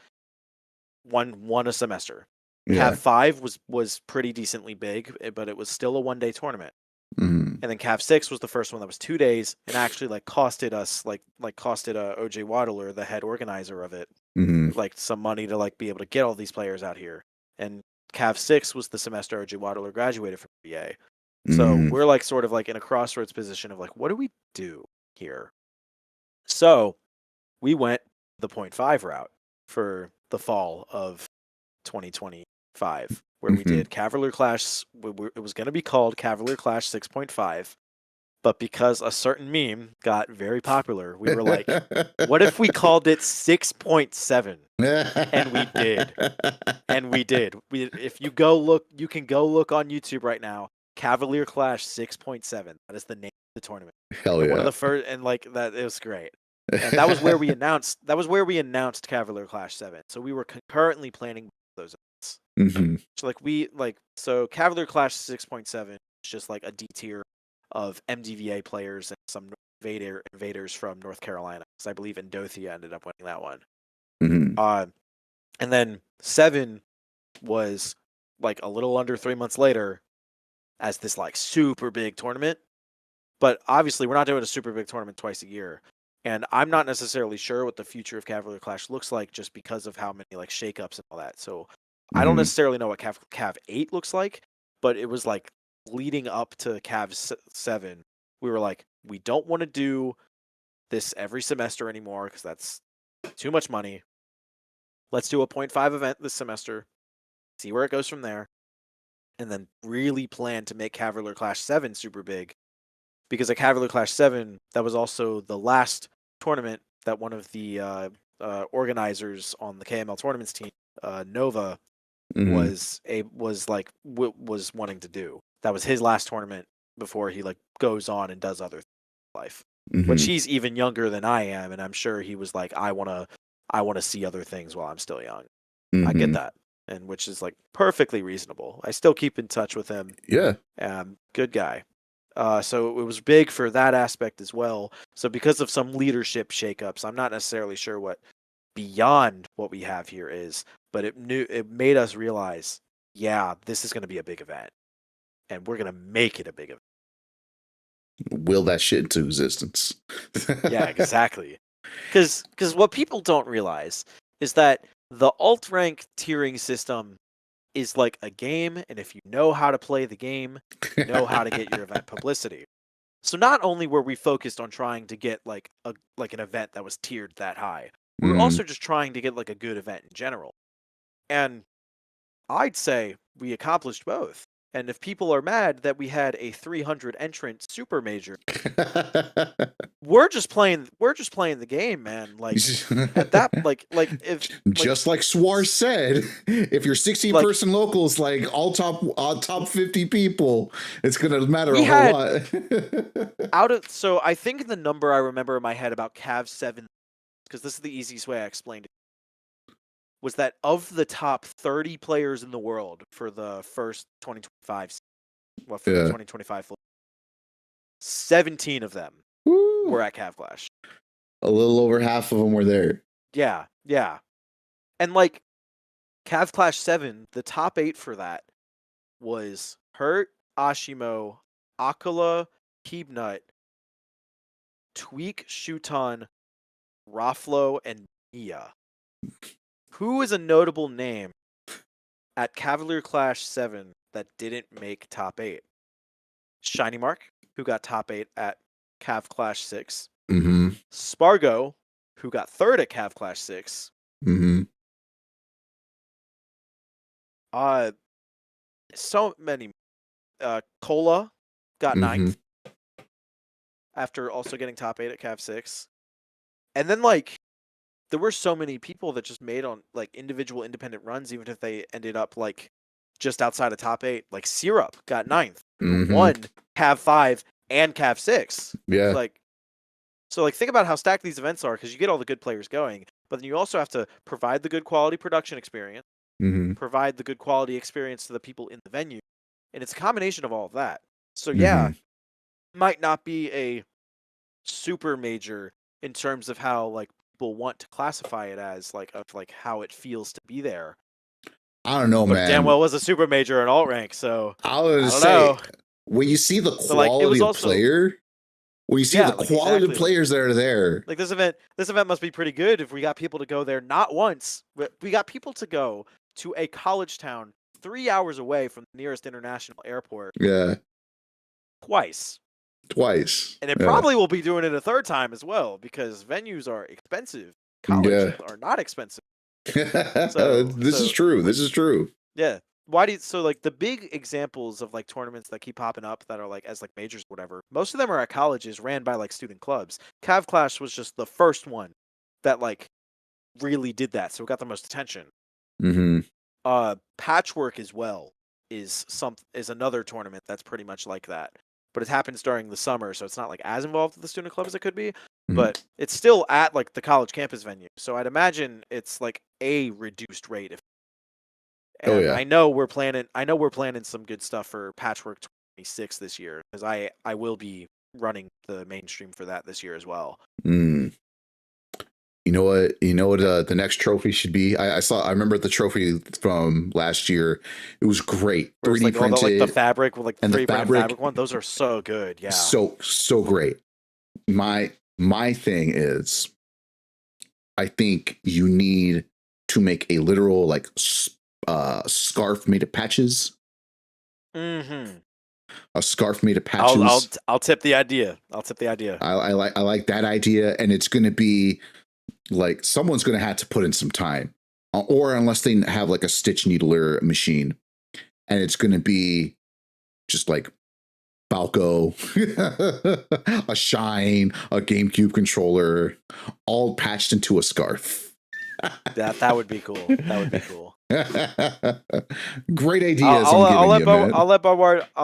one a semester. Yeah. Cav 5 was pretty decently big, but it was still a one-day tournament. Mhm. And then Cav 6 was the first one that was 2 days and actually like costed us costed OJ Wadler, the head organizer of it, Mhm. like some money to like be able to get all these players out here. And Cav 6 was the semester OJ Wadler graduated from BA. So Mhm. we're like sort of like in a crossroads position of like, what do we do here? So we went the 0.5 route for the fall of 2025, where we Mhm. did Cavalier Clash. It was going to be called Cavalier Clash 6.5, but because a certain meme got very popular, we were like, what if we called it 6.7? And we did. And we did. If you go look, you can go look on YouTube right now. Cavalier Clash 6.7. That is the name of the tournament. Hell And one of yeah. the first, and like that, it was great. And that was where we announced. That was where we announced Cavalier Clash 7. So we were concurrently planning those events. Mhm. So Cavalier Clash 6.7 is just like a D tier of MDVA players and some invaders from North Carolina. Because I believe Endothea ended up winning that one. Mhm. And then 7 was like a little under 3 months later as this like super big tournament. But obviously, we're not doing a super big tournament twice a year. And I'm not necessarily sure what the future of Cavalier Clash looks like just because of how many like shakeups and all that. So I don't Mhm. necessarily know what Cav 8 looks like, but it was like leading up to Cav 7. We were like, we don't want to do this every semester anymore because that's too much money. Let's do a 0.5 event this semester, see where it goes from there, and then really plan to make Cavalier Clash 7 super big. Because at Cavalier Clash 7, that was also the last tournament that one of the organizers on the KML Tournaments team, Nova, Mhm. was wanting to do. That was his last tournament before he like goes on and does other things in life. Which Mhm. he's even younger than I am, and I'm sure he was like, I wanna see other things while I'm still young. I get Mhm. that, and which is like perfectly reasonable. I still keep in touch with him. Yeah. Good guy. So it was big for that aspect as well. So because of some leadership shakeups, I'm not necessarily sure what beyond what we have here is, but it made us realize, yeah, this is going to be a big event, and we're going to make it a big event. Will that shit into existence. Yeah, exactly. Because what people don't realize is that the alt rank tiering system is like a game, and if you know how to play the game, you know how to get your event publicity. So not only were we focused on trying to get like an event that was tiered that high, we were Mhm. also just trying to get like a good event in general. And I'd say we accomplished both. And if people are mad that we had a 300 entrant super major, we're just playing the game, man. Like at that like if like Just like Swar said, if your 16 like person locals like all top 50 people, it's gonna matter a we whole had lot. so I think the number I remember in my head about Cav 7, because this is the easiest way I explained it, was that of the top 30 players in the world for the first 2025, well, for the Yeah. 2025, 17 of them Woo. were at Cav Clash. A little over half of them were there. Yeah, yeah. And like Cav Clash 7, the top 8 for that was Hurt, Ashimo, Akala, Keebnut, Tweak, Shuton, Raflo, and Mia. Who is a notable name at Cavalier Clash 7 that didn't make top 8? Shiny Mark, who got top 8 at Cav Clash 6. Mm-hmm. Spargo, who got third at Cav Clash 6. Mm-hmm. Uh, so many. Cola got Mm-hmm. ninth after also getting top 8 at Cav 6. And then, like, there were so many people that just made on, like, individual independent runs, even if they ended up, like, just outside of top 8. Like, Syrup got ninth, who Mm-hmm. won Cav 5 and Cav 6. Yeah. Like, so, like, think about how stacked these events are, because you get all the good players going, but then you also have to provide the good quality production experience, Mm-hmm. provide the good quality experience to the people in the venue, and it's a combination of all of that. So, yeah, Mm-hmm. might not be a super major in terms of how, like, people want to classify it as, like, of, like, how it feels to be there. I don't know, But it damn man. well was a super major in alt rank, so I was I gonna don't say know. when you see the So like it was quality of also player, when you see the like quality of exactly players that are there, like this event must be pretty good if we got people to go there not once, but we got people to go to a college town 3 hours away from the nearest international airport yeah, twice. twice, And it yeah, probably will be doing it a third time as well because venues are expensive. yeah. Colleges are not expensive. So This is true. This is true. yeah. Why do you, so like the big examples of like tournaments that keep popping up that are like as like majors or whatever, most of them are at colleges ran by like student clubs. Cav Clash was just the first one that like really did that, so it got the most attention. Hmm. Patchwork as well is another tournament that's pretty much like that, but it happens during the summer, so it's not like as involved with the student club as it could be, Hmm. but it's still at like the college campus venue. So I'd imagine it's like a reduced rate. Oh And yeah. I know we're planning some good stuff for Patchwork 26 this year because I will be running the mainstream for that this year as well. Mm. You know what? You know what? The next trophy should be. I remember the trophy from last year. It was great, Where it's 3D like all the like the printed, fabric with like the and the 3D printed fabric fabric one. Those are so good. Yeah. so great. My thing is, I think you need to make a literal like scarf made of patches. Mm-hmm. A scarf made of patches. I'll tip the idea. I'll tip the idea. I like that idea, and it's going to be like someone's going to have to put in some time, or unless they have like a stitch needler machine, and it's going to be just like Falco, a Shine, a GameCube controller, all patched into a scarf. That would be cool. That would be cool. Great ideas I'm giving you, man. I'll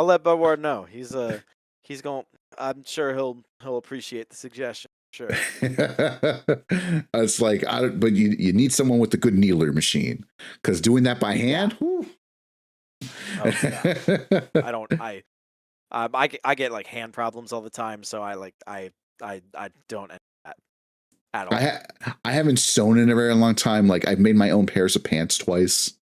let Boward know. He's going. I'm sure he'll appreciate the suggestion. Sure. It's like, but you need someone with a good needler machine because doing that by hand. Oh, yeah. I get like hand problems all the time, so I don't end that at all. I haven't sewn in a very long time. Like I've made my own pairs of pants twice.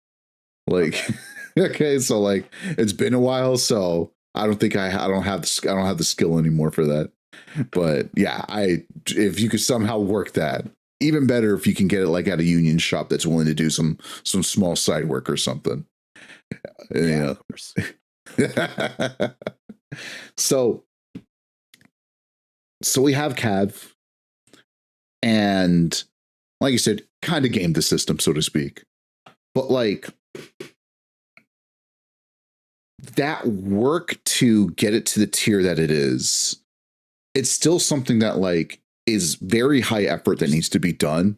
Like okay, so like it's been a while, so I don't think I don't have the skill anymore for that. But yeah, if you could somehow work that, even better if you can get it like at a union shop that's willing to do some small side work or something. Yeah, of course. So we have Cav, and like you said, kind of gamed the system, so to speak. But like that work to get it to the tier that it is, it's still something that like is very high effort that needs to be done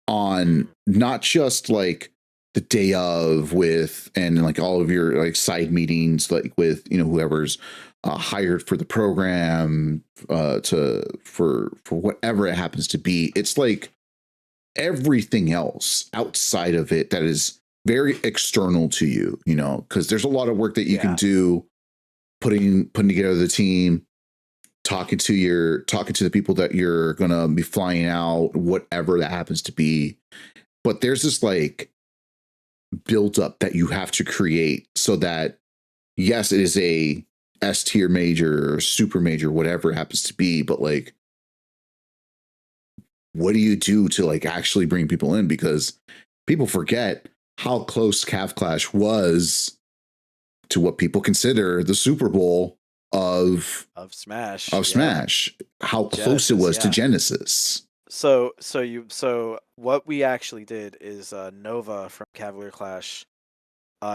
on not just like the day of with and like all of your like side meetings like with whoever's hired for the program for whatever it happens to be. It's like everything else outside of it that is very external to you, because there's a lot of work that you can do putting together the team, talking to the people that you're gonna be flying out, whatever that happens to be. But there's this like build up that you have to create so that yes, it is a S tier major or super major, whatever it happens to be, but like what do you do to like actually bring people in? Because people forget how close Cav Clash was to what people consider the Super Bowl of Smash. Smash. How close it was to Genesis. So what we actually did is Nova from Cavalier Clash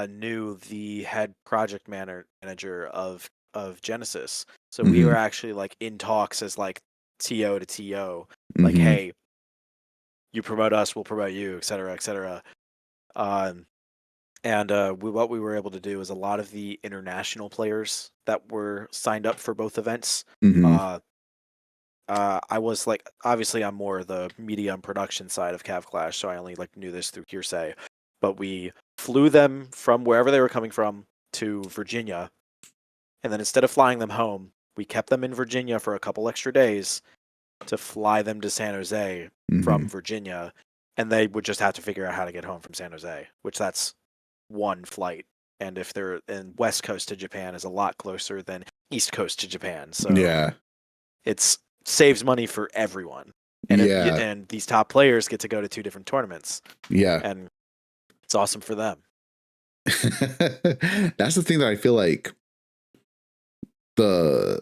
knew the head project manager of Genesis. So we were actually like in talks as like TO to TO, like, hey, you promote us, we'll promote you, et cetera, et cetera. What we were able to do is a lot of the international players that were signed up for both events. I was like, obviously, I'm more the media and production side of Cav Clash, so I only like knew this through hearsay. But we flew them from wherever they were coming from to Virginia, and then instead of flying them home, we kept them in Virginia for a couple extra days to fly them to San Jose from Virginia, and they would just have to figure out how to get home from San Jose, which that's one flight and if they're in West Coast to Japan is a lot closer than East Coast to Japan. So Yeah. it's saves money for everyone. And Yeah. and these top players get to go to 2 different tournaments. Yeah. And it's awesome for them. That's the thing that I feel like the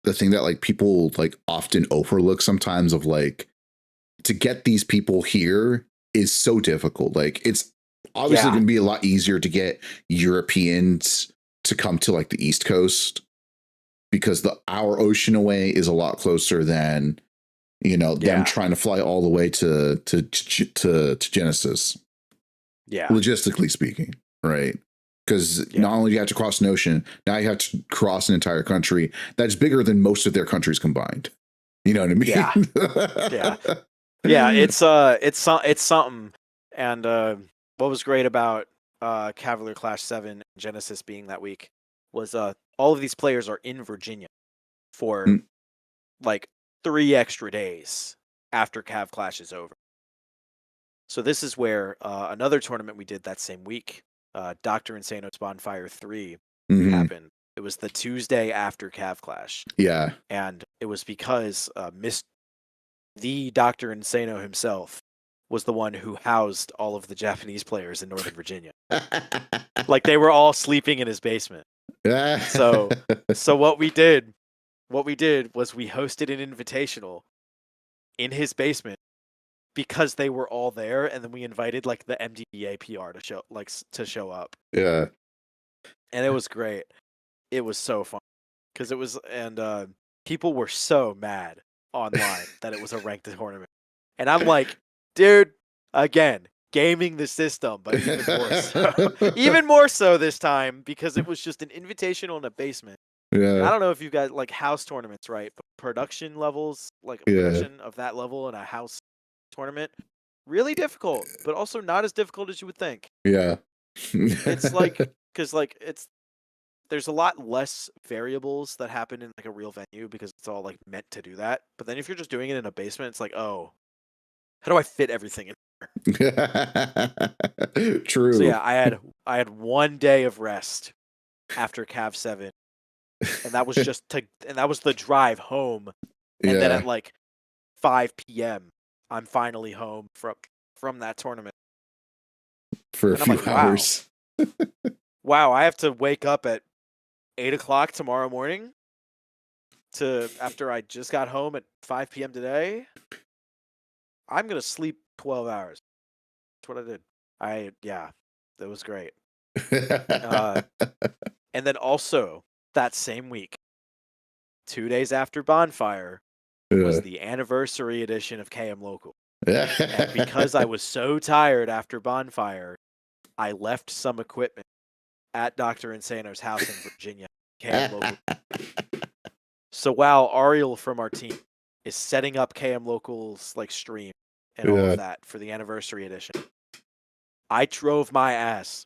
thing that like people like often overlook sometimes, of like, to get these people here is so difficult. Like, it's obviously Yeah. going to be a lot easier to get Europeans to come to like the East Coast, because our ocean away is a lot closer than, you know, them Yeah. trying to fly all the way to Genesis, Yeah. logistically speaking, right? Because Yeah. not only do you have to cross an ocean, now you have to cross an entire country that's bigger than most of their countries combined. You know what I mean? Yeah. Yeah. Yeah, it's something. And what was great about Cavalier Clash 7 Genesis being that week was all of these players are in Virginia for Mm. like 3 extra days after Cav Clash is over. So this is where another tournament we did that same week, Dr. Insano's Bonfire 3 Mhm. happened. It was the Tuesday after Cav Clash. Yeah. And it was because the Dr. Insano himself was the one who housed all of the Japanese players in Northern Virginia. Like, they were all sleeping in his basement. So what we did was we hosted an invitational in his basement because they were all there, and then we invited like the MDBA PR to show up. Yeah. And it was great. It was so fun because it was, and people were so mad online that it was a ranked tournament. And I'm like, dude, again, gaming the system, but even more so. Even more so this time, because it was just an invitational in a basement. And I Yeah. don't know if you've got like house tournaments, right? But production levels, like a Yeah. production of that level in a house tournament, really difficult, but also not as difficult as you would think. Yeah. It's like, because like there's a lot less variables that happen in like a real venue because it's all like meant to do that. But then if you're just doing it in a basement, it's like, oh, how do I fit everything in? True. So yeah, I had 1 day of rest after Cav 7, and that was that was the drive home. And then Yeah. at like 5 p.m., I'm finally home from that tournament. For a And I'm few like, wow. hours. Wow, I have to wake up at 8 o'clock tomorrow morning after I just got home at 5 p.m. today. I'm gonna sleep 12 hours. That's what I did. Yeah, that was great. And then also that same week, 2 days after Bonfire, was the anniversary edition of KM Local. And because I was so tired after Bonfire, I left some equipment at Dr. Insano's house in Virginia, KM Local. So while Ariel from our team is setting up KM Local's like stream and all of that for the anniversary edition, I drove my ass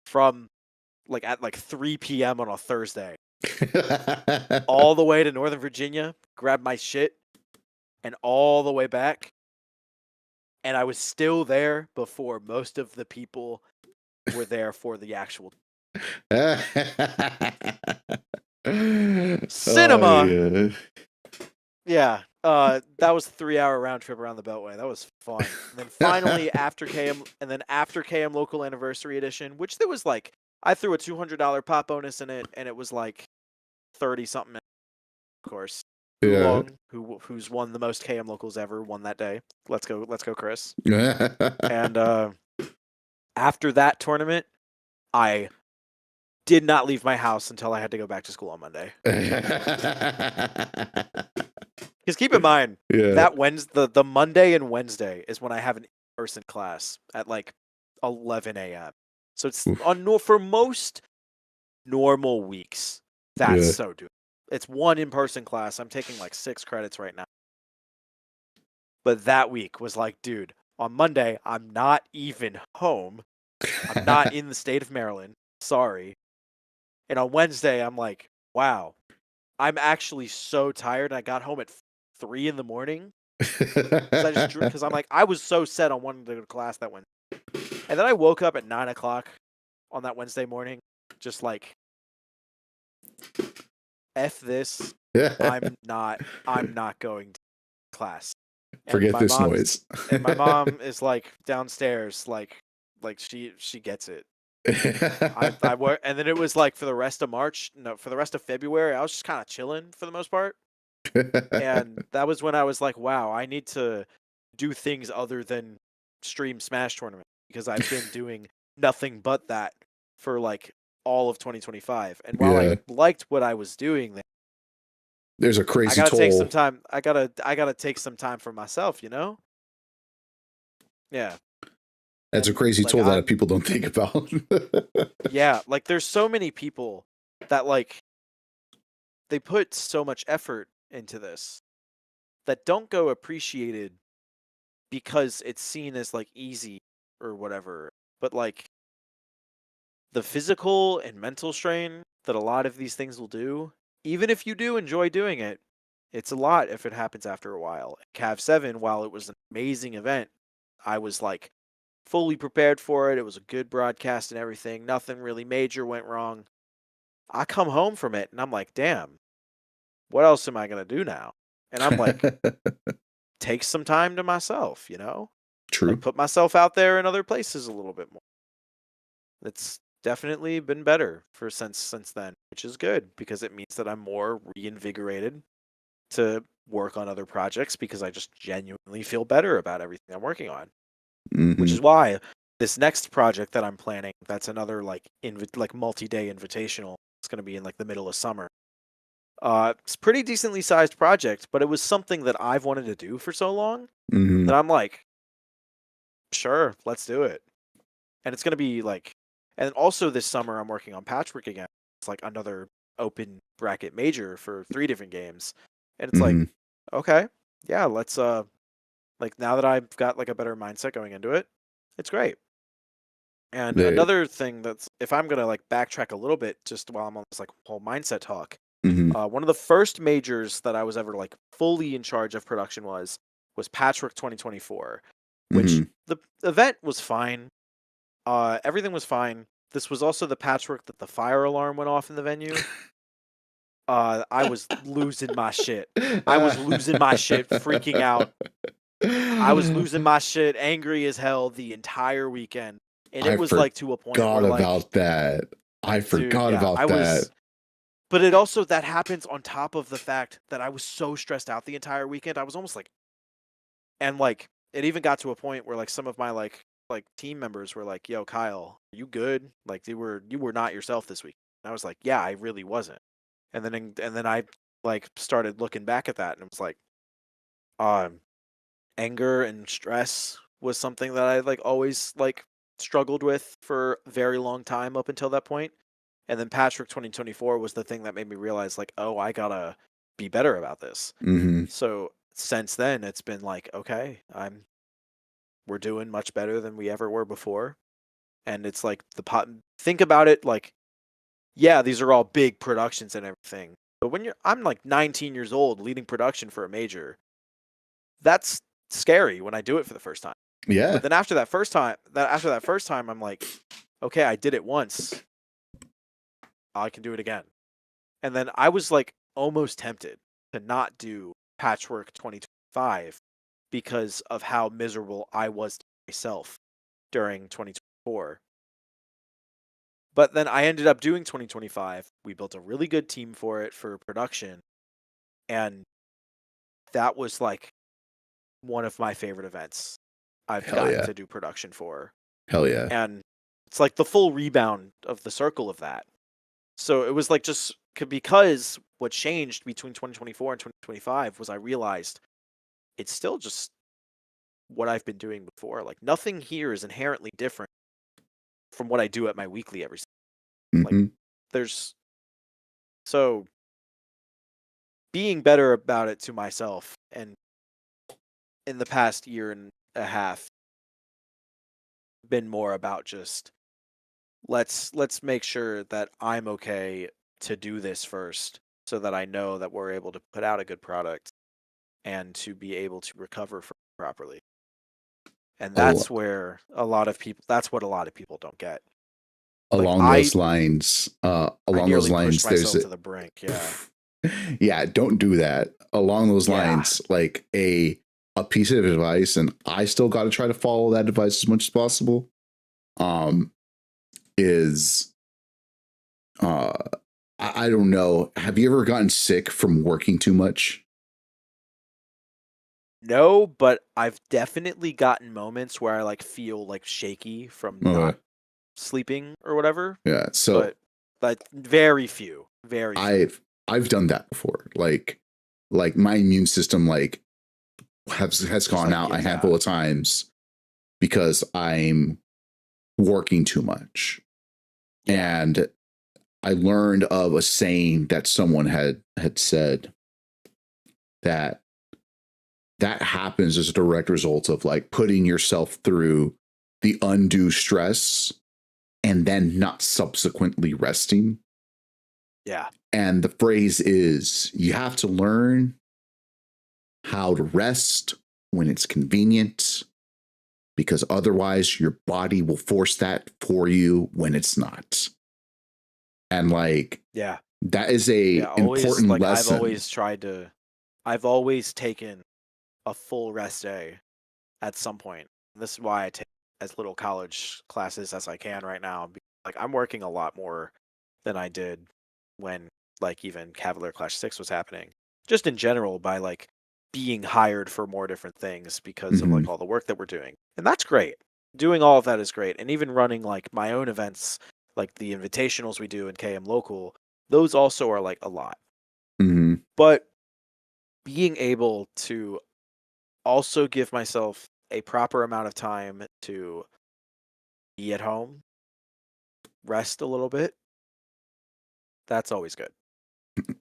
from at 3 p.m. on a Thursday all the way to Northern Virginia, grabbed my shit, and all the way back. And I was still there before most of the people were there for the actual cinema. Oh, yeah. That was a 3-hour round trip around the Beltway. That was fun. And then finally after KM Local Anniversary Edition, which there was like, I threw a $200 pop bonus in it, and it was like 30 something. Of course, Oolong, who's won the most KM Locals ever, won that day. Let's go, Chris. And after that tournament, I did not leave my house until I had to go back to school on Monday. Because keep in mind, that the Monday and Wednesday is when I have an in-person class at like 11 a.m. So it's for most normal weeks, that's so doable. It's one in-person class. I'm taking like 6 credits right now. But that week was like, dude, on Monday, I'm not even home. I'm not in the state of Maryland. Sorry. And on Wednesday, I'm like, wow, I'm actually so tired. I got home at 3 in the morning. Because I'm like, I was so set on wanting to go to class that Wednesday. And then I woke up at 9 o'clock on that Wednesday morning, just like, F this, I'm not going to class. And Forget this noise. my mom is like downstairs, like she gets it. I work, and then it was like for the rest of March, no, for the rest of February, I was just kind of chilling for the most part. And that was when I was like, wow, I need to do things other than stream Smash tournament, because I've been doing nothing but that for like all of 2025. And while I Yeah, liked what I was doing, there's a I crazy gotta take some toll. time. I gotta take some time for myself, you know? Yeah. That's a And crazy like toll that people don't think about. yeah, like there's so many people that like they put so much effort into this that don't go appreciated because it's seen as like easy or whatever. But like the physical and mental strain that a lot of these things will do, even if you do enjoy doing it, it's a lot if it happens after a while. Cav 7, while it was an amazing event, I was like fully prepared for it. It was a good broadcast and everything. Nothing really major went wrong. I come home from it and I'm like, damn, what else am I going to do now? And I'm like, take some time to myself, you know? Like True. put myself out there in other places a little bit more. It's definitely been better for since then, which is good because it means that I'm more reinvigorated to work on other projects because I just genuinely feel better about everything I'm working on. Which Hmm. is why this next project that I'm planning, that's another like like multi-day invitational. It's going to be in like the middle of summer. It's a pretty decently sized project, but it was something that I've wanted to do for so long Hmm. that I'm like, sure, let's do it. And it's going to be like, and also this summer I'm working on Patchwork again. It's like another open bracket major for 3 different games. And it's like, Hmm. okay, yeah, let's like now that I've got like a better mindset going into it, it's great. And They. another thing that's, if I'm gonna like backtrack a little bit, just while I'm on this like whole mindset talk, Hmm. one of the first majors that I was ever like fully in charge of production was Patchwork 2024, which Hmm. the event was fine. Everything was fine. This was also the Patchwork that the fire alarm went off in the venue. I was losing my shit. I was losing my shit, freaking out. I was losing my shit, angry as hell the entire weekend. And it I was like to a point forgot where like, about that. I dude, forgot yeah, about I that. was, but it also, that happens on top of the fact that I was so stressed out the entire weekend. I was almost like, and like it even got to a point where like some of my like team members were like, "Yo, Kyle, are you good? Like you were not yourself this week." And I was like, "Yeah, I really wasn't." And then I like started looking back at that and it was like, um, anger and stress was something that I like always like struggled with for a very long time up until that point. And then Patrick 2024 was the thing that made me realize like, oh, I gotta be better about this. Hmm. So since then, it's been like, okay, we're doing much better than we ever were before. And it's like think about it like, yeah, these are all big productions and everything. But when I'm like 19 years old leading production for a major, that's scary when I do it for the first time. But Yeah. then after that first time, I'm like, okay, I did it once. I can do it again. And then I was like almost tempted to not do Patchwork 2025 because of how miserable I was to myself during 2024. But then I ended up doing 2025. We built a really good team for it for production. And that was like one of my favorite events I've Hell gotten yeah. to do production for. Hell yeah. And it's like the full rebound of the circle of that. So it was like just because what changed between 2024 and 2025 was I realized it's still just what I've been doing before. Like nothing here is inherently different from what I do at my weekly every like Hmm. there's so being better about it to myself and in the past year and a half been more about just let's make sure that I'm okay to do this first so that I know that we're able to put out a good product and to be able to recover from it properly. And A, that's what a lot of people don't get. along those lines, I nearly pushed myself to the brink. Yeah. Yeah, don't do that. Along those Yeah. lines, like a piece of advice, and I still got to try to follow that advice as much as possible. Is I don't know. Have you ever gotten sick from working too much? No, but I've definitely gotten moments where I like feel like shaky from not sleeping or whatever. Yeah. So but very few. Very few. I've done that before. Like my immune system like has gone out a handful of times because I'm working too much. Yeah. And I learned of a saying that someone had said that happens as a direct result of like putting yourself through the undue stress and then not subsequently resting. Yeah. And the phrase is you have to learn how to rest when it's convenient, because otherwise your body will force that for you when it's not. And like, yeah, that is a important like, lesson. I've always taken a full rest day at some point. This is why I take as little college classes as I can right now. Like, I'm working a lot more than I did when like even Cavalier Clash 6 was happening. Just in general, by like being hired for more different things because of like all the work that we're doing. And that's great. Doing all of that is great. And even running like my own events, like the invitationals we do in KM Local, those also are like a lot. But being able to also give myself a proper amount of time to be at home, rest a little bit, that's always good.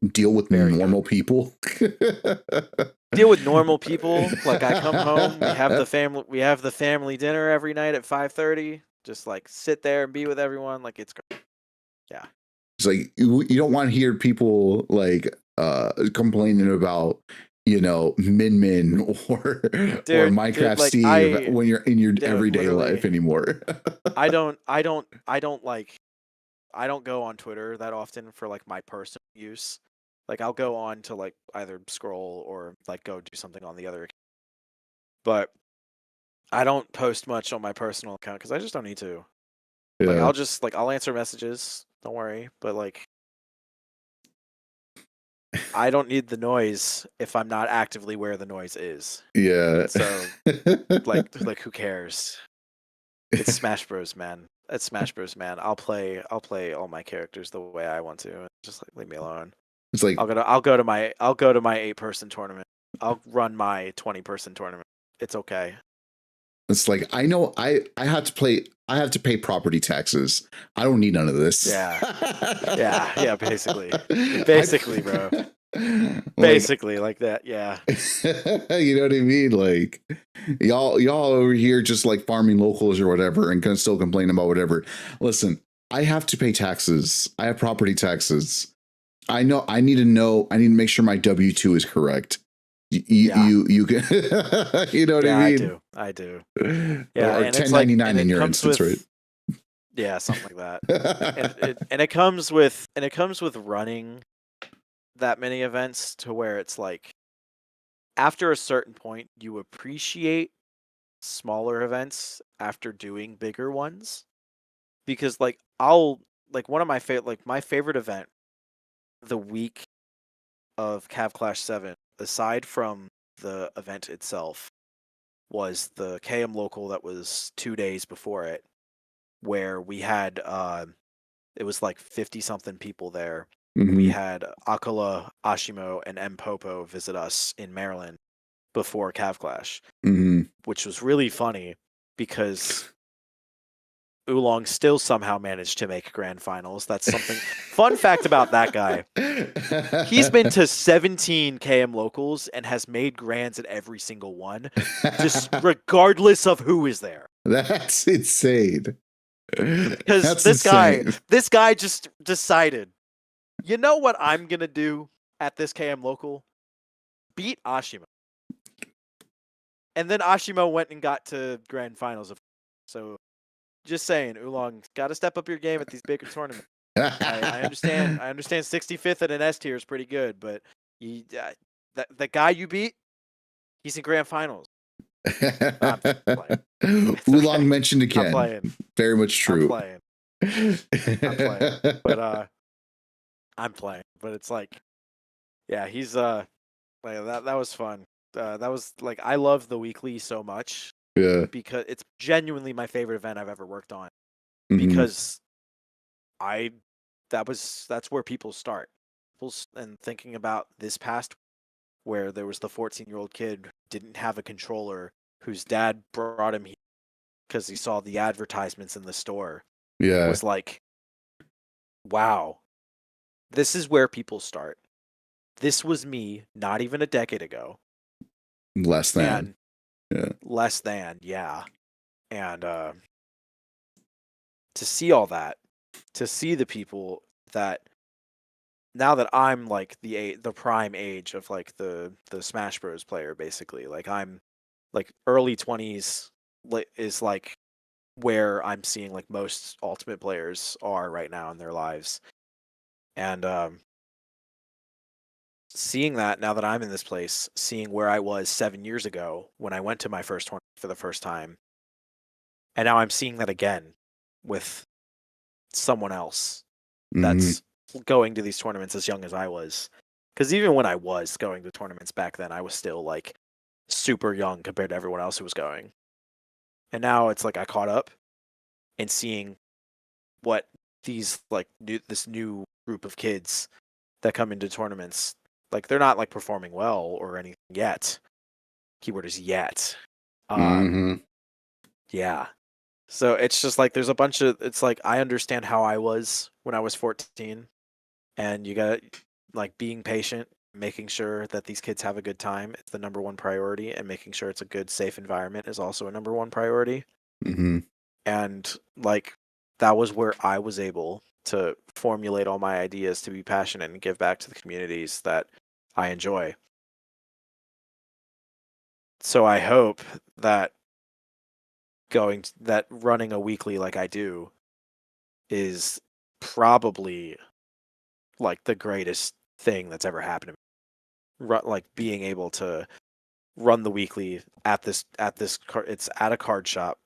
Deal with Very normal good. people. Deal with normal people. Like, I come home, we have the family dinner every night at 5:30. Just like sit there and be with everyone. Like, it's great. Yeah. It's like you don't want to hear people like complaining about, you know, Min or Minecraft like, Steve when you're in your everyday literally, life anymore. I don't go on Twitter that often for like my personal use. Like, I'll go on to like either scroll or like go do something on the other account. But I don't post much on my personal account because I just don't need to. Yeah. Like, I'll answer messages, don't worry, but like I don't need the noise if I'm not actively where the noise is. Yeah. So like who cares? It's Smash Bros, man. It's Smash Bros, man. I'll play all my characters the way I want to. Just like leave me alone. It's like I'll go to my 8-person tournament. I'll run my 20-person tournament. It's okay. It's like, I know I have to pay property taxes. I don't need none of this. Yeah. Yeah, basically. Basically, bro. Basically like that, yeah. You know what I mean? Like, y'all over here just like farming locals or whatever and can still complain about whatever. Listen, I have to pay taxes. I have property taxes. I need to make sure my W-2 is correct. You can, you know what I mean? I do. Yeah, or 1099 in your instance, right? Yeah, something like that. and it comes with running that many events to where it's like after a certain point you appreciate smaller events after doing bigger ones, because like one of my my favorite event the week of Cav Clash 7, aside from the event itself, was the KM local that was 2 days before it, where we had it was like 50 something people there. We had Akala, Ashimo, and M Popo visit us in Maryland before Cav Clash, which was really funny because Oolong still somehow managed to make grand finals. That's something. Fun fact about that guy: he's been to 17 KM locals and has made grands at every single one, just regardless of who is there. That's insane. Because this guy just decided, you know what I'm gonna do at this KM local? Beat Ashimo. And then Ashimo went and got to grand finals. So just saying, Oolong, got to step up your game at these bigger tournaments. I understand. I understand 65th at an S tier is pretty good, but you, the guy you beat, he's in grand finals. I'm playing. It's Oolong okay. mentioned I'm again. playing. Very much true. I'm playing. But I'm playing. But it's like, yeah, he's like that was fun. That was like I love the weekly so much Yeah. because it's genuinely my favorite event I've ever worked on. Mhm. Because that's where people start. And thinking about this past where there was the 14-year-old kid who didn't have a controller whose dad brought him here because he saw the advertisements in the store. Yeah. Was like, wow, this is where people start. This was me not even a decade ago. Less than. Yeah. Less than, yeah. And to see all that, to see the people that now that I'm like the prime age of like the Smash Bros player, basically, like I'm like early 20s is like where I'm seeing like most Ultimate players are right now in their lives, and seeing that now that I'm in this place, seeing where I was 7 years ago when I went to my first tournament for the first time, and now I'm seeing that again with someone else that's going to these tournaments as young as I was. Because even when I was going to tournaments back then, I was still like super young compared to everyone else who was going. And now it's like I caught up and seeing what these like this new group of kids that come into tournaments, like they're not like performing well or anything yet. Keyword is yet. Yeah. So it's just like there's a bunch of it's like I understand how I was when I was 14, and you got like being patient, making sure that these kids have a good time is the number one priority, and making sure it's a good, safe environment is also a number one priority. And like that was where I was able to formulate all my ideas to be passionate and give back to the communities that I enjoy. So I hope that running a weekly like I do is probably like the greatest thing that's ever happened to me. Like being able to run the weekly at this it's at a card shop,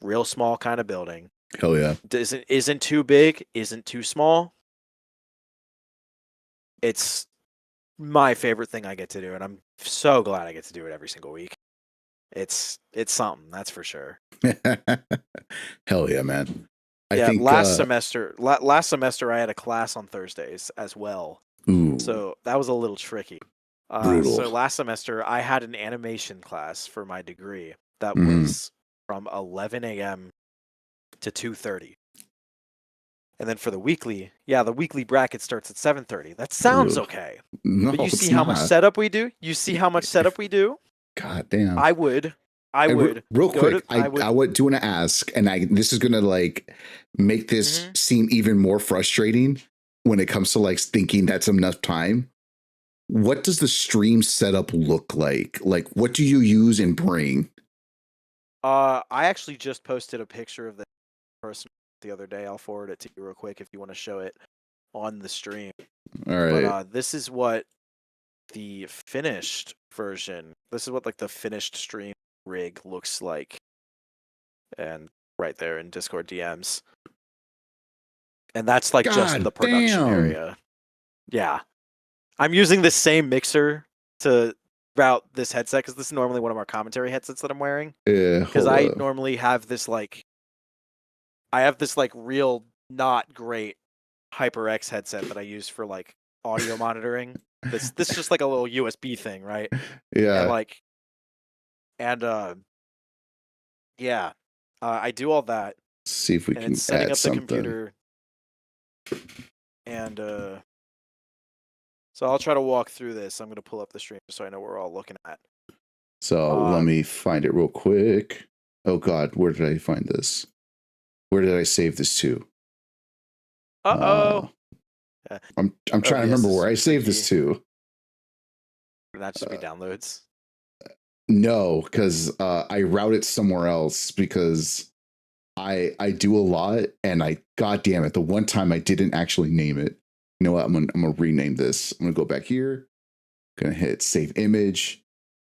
real small kind of building. Hell yeah. Isn't too big, isn't too small. It's my favorite thing I get to do, and I'm so glad I get to do it every single week. It's something, that's for sure. Hell yeah, man. I Yeah, think last semester I had a class on Thursdays as well. Ooh. So that was a little tricky. Brutal. So last semester I had an animation class for my degree that was from 11 a.m. to 2:30. And then for the weekly bracket starts at 7:30. That sounds okay. No, but you see it's how not. much setup we do? You see how much setup we do? God damn. I would. Real quick, I do want to ask, and this is gonna like make this seem even more frustrating when it comes to like thinking that's enough time. What does the stream setup look like? Like, what do you use and bring? I actually just posted a picture of the person the other day. I'll forward it to you real quick if you want to show it on the stream. All right. But this is what the finished version. This is what like the finished stream rig looks like, and right there in Discord DMs. And that's like just the production area. Yeah. I'm using the same mixer to route this headset because this is normally one of our commentary headsets that I'm wearing. Yeah. Because I normally have this like real not great HyperX headset that I use for like audio monitoring. This is just like a little USB thing, right? Yeah. Yeah. I do all that. Let's see if we can setting add up something. the computer. And so I'll try to walk through this. I'm gonna pull up the stream so I know what we're all looking at. So let me find it real quick. Oh God, where did I find this? Where did I save this to? I'm trying to remember where I saved this to. Would that just be downloads? No, because I route it somewhere else because I do a lot, and god damn it, the one time I didn't actually name it. You know what? I'm gonna rename this. I'm gonna go back here. Gonna hit save image.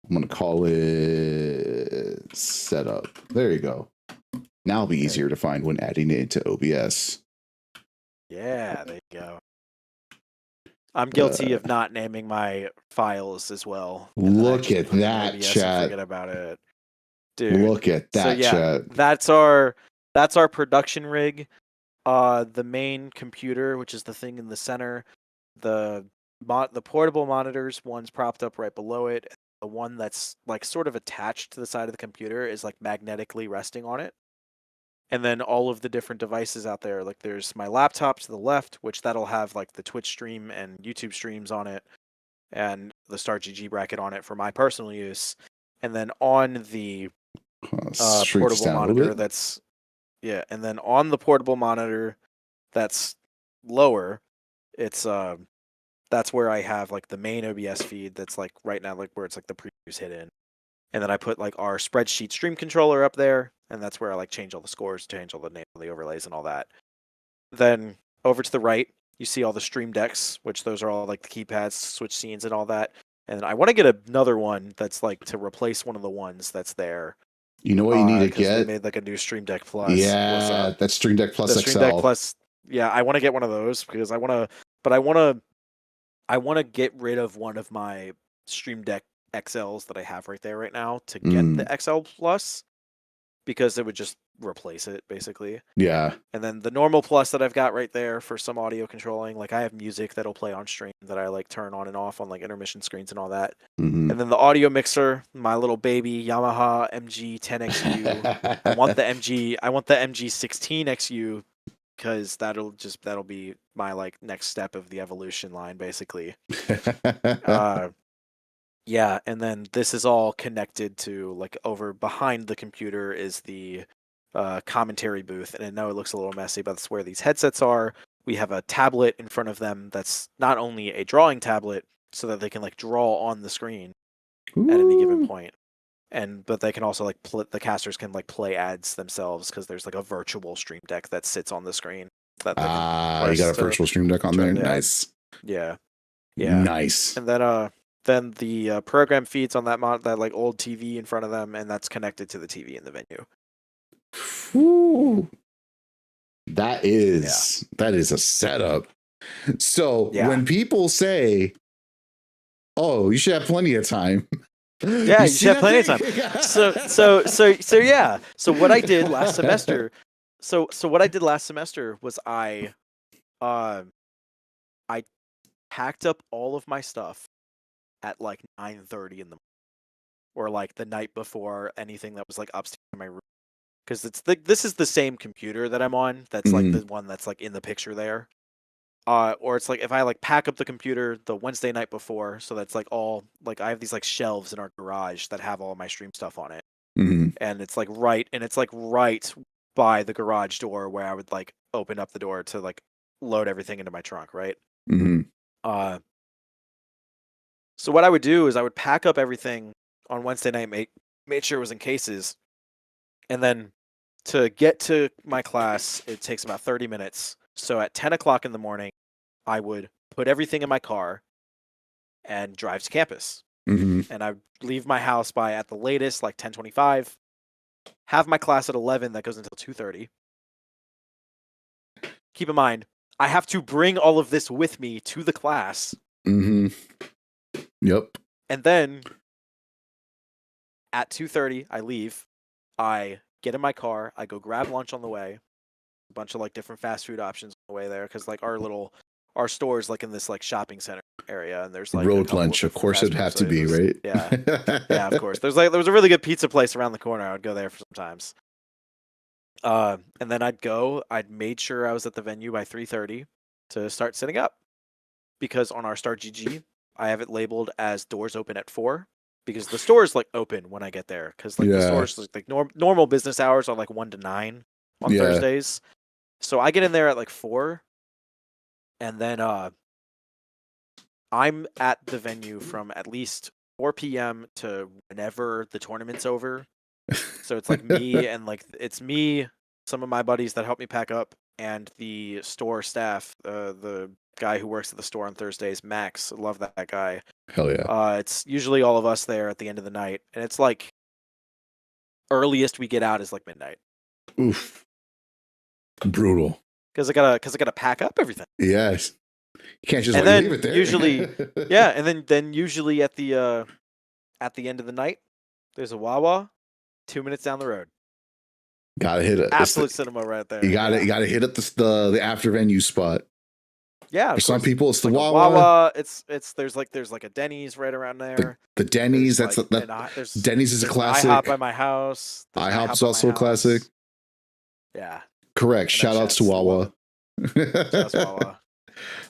I'm gonna call it setup. There you go. Now it'll be easier to find when adding it into OBS. Yeah, there you go. I'm guilty of not naming my files as well. Look at that, chat. Forget about it, dude. Look at that, chat. That's our production rig. The main computer, which is the thing in the center, the portable monitors, one's propped up right below it. The one that's like sort of attached to the side of the computer is like magnetically resting on it. And then all of the different devices out there, like there's my laptop to the left, which that'll have like the Twitch stream and YouTube streams on it, and the StartGG bracket on it for my personal use. And then on the portable monitor and then on the portable monitor that's lower, it's that's where I have like the main OBS feed that's like right now, like where it's like the previews hidden. And then I put like our spreadsheet stream controller up there, and that's where I like change all the scores, change all the names, the overlays, and all that. Then over to the right, you see all the stream decks, which those are all like the keypads, switch scenes, and all that. And I want to get another one that's like to replace one of the ones that's there. You know what you need to get? They made like a new Stream Deck Plus. Yeah, that's Stream Deck Plus XL. Stream Deck Plus. Yeah, I want to get one of those because I want to get rid of one of my Stream Deck XLs that I have right there right now to get the XL Plus, because it would just replace it basically. Yeah. And then the normal Plus that I've got right there for some audio controlling, like I have music that'll play on stream that I like turn on and off on like intermission screens and all that. And then the audio mixer, my little baby Yamaha MG 10XU. I want the MG 16XU because that'll be my like next step of the evolution line basically. Yeah, and then this is all connected to like over behind the computer is the commentary booth, and I know it looks a little messy, but that's where these headsets are. We have a tablet in front of them that's not only a drawing tablet, so that they can like draw on the screen at any given point, but they can also like the casters can like play ads themselves because there's like a virtual stream deck that sits on the screen. You got a virtual stream deck on there. Nice. Yeah. Nice. And then the program feeds on that like old TV in front of them, and that's connected to the TV in the venue. Whew. That is a setup. So when people say, "Oh, you should have plenty of time," yeah, you should have plenty of time. So yeah. So what I did last semester. So what I did last semester was I packed up all of my stuff at like 9:30 in the morning, or like the night before anything that was like upstairs in my room, because this is the same computer that I'm on. That's like the one that's like in the picture there. Or it's like if I like pack up the computer the Wednesday night before, so that's like all like I have these like shelves in our garage that have all my stream stuff on it, and it's like right by the garage door where I would like open up the door to like load everything into my trunk, right? So what I would do is I would pack up everything on Wednesday night, made sure it was in cases, and then to get to my class, it takes about 30 minutes. So at 10 o'clock in the morning, I would put everything in my car and drive to campus. And I would leave my house by at the latest like 10:25, have my class at 11 that goes until 2:30. Keep in mind, I have to bring all of this with me to the class. Yep. And then at 2:30, I leave. I get in my car. I go grab lunch on the way. A bunch of like different fast food options on the way there, because like our store is like in this like shopping center area, and there's like road lunch. Of course, it'd have to be right. Yeah, yeah, of course. There was a really good pizza place around the corner. I would go there for sometimes. And then I'd made sure I was at the venue by 3:30 to start setting up, because on our StartGG, I have it labeled as doors open at 4, because the store is like open when I get there, because like the store's like normal business hours are like 1 to 9 on Thursdays. So I get in there at like 4, and then I'm at the venue from at least 4 p.m. to whenever the tournament's over. So it's like me and like it's me, some of my buddies that help me pack up, and the store staff, the guy who works at the store on Thursdays, Max. I love that guy. Hell yeah. It's usually all of us there at the end of the night, and it's like earliest we get out is like midnight. Oof. Brutal. Because I gotta pack up everything. Yes. You can't just And like then leave it there. usually, yeah, and then usually at the end of the night, there's a Wawa, 2 minutes down the road. Gotta hit it. Absolute cinema right there. You gotta hit up the after venue spot. Yeah. For some people, it's the like Wawa. Wawa. It's there's like a Denny's right around there. The Denny's. There's Denny's is a classic. IHOP by my house. IHOP's also a classic. Yeah. Correct. Shout outs to Wawa. Shout Wawa.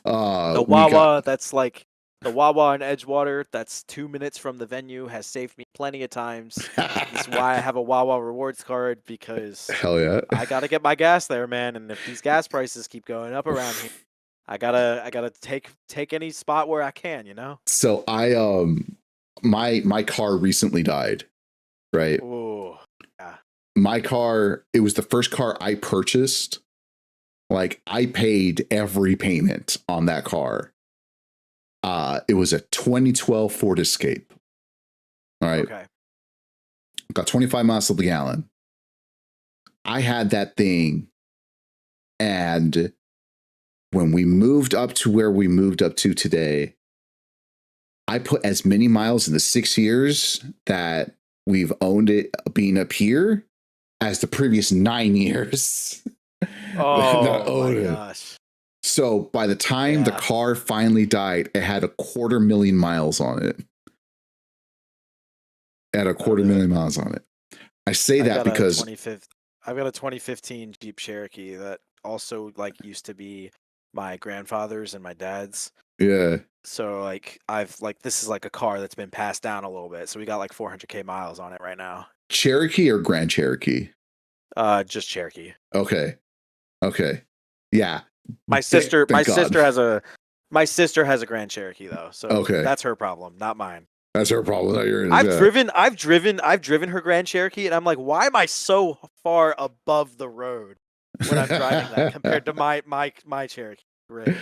The Wawa, that's like the Wawa in Edgewater. That's 2 minutes from the venue. Has saved me plenty of times. That's why I have a Wawa rewards card, because hell yeah, I gotta get my gas there, man. And if these gas prices keep going up around here, I gotta take any spot where I can, you know. So my car recently died, right? Ooh, yeah. My car, it was the first car I purchased. Like, I paid every payment on that car. It was a 2012 Ford Escape. All right. Okay. Got 25 miles to the gallon. I had that thing, and when we moved up to where we moved up to today, I put as many miles in the 6 years that we've owned it being up here as the previous 9 years. Oh my gosh. So by the time the car finally died, it had 250,000 miles on it. Miles on it. I say that because I've got a 2015 Jeep Cherokee that also like used to be my grandfather's and my dad's. Yeah. So like this is like a car that's been passed down a little bit. So we got like 400K miles on it right now. Cherokee or Grand Cherokee? Just Cherokee. Okay. Yeah. My sister has a Grand Cherokee though. So that's her problem, not mine. That's her problem. I've driven her Grand Cherokee, and I'm like, why am I so far above the road when I'm driving that compared to my Cherokee? Right.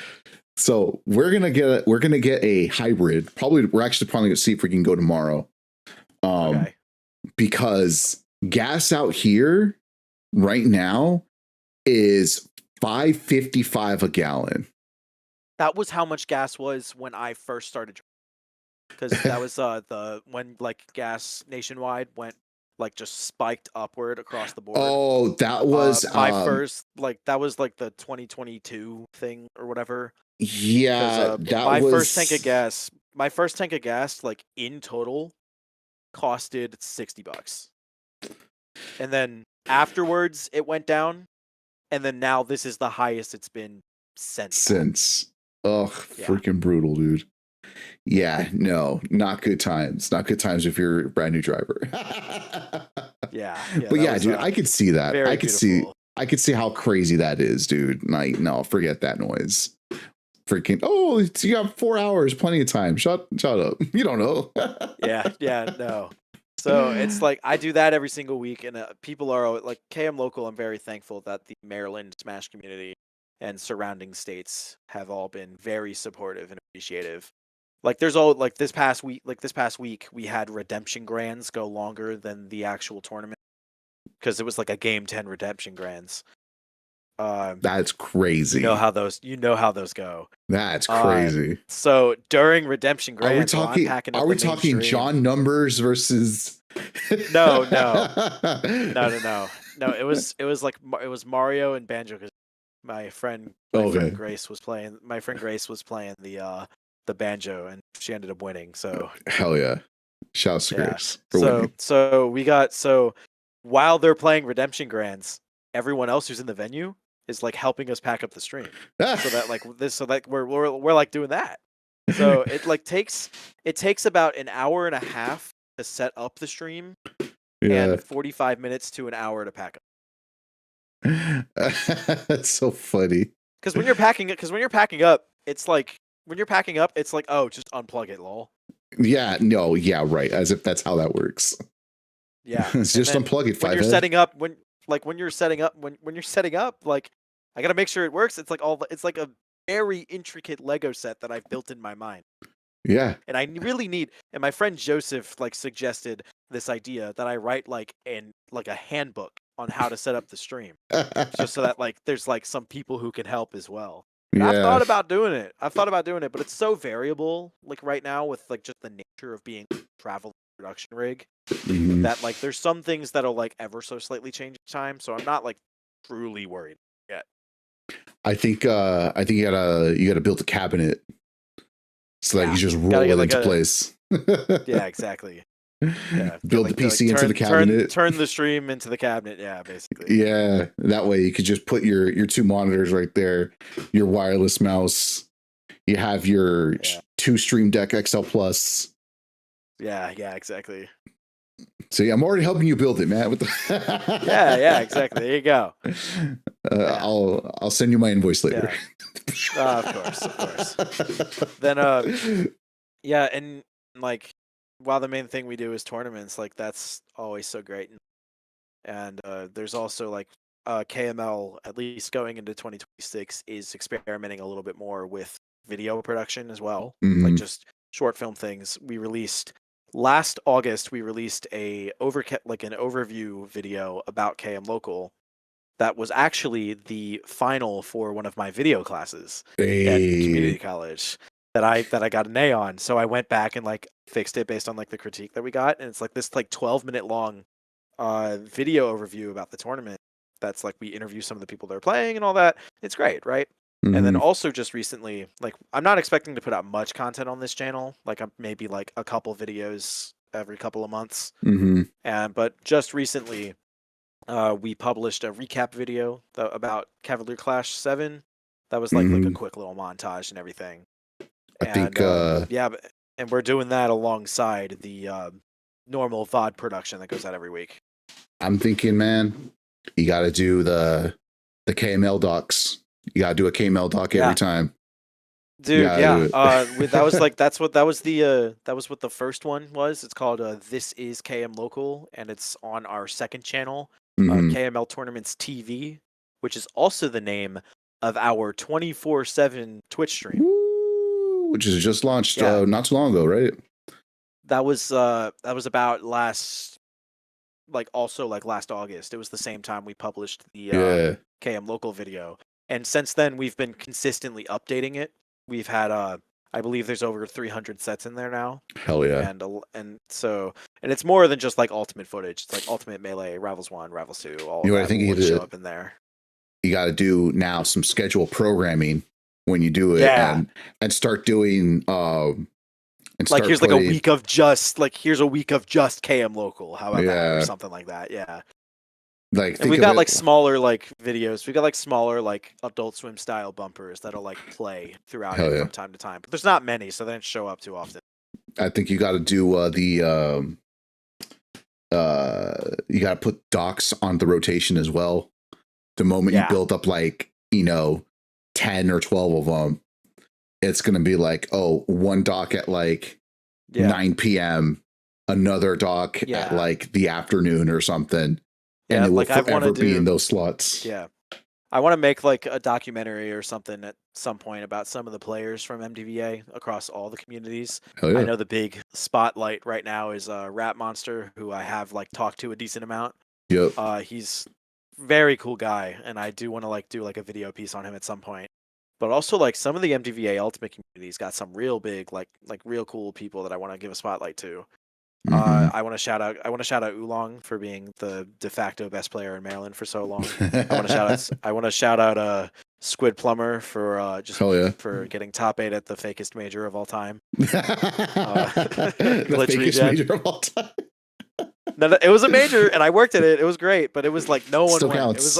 So we're gonna get a hybrid. We're actually probably gonna see if we can go tomorrow. Okay. Because gas out here right now is $5.55 a gallon. That was how much gas was when I first started driving. Because that was when like gas nationwide went like just spiked upward across the board. Oh, that was my first that was like the 2022 thing or whatever. Yeah, my first tank of gas like in total costed $60. And then afterwards it went down, and then now this is the highest it's been since. Ugh, freaking brutal, dude. Yeah, no, not good times. Not good times if you're a brand new driver. But yeah, dude, I could see that. I could see how crazy that is, dude. Like, no, forget that noise. Freaking, you got 4 hours, plenty of time. Shut up. You don't know. No. So it's like I do that every single week, and people are like KM Local. I'm very thankful that the Maryland Smash community and surrounding states have all been very supportive and appreciative. Like there's this past week we had redemption grands go longer than the actual tournament because it was like a game 10 redemption grands. That's crazy. You know how those go. That's crazy. So during redemption grands, are we talking John Numbers versus? No. It was Mario and Banjo because my friend Grace was playing. My friend Grace was playing the banjo, and she ended up winning. So hell yeah, shouts to Grace. So while they're playing redemption grands, everyone else who's in the venue is like helping us pack up the stream. so that we're like doing that. So it takes about an hour and a half to set up the stream, and 45 minutes to an hour to pack up. That's so funny. Because when you're packing up, it's like just unplug it, lol. Yeah, right. As if that's how that works. Yeah, it's just unplug it. When you're setting up like when you're setting up, when you're setting up, like I gotta make sure it works. It's like it's like a very intricate Lego set that I've built in my mind. Yeah. And I really need, and my friend Joseph like suggested this idea that I write like a handbook on how to set up the stream, just so that like there's like some people who can help as well. And I've Yeah. thought about doing it. I've thought about doing it, but it's so variable like right now with like just the nature of being a travel production rig Mhm. that like there's some things that'll like ever so slightly change each time, so I'm not like truly worried yet. I think you gotta build a cabinet so that Yeah. you just roll Gotta it get like into a place. yeah, exactly. Yeah, Build the PC into the cabinet. turn the stream into the cabinet. Yeah, basically. Yeah, that way you could just put your two monitors right there, your wireless mouse. You have your Yeah. 2 Stream Deck XL Plus. Yeah, exactly. So yeah, I'm already helping you build it, man. Yeah, exactly. There you go. Yeah. I'll send you my invoice later. Yeah. Of course. Then yeah, and like while the main thing we do is tournaments, like that's always so great. And there's also like KML, at least going into 2026, is experimenting a little bit more with video production as well, like Mhm. just short film things. We released last August. We released an overview video about KM Local that was actually the final for one of my video classes at community Hey. college that I got an A on. So I went back and like fixed it based on like the critique that we got, and it's like this like 12-minute long video overview about the tournament. That's like we interview some of the people that are playing and all that. It's great, right? And then Mhm. also just recently, like I'm not expecting to put out much content on this channel. Like I'm maybe like a couple videos every couple of months. Mhm. But just recently, we published a recap video about Cavalier Clash 7. That was like a Mhm. quick little montage and everything. I think And and we're doing that alongside the normal VOD production that goes out every week. I'm thinking, man, you got to do the KML docs. You got to do a KML doc every time. Dude, yeah. Do it. That was like that was what the first one was. It's called This is KM Local, and it's on our second channel, Mhm. KML Tournaments TV, which is also the name of our 24/7 Twitch stream. Woo, which is just launched Yeah. not too long ago, right? That was about last August. It was the same time we published the Yeah. KM Local video. And since then we've been consistently updating it. We've had I believe there's over 300 sets in there now. Hell yeah. And it's more than just like ultimate footage. It's like ultimate melee, Rivals 1, Rivals 2, all You know what of I that think will you show did? up in there. You got to do now some schedule programming when you do it, Yeah. and start doing like here's like a week of just KM Local. How about that, or something like that? Yeah. Like, And we've got like smaller like videos. We've got like smaller like Adult Swim style bumpers that'll like play throughout Hell it yeah. from time to time. But there's not many, so they don't show up too often. I think you got to do you got to put docs on the rotation as well. The moment you build up like 10 or 12 of them, it's gonna be like, oh, one doc at like 9 p.m., another doc at like the afternoon or something. And it will forever be in those slots. Yeah. I want to make like a documentary or something at some point about some of the players from MDVA across all the communities. Hell yeah. I know the big spotlight right now is Rat Monster, who I have like talked to a decent amount. Yep. He's very cool guy, and I do want to like do like a video piece on him at some point. But also like some of the MDVA Ultimate communities got some real big like real cool people that I want to give a spotlight to. I want to shout out Oolong for being the de facto best player in Maryland for so long. I want to shout out Squid Plumber for for getting top 8 at the fakest major of all time. The fakest major of all time. No, it was a major and I worked at it. It was great, but it was like no one still went. Counts.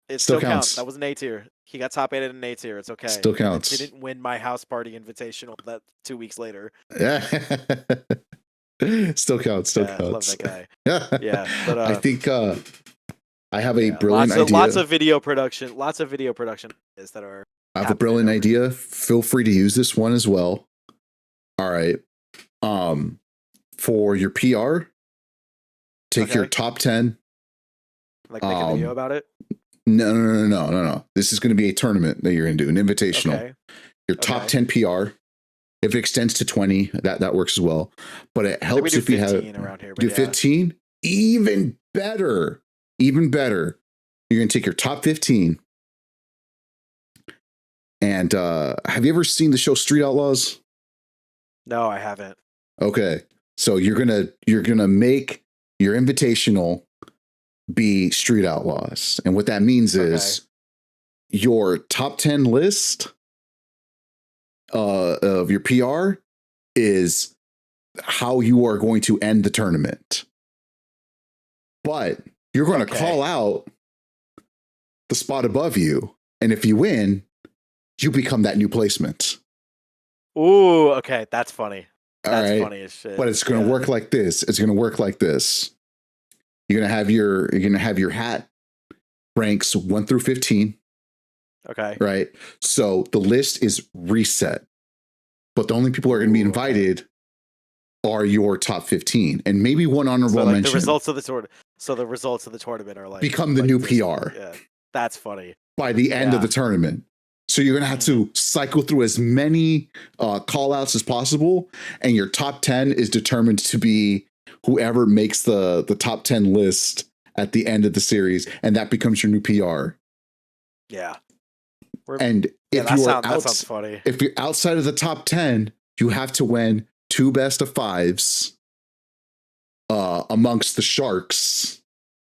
It still counts. That was an A tier. He got top 8 at an A tier. It's okay. Still counts. He didn't win my house party invitational that 2 weeks later. Yeah. Still counts. Still counts. I love that guy. Yeah, but I think I have a brilliant idea. Lots of video production is that are. I have a brilliant idea. Feel free to use this one as well. All right. For your PR, take your top 10 Like make a video about it? No. This is going to be a tournament that you're going to do, an invitational. Okay. Your top 10 PR. If it extends to 20, that works as well. But it helps if you have around here. Do 15, even better. Even better. You're going to take your top 15. And have you ever seen the show Street Outlaws? No, I haven't. Okay. So you're gonna make your invitational be Street Outlaws. And what that means is your top 10 list of your PR is how you are going to end the tournament. But you're going to call out the spot above you. And if you win, you become that new placement. Ooh, okay. That's funny. That's funny as shit. But it's going to work like this. It's going to work like this. You're going to have your hat ranks 1 through 15. Okay. Right. So the list is reset, but the only people who are going to be invited are your top 15 and maybe one honorable mention. The results of the tournament. So the results of the tournament are become the new PR. Yeah. That's funny. By the end of the tournament. So you're going to have to cycle through as many call outs as possible. And your top 10 is determined to be whoever makes the top 10 list at the end of the series. And that becomes your new PR. Yeah. And if that sounds funny. If you're outside of the top 10, you have to win 2 best of 5s amongst the Sharks,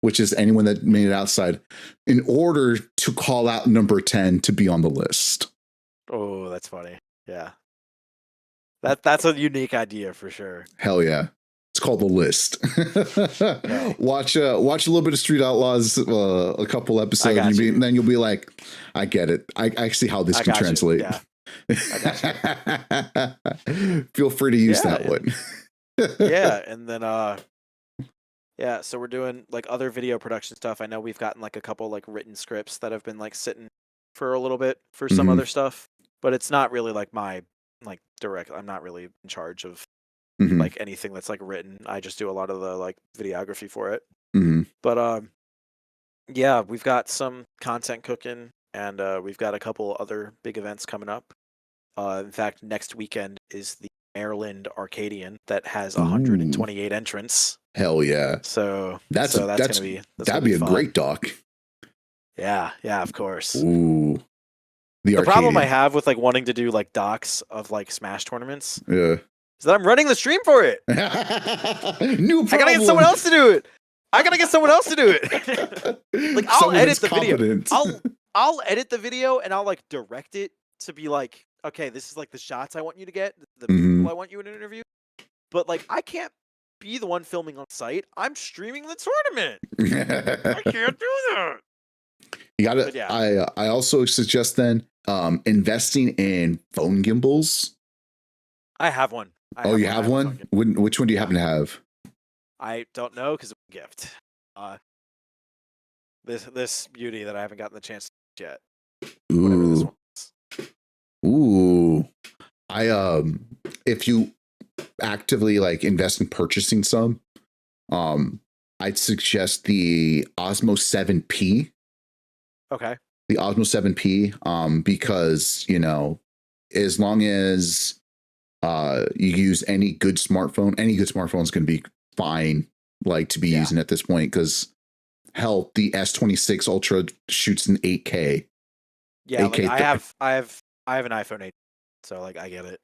which is anyone that made it outside, in order to call out number 10 to be on the list. Oh, that's funny. Yeah. That's a unique idea for sure. Hell yeah. It's called The List. Watch a little bit of Street Outlaws, a couple episodes, and then you'll be like, I get it. I see how this can translate. Yeah. I got you. Feel free to use that one. Yeah, and then so we're doing like other video production stuff. I know we've gotten like a couple like written scripts that have been like sitting for a little bit for some other stuff, but it's not really like my like direct. I'm not really in charge of like anything that's like written. I just do a lot of the like videography for it. But yeah, we've got some content cooking, and we've got a couple other big events coming up. In fact, next weekend is the Maryland Arcadian that has 128 entrants. Hell yeah! So that's gonna be that'd be a great doc. Yeah, of course. Ooh, the problem I have with like wanting to do like docs of like Smash tournaments, is that I'm running the stream for it. New problem. I gotta get someone else to do it. Like I'll edit the video. I'll edit the video and I'll like direct it to be like, okay, this is like the shots I want you to get, the people I want you in an interview. But like I can't be the one filming on site. I'm streaming the tournament. I can't do that. You gotta. Yeah. I also suggest then investing in phone gimbals. I have one. You have one? Which one do you happen to have? I don't know because it's a gift. This beauty that I haven't gotten the chance to yet. Whatever this one is. Ooh. If you actively like invest in purchasing some, I'd suggest the Osmo 7P. Okay. The Osmo 7P, because as long as you use any good smartphone is going to be fine, like to be using at this point, because hell, the S26 Ultra shoots in 8K. Yeah, 8K like I have an iPhone 8, so like I get it.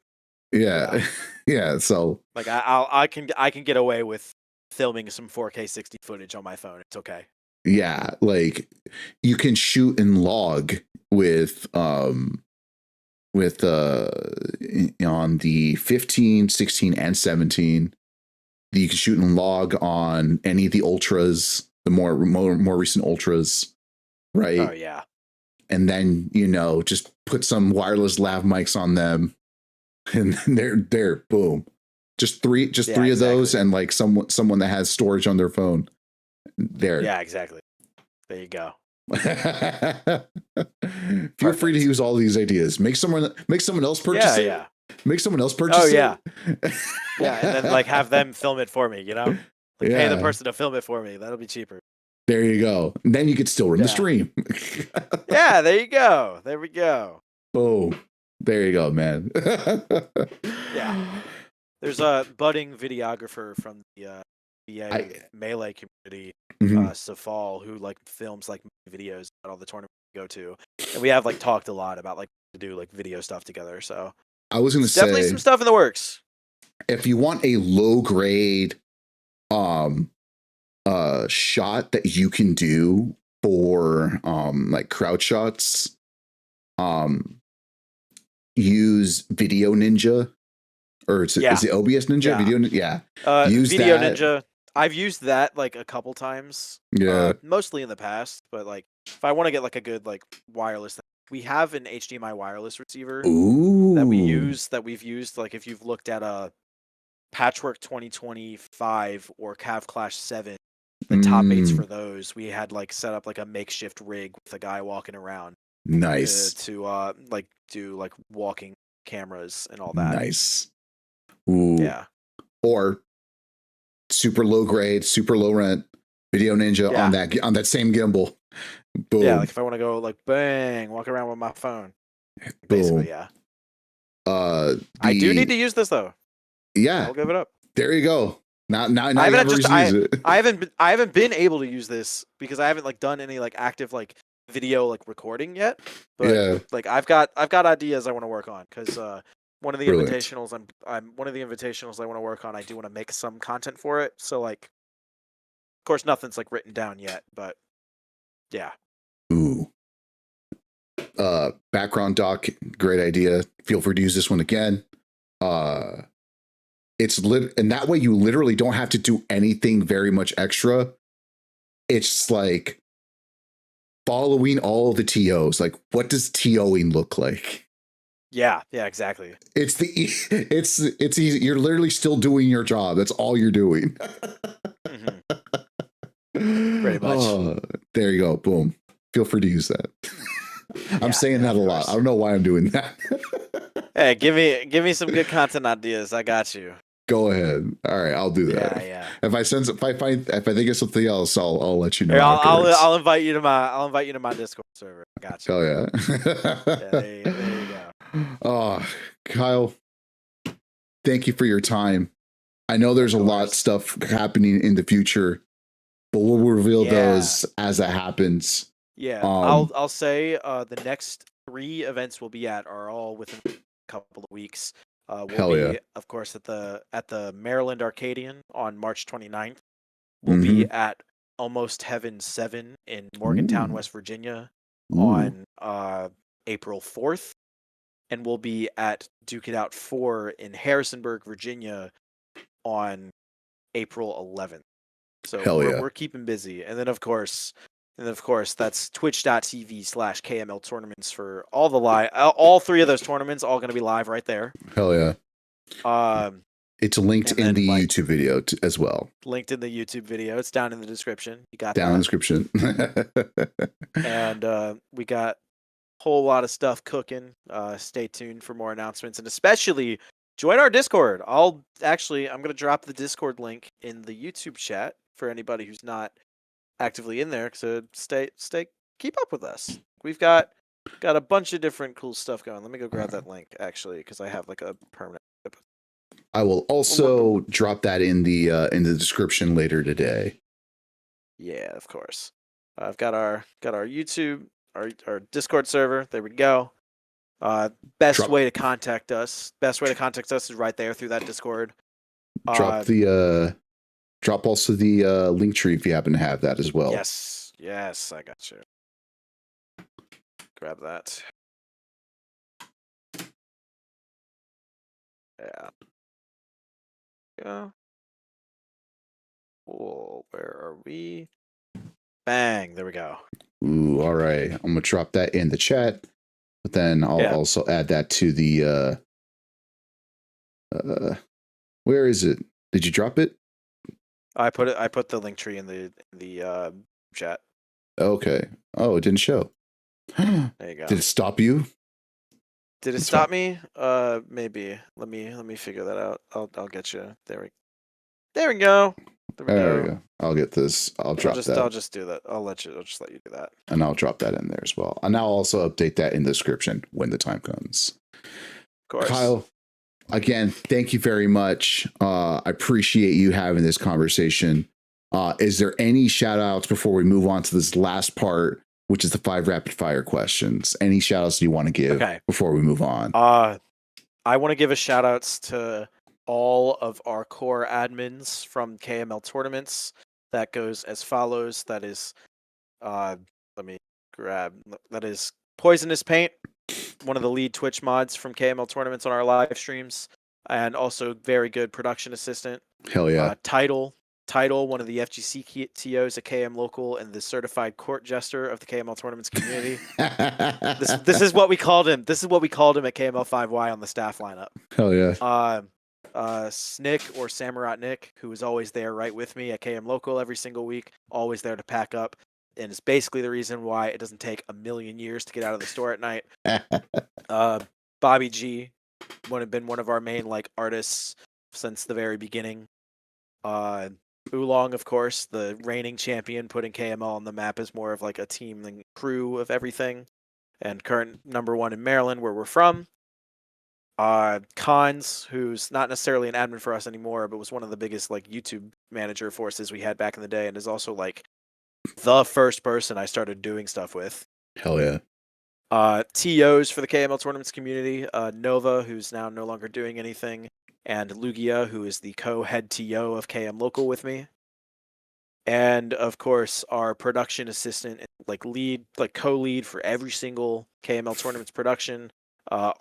Yeah, yeah. So like I can get away with filming some 4K 60 footage on my phone. It's okay. Yeah, like you can shoot and log with on the 15, 16, and 17. You can shoot and log on any of the ultras, the more recent ultras, right? Oh yeah. And then just put some wireless lav mics on them, and then they're boom. Just three of those, and like someone that has storage on their phone. There. Yeah, exactly. There you go. Feel free to use all these ideas. Make someone else purchase it. Yeah. Make someone else purchase it. Yeah, and then like have them film it for me. Like pay the person to film it for me. That'll be cheaper. There you go. And then you could still run the Yeah. stream. Yeah, there you go. There we go. Boom. There you go, man. Yeah. There's a budding videographer from the VA Melee community, Mhm. Safal, who like films like videos at all the tournaments we go to, and we have like talked a lot about like to do like video stuff together. So I was gonna it's definitely say, some stuff in the works. if you want a low grade shot that you can do for like crowd shots, use Video Ninja, or is it OBS Ninja? Yeah. Video use Video that. Ninja. I've used that like a couple times. Yeah. Mostly in the past, but like if I want to get like a good like wireless thing, we have an HDMI wireless receiver that we've used. Like if you've looked at a Patchwork 2025 or Cav Clash 7, the top 8s for those, we had like set up like a makeshift rig with a guy walking around. Nice. To like do like walking cameras and all that. Nice. Ooh. Yeah. Or super low grade, super low rent Video Ninja on that same gimbal. Boom. Yeah, like if I want to go like bang, walk around with my phone. Boom. Basically, yeah. I do need to use this though. Yeah. I'll give it up. There you go. Now I haven't been able to use this because I haven't like done any like active like video like recording yet. But like I've got ideas I want to work on because one of the invitationals I'm one of the invitationals I want to work on, I do want to make some content for it. So like of course nothing's like written down yet, but yeah. Ooh. Background doc, great idea. Feel free to use this one again. It's and that way you literally don't have to do anything very much extra. It's like following all the TOs. Like, what does TOing look like? Yeah, exactly. It's easy. You're literally still doing your job. That's all you're doing. Pretty much. There you go. Boom. Feel free to use that. I'm saying that a lot. I don't know why I'm doing that. Hey, give me some good content ideas. I got you. Go ahead. All right, I'll do that. Yeah. If I think of something else, I'll let you know. Here, I'll invite you to my Discord server. I got you. Oh yeah. There you go. Oh, Kyle, thank you for your time. I know there's a lot of stuff happening in the future, but we'll reveal those as that happens. Yeah, I'll say the next 3 events we'll be at are all within a couple of weeks. We'll be, of course, at the Maryland Arcadian on March 29th. We'll be at Almost Heaven 7 in Morgantown, West Virginia on April 4th. And we'll be at Duke It Out 4 in Harrisonburg, Virginia on April 11th. So we're keeping busy. And then, of course, that's twitch.tv/KML Tournaments for all 3 of those tournaments, all going to be live right there. Hell yeah. It's linked in the YouTube video as well. Linked in the YouTube video. It's down in the description. You got down in the description. And we got a whole lot of stuff cooking. Stay tuned for more announcements, and especially join our Discord. I'm going to drop the Discord link in the YouTube chat for anybody who's not actively in there. So keep up with us. We've got a bunch of different cool stuff going. Let me go grab that link actually, because I have like a permanent. I will also drop that in the description later today. Yeah, of course. I've got our YouTube, our Discord server. There we go. Best way to contact us is right there through that Discord. Drop also the link tree if you happen to have that as well. Yes, I got you. Grab that. Yeah. Cool. Where are we? Bang. There we go. Ooh, all right. I'm gonna drop that in the chat, but then I'll also add that to the where is it? Did you drop it? I put the link tree in the chat. Okay. Oh, it didn't show. There you go. Did it stop you? Did it stop me? Maybe. Let me figure that out. I'll get you. There we go. There we There we go. go. I'll get this. I'll drop that. I'll just do that. I'll just let you do that. And I'll drop that in there as well. And I'll also update that in the description when the time comes. Of course. Kyle, again, thank you very much. I appreciate you having this conversation. Is there any shout outs before we move on to this last part, which is the 5 rapid fire questions? Any shout outs you want to give before we move on? I want to give a shout outs to all of our core admins from KML Tournaments. That goes as follows. That is, let me grab, that is Poisonous Paint, one of the lead Twitch mods from KML Tournaments on our live streams, and also very good production assistant. Hell yeah. Title, one of the FGC TOs at KM Local and the certified court jester of the KML Tournaments community. This is what we called him. This is what we called him at KML 5Y on the staff lineup. Hell yeah. Snick or Samurai Nick, who is always there right with me at KM Local every single week, always there to pack up, and is basically the reason why it doesn't take a million years to get out of the store at night. Bobby G would have been one of our main artists since the very beginning. Oolong, of course, the reigning champion, putting KML on the map as more of a team and crew of everything, and current #1 in Maryland, where we're from. Cons, who's not necessarily an admin for us anymore, but was one of the biggest YouTube manager forces we had back in the day, and is also the first person I started doing stuff with. Hell yeah. TOs for the KML Tournaments community, Nova, who's now no longer doing anything, and Lugia, who is the co-head TO of KM Local with me. And of course, our production assistant, co-lead for every single KML Tournaments production,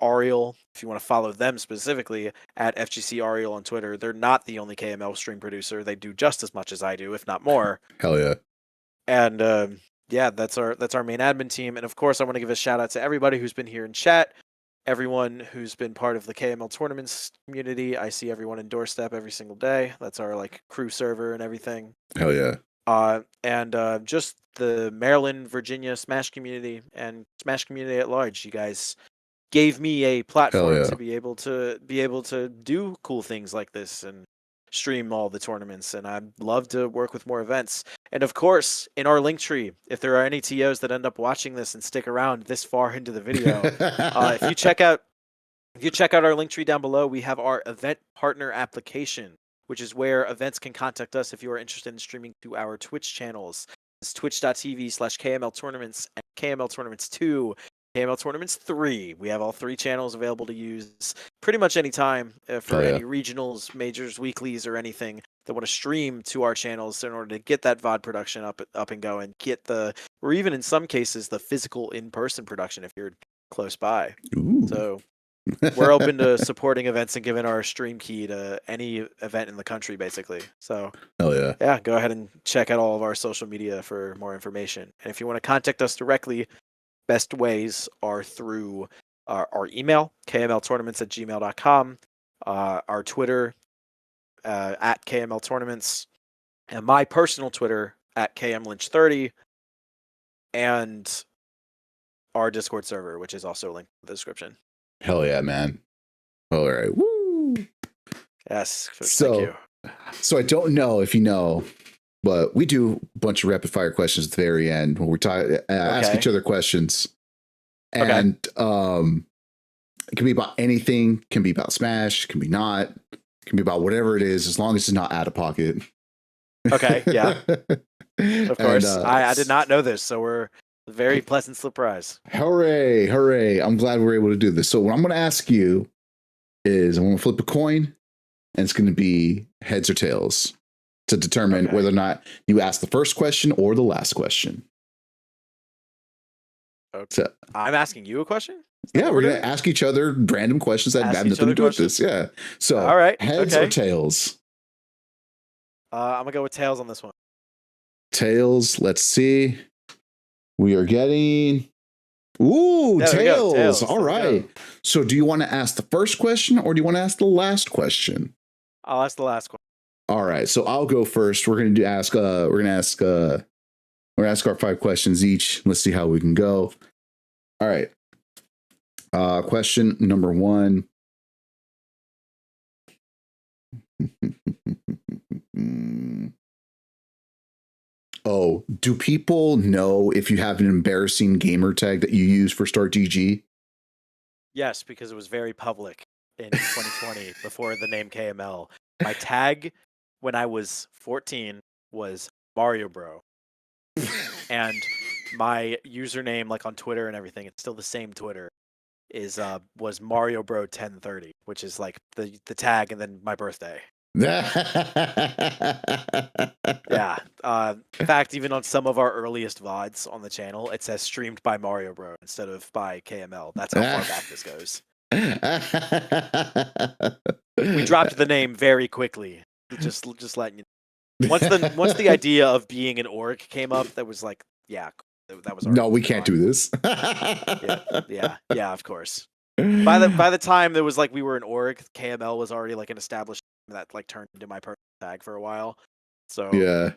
Ariel, if you want to follow them specifically, at FGC Ariel on Twitter. They're not the only KML stream producer. They do just as much as I do, if not more. Hell yeah. And yeah, that's our main admin team. And of course, I want to give a shout out to everybody who's been here in chat, everyone who's been part of the KML Tournaments community. I see everyone in Doorstep every single day. That's our crew server and everything. Hell yeah. And just the Maryland, Virginia Smash community and Smash community at large. You guys gave me a platform to be able to do cool things like this and stream all the tournaments, and I'd love to work with more events. And of course, in our link tree, if there are any TOs that end up watching this and stick around this far into the video, if you check out our link tree down below, we have our event partner application, which is where events can contact us if you are interested in streaming to our Twitch channels. It's twitch.tv/KML Tournaments and KML Tournaments 2, KML Tournaments 3. We have all 3 channels available to use pretty much any time for any regionals, majors, weeklies, or anything that want to stream to our channels in order to get that VOD production up and going, or even in some cases, the physical in-person production if you're close by. Ooh. So we're open to supporting events and giving our stream key to any event in the country, basically. So hell yeah. Yeah, go ahead and check out all of our social media for more information. And if you want to contact us directly, best ways are through our email, kmltournaments@gmail.com, our Twitter, at KML Tournaments, and my personal Twitter, at KMLynch30, and our Discord server, which is also linked in the description. Hell yeah, man. All right. Woo! Yes, thank you. So I don't know if you know, but we do a bunch of rapid fire questions at the very end where we ask each other questions. And it can be about anything, can be about Smash, can be not, can be about whatever it is, as long as it's not out of pocket. Okay, yeah. Of course. I did not know this, so we're a very pleasant surprise. Hooray, hooray. I'm glad we're able to do this. So what I'm going to ask you is I'm going to flip a coin, and it's going to be heads or tails to determine whether or not you ask the first question or the last question. Okay. So, I'm asking you a question? Yeah, we're going to ask each other random questions that have nothing to do with this. Yeah. So, all right. Heads or tails? I'm going to go with tails on this one. Tails. Let's see. We are getting... Ooh, tails. All right. So do you want to ask the first question or do you want to ask the last question? I'll ask the last question. All right. So I'll go first. We're going to ask our 5 questions each. Let's see how we can go. All right. Question number 1. Oh, do people know if you have an embarrassing gamer tag that you use for Start GG? Yes, because it was very public in 2020 before the name KML. My tag when I was 14 was Mario Bro, and my username, like on Twitter and everything, it's still the same Twitter, is was Mario Bro 1030, which is like the tag and then my birthday. Yeah. In fact, even on some of our earliest VODs on the channel, it says streamed by Mario Bro instead of by KML. That's how far back this goes. We dropped the name very quickly. Just letting you. Once the idea of being an org came up, that was like, yeah, that was our. No, we can't do this. Yeah, of course. By the time there was like we were an org, KML was already like an established that like turned into my personal tag for a while. So Yeah.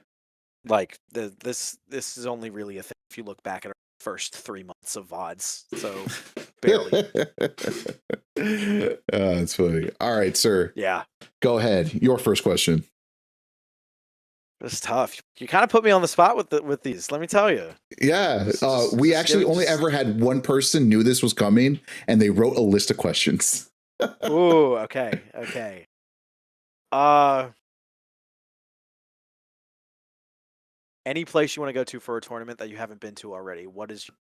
like this is only really a thing if you look back at our first 3 months of VODs. So barely. That's funny. All right, sir. Yeah. Go ahead. Your first question. It's tough. You kind of put me on the spot with these. Let me tell you. Yeah, we actually only ever had one person knew this was coming, and they wrote a list of questions. Ooh, okay. Any place you want to go to for a tournament that you haven't been to already? What is your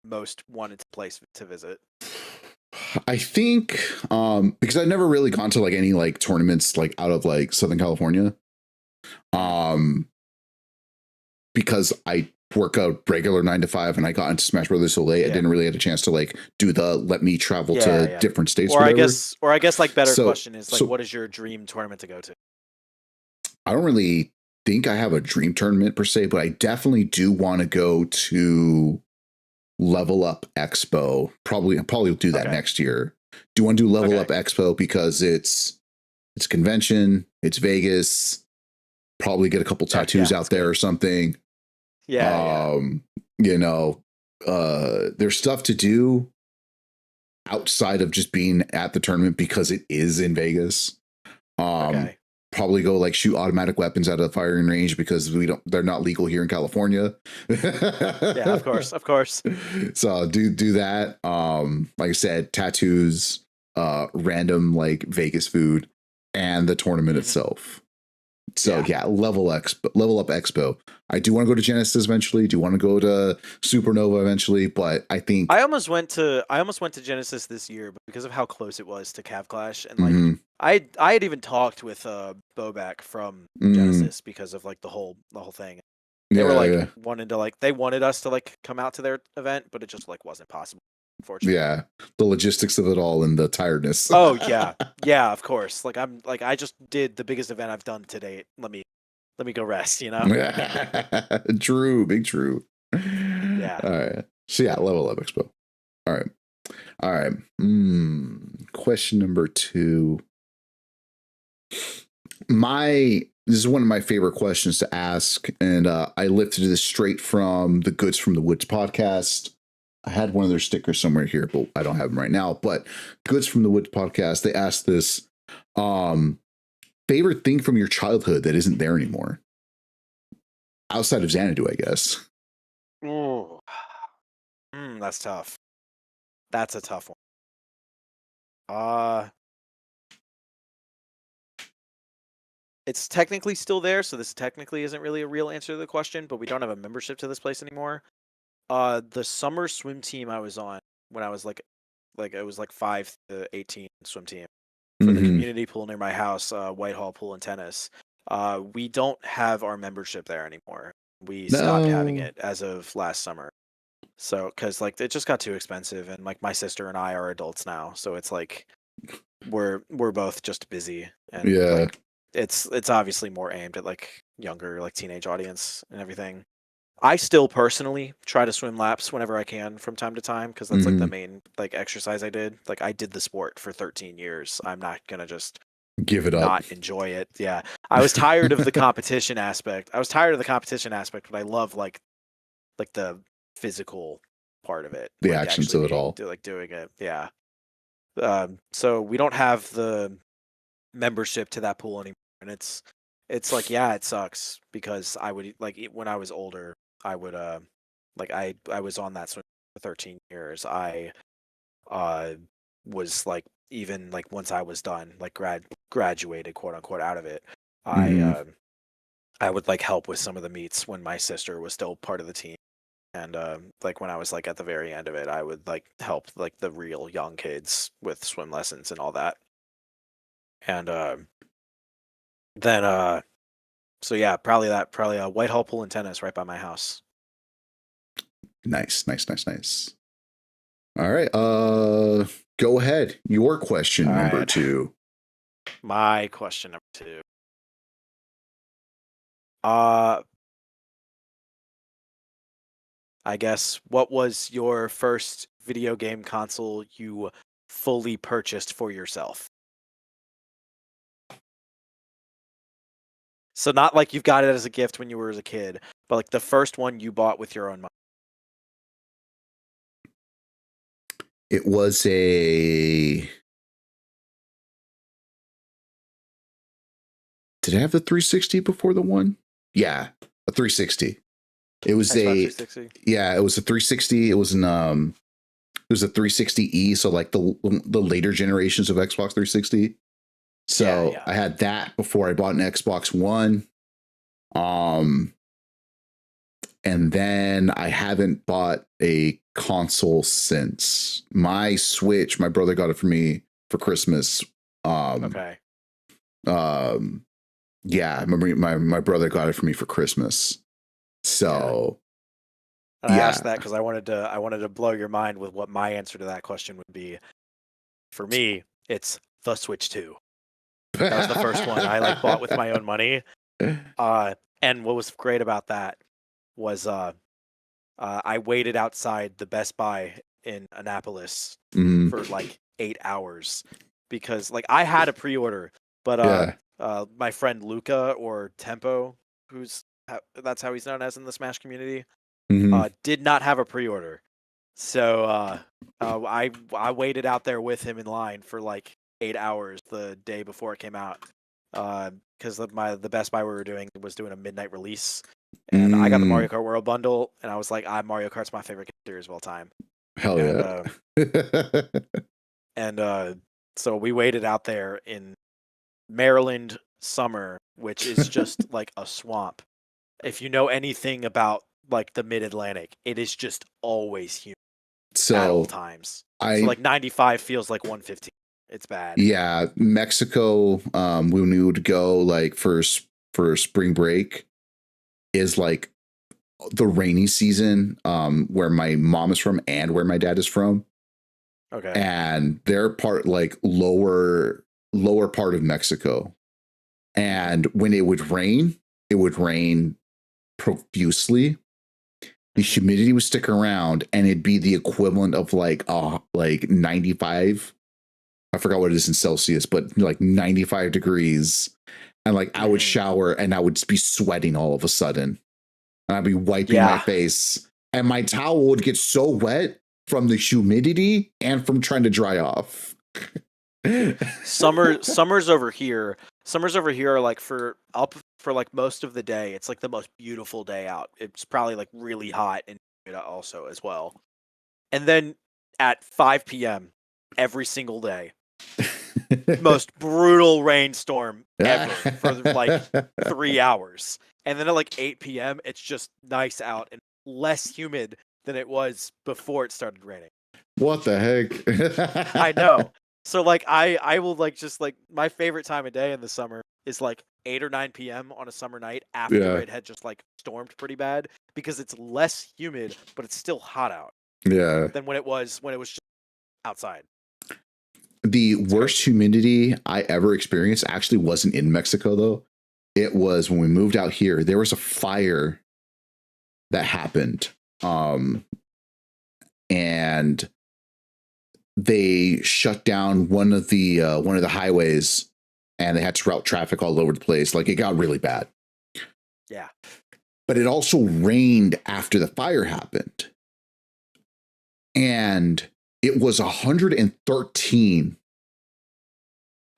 most wanted place to visit? I think because I've never really gone to like any like tournaments like out of like Southern California. Because I work a regular 9 to 5 and I got into Smash Brothers so late, I didn't really have a chance to like do the let me travel to different states. Or I guess like better question is like, what is your dream tournament to go to? I don't really think I have a dream tournament per se, but I definitely do want to go to Level Up Expo. I'll probably do that next year. Do want to do Level Up Expo because it's a convention, it's Vegas, probably get a couple tattoos out there or something. You know, there's stuff to do outside of just being at the tournament because it is in Vegas. Probably go like shoot automatic weapons out of the firing range because they're not legal here in California. Yeah, of course. So do that. Like I said, tattoos, random like Vegas food, and the tournament itself. So Level Up Expo. I do want to go to Genesis eventually. Do want to go to Supernova eventually, but I think I almost went to Genesis this year, but because of how close it was to Cav Clash, and like I had even talked with Bobak from Genesis because of like the whole thing. They were like they wanted us to like come out to their event, but it just like wasn't possible. Unfortunately. Yeah, the logistics of it all and the tiredness. Oh yeah, of course. Like I just did the biggest event I've done to date. Let me go rest. You know. True, big true. Yeah. All right. So Level Up Expo. All right. Question number 2. This is one of my favorite questions to ask, and I lifted this straight from the Goods from the Woods podcast. I had one of their stickers somewhere here, but I don't have them right now. But Goods from the Woods podcast, they asked this favorite thing from your childhood that isn't there anymore. Outside of Xanadu, I guess. Ooh. That's tough. That's a tough one. It's technically still there, so this technically isn't really a real answer to the question, but we don't have a membership to this place anymore. The summer swim team I was on when I was like it was like 5 to 18 swim team for the community pool near my house, Whitehall Pool and Tennis. We don't have our membership there anymore. We stopped having it as of last summer. So, because like it just got too expensive, and like my sister and I are adults now, so it's like we're both just busy, and like, it's obviously more aimed at like younger, like teenage audience and everything. I still personally try to swim laps whenever I can from time to time because that's like the main like exercise I did. Like I did the sport for 13 years. I'm not gonna just give it up, not enjoy it. Yeah, I was tired of the competition aspect. But I love like the physical part of it, the like actions of it all, like doing it. Yeah. So we don't have the membership to that pool anymore, and it's It's like, yeah, it sucks because I would when I was older, I would like I was on that swim for 13 years. I uh was like even like once I was done, like graduated quote unquote out of it, I Hmm. I would like help with some of the meets when my sister was still part of the team. And like when I was like at the very end of it, I would like help like the real young kids with swim lessons and all that. And then so yeah, probably a Whitehall pool and tennis right by my house. Nice, nice, nice, nice. All right. Go ahead. Your question All number right. two. My question number two. Uh I guess what was your first video game console you fully purchased for yourself? So not like you've got it as a gift when you were as a kid, but like the first one you bought with your own money. It was a. Did I have the 360 before the one? Yeah, a 360. It was Xbox a. 360? Yeah, it was a 360. It was an It was a 360e, so like the later generations of Xbox 360. Yeah, So yeah. I had that before I bought an Xbox One. Um, and then I haven't bought a console since. My Switch, my brother got it for me for Christmas. Um, Okay. um, yeah, I remember my brother got it for me for Christmas. Yeah. So And I asked yeah. that because I wanted to blow your mind with what my answer to that question would be. For me, it's the Switch 2. That was the first one I like bought with my own money. And what was great about that was I waited outside the Best Buy in Annapolis Mm, for like 8 hours because like I had a pre-order, but yeah. my friend Luca or Tempo, that's how he's known as in the Smash community, Mhm. did not have a pre-order. So I waited out there with him in line for like 8 hours the day before it came out, because the Best Buy we were doing was doing a midnight release, and I got the Mm, Mario Kart World bundle, and I was like, Mario Kart's my favorite series of all time, hell and yeah. and so we waited out there in Maryland summer, which is just like a swamp. If you know anything about like the Mid Atlantic, it is just always humid at all So times. So I like 95 feels like 115. It's bad. yeah, Mexico, when we would go like for spring break is like the rainy season, where my mom is from and where my dad is from. Okay. And they're part like lower part of Mexico. And when it would rain profusely. The Hmm. humidity would stick around and it'd be the equivalent of like 95. I forgot what it is in Celsius, but like 95 degrees. And like I would Hmm. shower and I would be sweating all of a sudden. And I'd be wiping my Yeah. face. And my towel would get so wet from the humidity and from trying to dry off. Summers over here. Summers over here are like for up for like most of the day. It's like the most beautiful day out. It's probably like really hot and humid also as well. And then at 5 p.m. every single day, most brutal rainstorm ever for like 3 hours. And then at like 8 p.m., it's just nice out and less humid than it was before it started raining. What the I heck? know. So like I will like just like my favorite time of day in the summer is like 8 or 9 p.m. on a summer night after Yeah. it had just like stormed pretty bad because it's less humid, but it's still hot out Yeah. than when it was just outside. The It's worst crazy. humidity I ever experienced actually wasn't in Mexico though. It was when we moved out here. There was a fire that happened. Um and they shut down one of the highways and they had to route traffic all over the place. Like it got really bad. Yeah. But it also rained after the fire happened. And it was 113.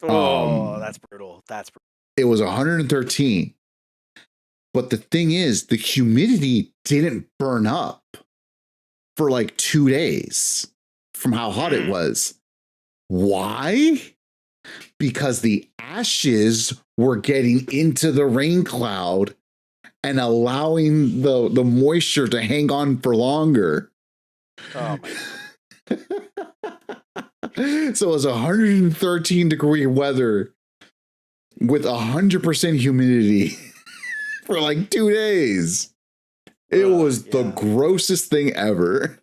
Oh, that's brutal. That's brutal. It was 113. But the thing is, the humidity didn't burn up for like 2 days from how hot it was. Why? Because the ashes were getting into the rain cloud and allowing the moisture to hang on for longer. Oh my So it was 113-degree weather with 100% humidity for like 2 days. It was the grossest thing ever.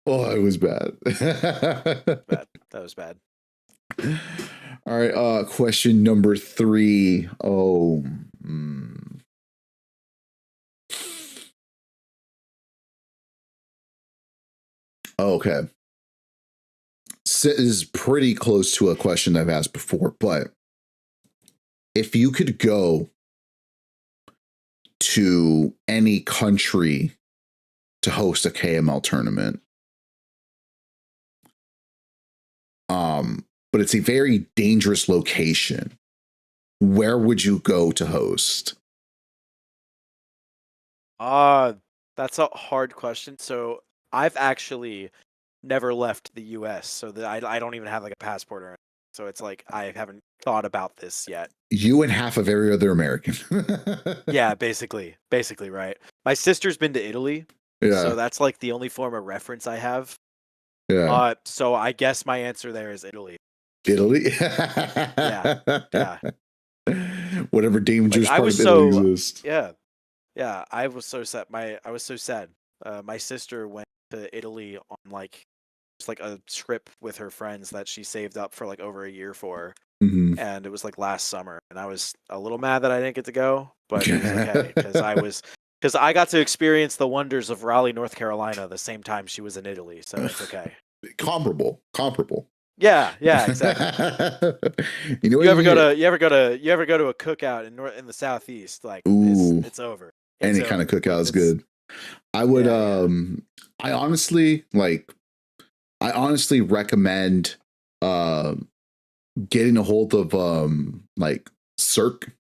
Oh, it was bad. Bad. That was bad. All right, question number 3. Oh, okay. This is pretty close to a question I've asked before, but if you could go to any country to host a KML tournament, but it's a very dangerous location, where would you go to host? That's a hard question. So I've actually never left the U.S., so that I don't even have like a passport or anything. So it's like I haven't thought about this yet. You and half of every other American. Yeah, basically, right. My sister's been to Italy, so that's like the only form of reference I have. Yeah. So I guess my answer there is Italy. Italy? Yeah. Whatever dangerous Like, part of Italy exists. Yeah. I was so sad. I was so sad. My sister went to Italy on like just like a trip with her friends that she saved up for like over a year for. Mm-hmm. And it was like last summer, and I was a little mad that I didn't get to go, but it was okay because I got to experience the wonders of Raleigh, North Carolina, the same time she was in Italy, so it's okay. Comparable. Yeah, exactly. You ever go to a cookout in the Southeast? Like, it's over. Any kind of cookout is good. I would I honestly recommend getting a hold of like Cirque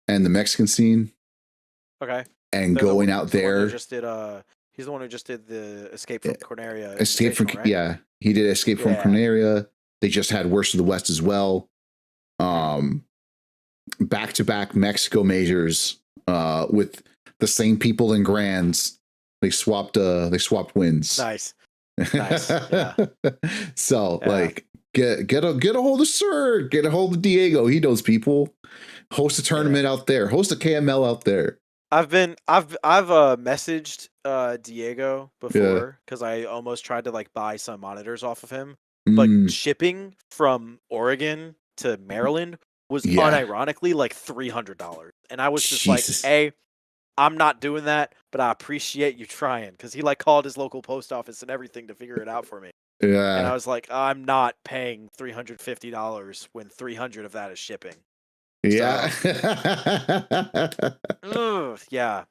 and the Mexican scene. Okay. And going out there. He's the one who just did the Escape from Corneria. Right? He did Escape from Corneria. They just had Worst of the West as well. Back-to-back Mexico majors with the same people in grands. They swapped wins. Nice. Yeah. So like get a hold of Sir, get a hold of Diego. He knows people. Host a tournament out there. Host a KML out there. I've messaged Diego before because I almost tried to like buy some monitors off of him, but shipping from Oregon to Maryland was unironically like $300, and I was just like, "Hey, I'm not doing that, but I appreciate you trying," because he like called his local post office and everything to figure it out for me. Yeah, and I was like, I'm not paying $350 when 300 of that is shipping. Yeah. So, yeah.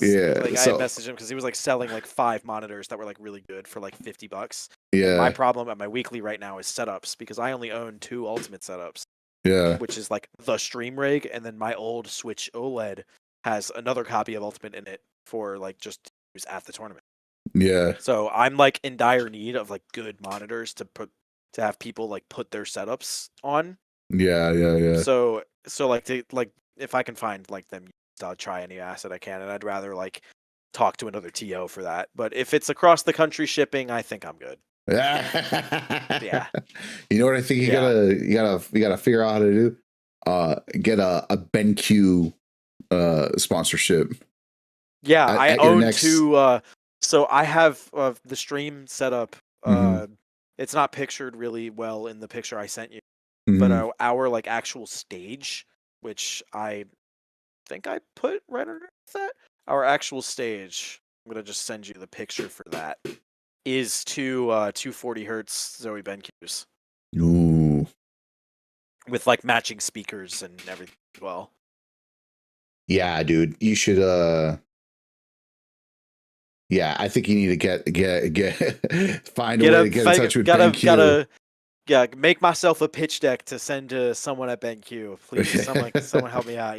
Yeah. Like I messaged him because he was like selling like 5 monitors that were like really good for like $50. Yeah. And my problem at my weekly right now is setups because I only own 2 Ultimate setups. Yeah. Which is like the Stream Rig, and then my old Switch OLED has another copy of Ultimate in it for like just use at the tournament. Yeah. So I'm like in dire need of like good monitors to have people like put their setups on. Yeah. So like if I can find like them, I'll try any asset I can, and I'd rather like talk to another TO for that. But if it's across the country shipping, I think I'm good. Yeah. You know what I think you gotta figure out how to do? Get a BenQ sponsorship. Yeah, I own 2. So I have the stream set up. It's not pictured really well in the picture I sent you, but our like actual stage, which I think I put right underneath that, our actual stage. I'm gonna just send you the picture for that. Is 240 hertz Zoe BenQs. Ooh. With like matching speakers and everything as well. Yeah, dude, you should. Yeah, I think you need to find a way to get in touch with BenQ. Yeah, make myself a pitch deck to send to someone at BenQ. Please, someone help me out.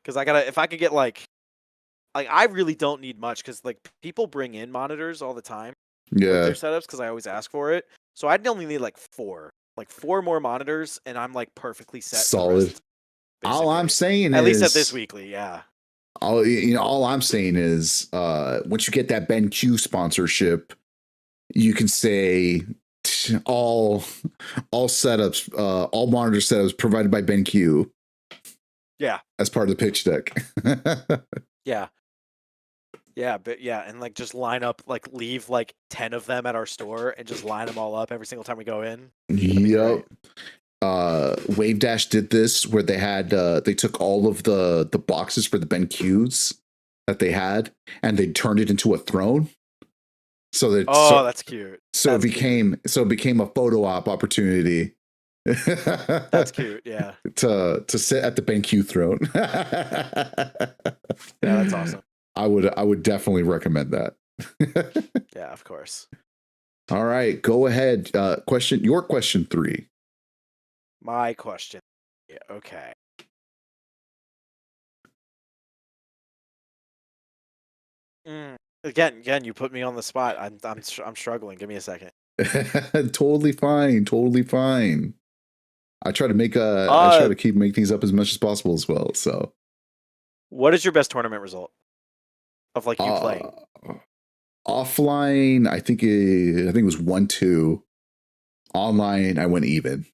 Because if I could get like I really don't need much because like people bring in monitors all the time with their Yeah, setups because I always ask for it. So I'd only need like four more monitors, and I'm like perfectly set for the solid. rest. All I'm Basically, saying at least at this is, weekly, yeah. all I'm saying is, once you get that BenQ sponsorship, you can say all setups, all monitor setups provided by BenQ. Yeah. As part of the pitch deck. Yeah. Yeah, but yeah, and like just line up, like leave like 10 of them at our store and just line them all up every single time we go in. Yep. Wave Dash did this where they had they took all of the boxes for the BenQs that they had and they turned it into a throne. So that that's cute. So that's it became a photo op opportunity. That's cute, yeah. To sit at the BenQ throne. Yeah, that's awesome. I would definitely recommend that. Yeah, of course. All right, go ahead. Your question 3. My question. Yeah, okay. Again, you put me on the spot. I'm struggling. Give me a second. Totally fine. I try to make things up as much as possible as well. So, what is your best tournament result of like you playing? Offline, I think it was 1-2. Online, I went even.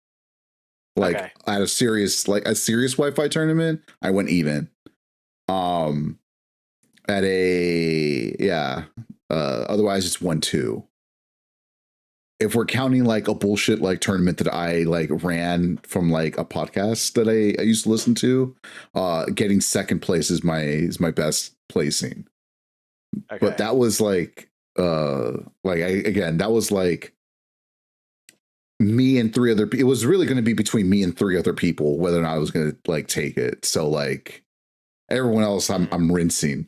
Like Okay. at a serious Wi-Fi tournament, I went even. At otherwise it's 1-2. If we're counting like a bullshit like tournament that I like ran from like a podcast that I used to listen to, getting second place is my best placing. Okay. But that was that was like me and 3 other people. It was really going to be between me and 3 other people whether or not I was going to like take it. So like everyone else I'm rinsing.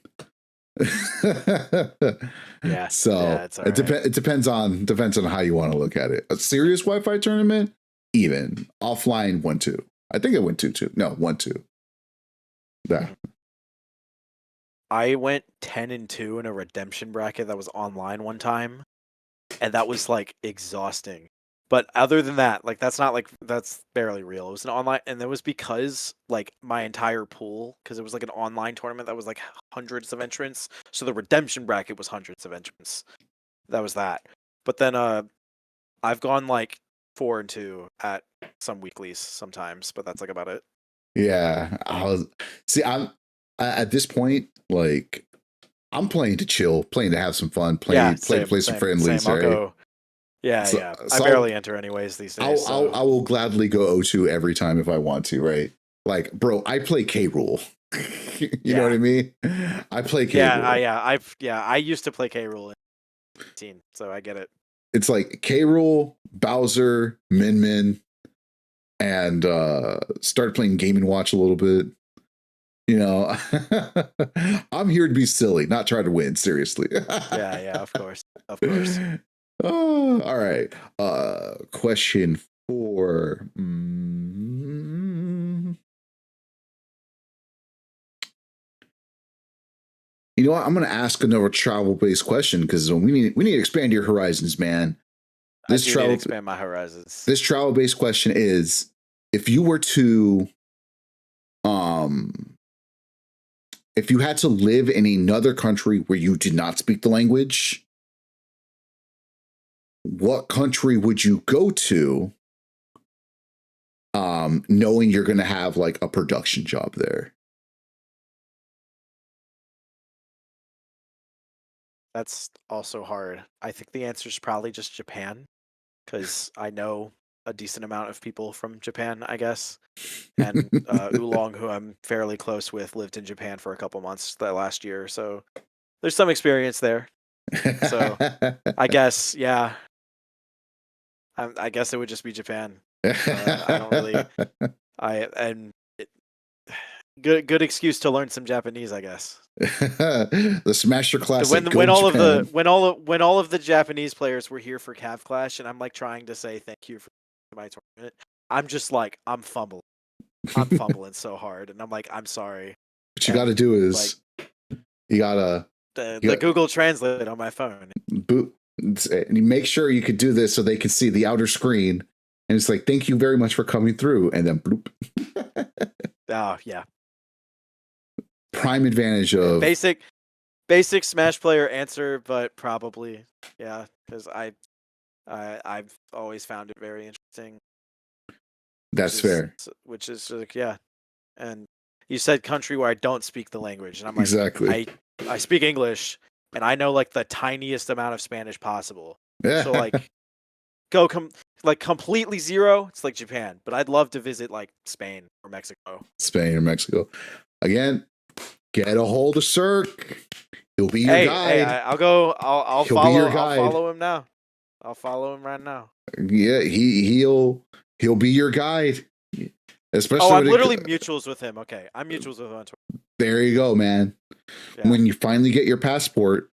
Yeah. So yeah, it depends on how you want to look at it. A serious Wi-Fi tournament, even. Offline, 1-2. I think it went 2-2. No, 1-2. Yeah. I went 10-2 in a redemption bracket that was online one time, and that was like exhausting. But other than that, like that's barely real. It was an online, and that was because like my entire pool, because it was like an online tournament that was like hundreds of entrants. So the redemption bracket was hundreds of entrants. That was that. But then I've gone like 4-2 at some weeklies sometimes, but that's like about it. Yeah, I'm at this point like I'm playing to chill, playing to have some fun, play some friendlies, right? Yeah. I barely enter anyways these days. I will gladly go 0-2 every time if I want to, right? Like, bro, I play K Rule. You know what I mean? I play K Rule. I used to play K Rule in 18, so I get it. It's like K Rule, Bowser, Min, and started playing Game and Watch a little bit. You know, I'm here to be silly, not try to win. Seriously. Yeah, of course. Oh, all right. Question 4. You know what? I'm going to ask another travel-based question because we need to expand your horizons, man. I do need to expand my horizons. This travel-based question is: if you were to, if you had to live in another country where you did not speak the language, what country would you go to? Knowing you're going to have like a production job there. That's also hard. I think the answer is probably just Japan, because I know a decent amount of people from Japan, I guess. And Oolong, who I'm fairly close with, lived in Japan for a couple months that last year, so there's some experience there. So I guess, yeah. I guess it would just be Japan. I don't really. Good excuse to learn some Japanese, I guess. The Smasher Classic. When all of the Japanese players were here for Cav Clash, and I'm like trying to say thank you for to my tournament, I'm just like, I'm fumbling so hard, and I'm like, I'm sorry. What you got to do is you gotta the Google Translate on my phone. Boot. And you make sure you could do this so they can see the outer screen, and it's like, thank you very much for coming through, and then bloop. Oh yeah. Prime advantage of basic Smash player answer, but probably because I've always found it very interesting. That's fair. Which is like, and you said country where I don't speak the language, and I'm like, exactly. I speak English, and I know like the tiniest amount of Spanish possible. Yeah. So like, go completely zero. It's like Japan, but I'd love to visit like Spain or Mexico. Again, get a hold of Cirque. He'll be your guide. I'll go. I'll follow. I'll follow him now. I'll follow him right now. Yeah, he'll be your guide. Especially I'm literally mutuals with him. Okay, I'm mutuals with him on Twitter. There you go, man. Yeah. When you finally get your passport,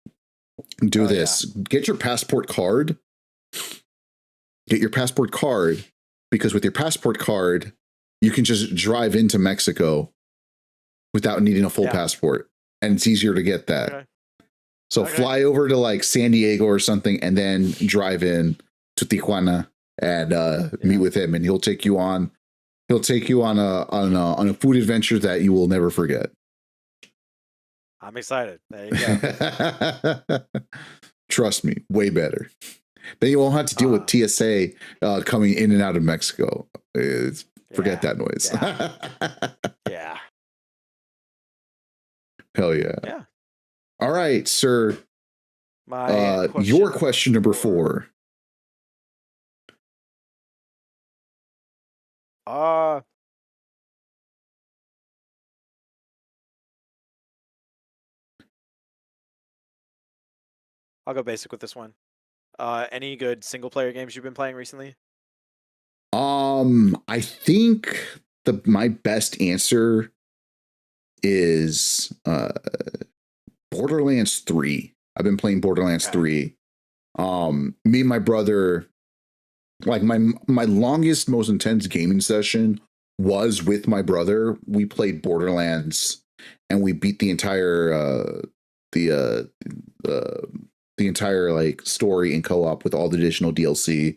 do this. Yeah. Get your passport card. Get your passport card, because with your passport card, you can just drive into Mexico without needing a full passport, and it's easier to get that. Okay. So fly over to like San Diego or something, and then drive in to Tijuana and meet with him, and he'll take you on a food adventure that you will never forget. I'm excited. There you go. Trust me, way better. Then you won't have to deal with TSA coming in and out of Mexico. Forget that noise. Yeah. Hell yeah. Yeah. All right, sir. Your question number 4. I'll go basic with this one. Any good single player games you've been playing recently? I think my best answer is Borderlands 3. I've been playing Borderlands 3. Me and my brother, like my longest, most intense gaming session was with my brother. We played Borderlands and we beat the entire the entire like story in co-op with all the additional DLC.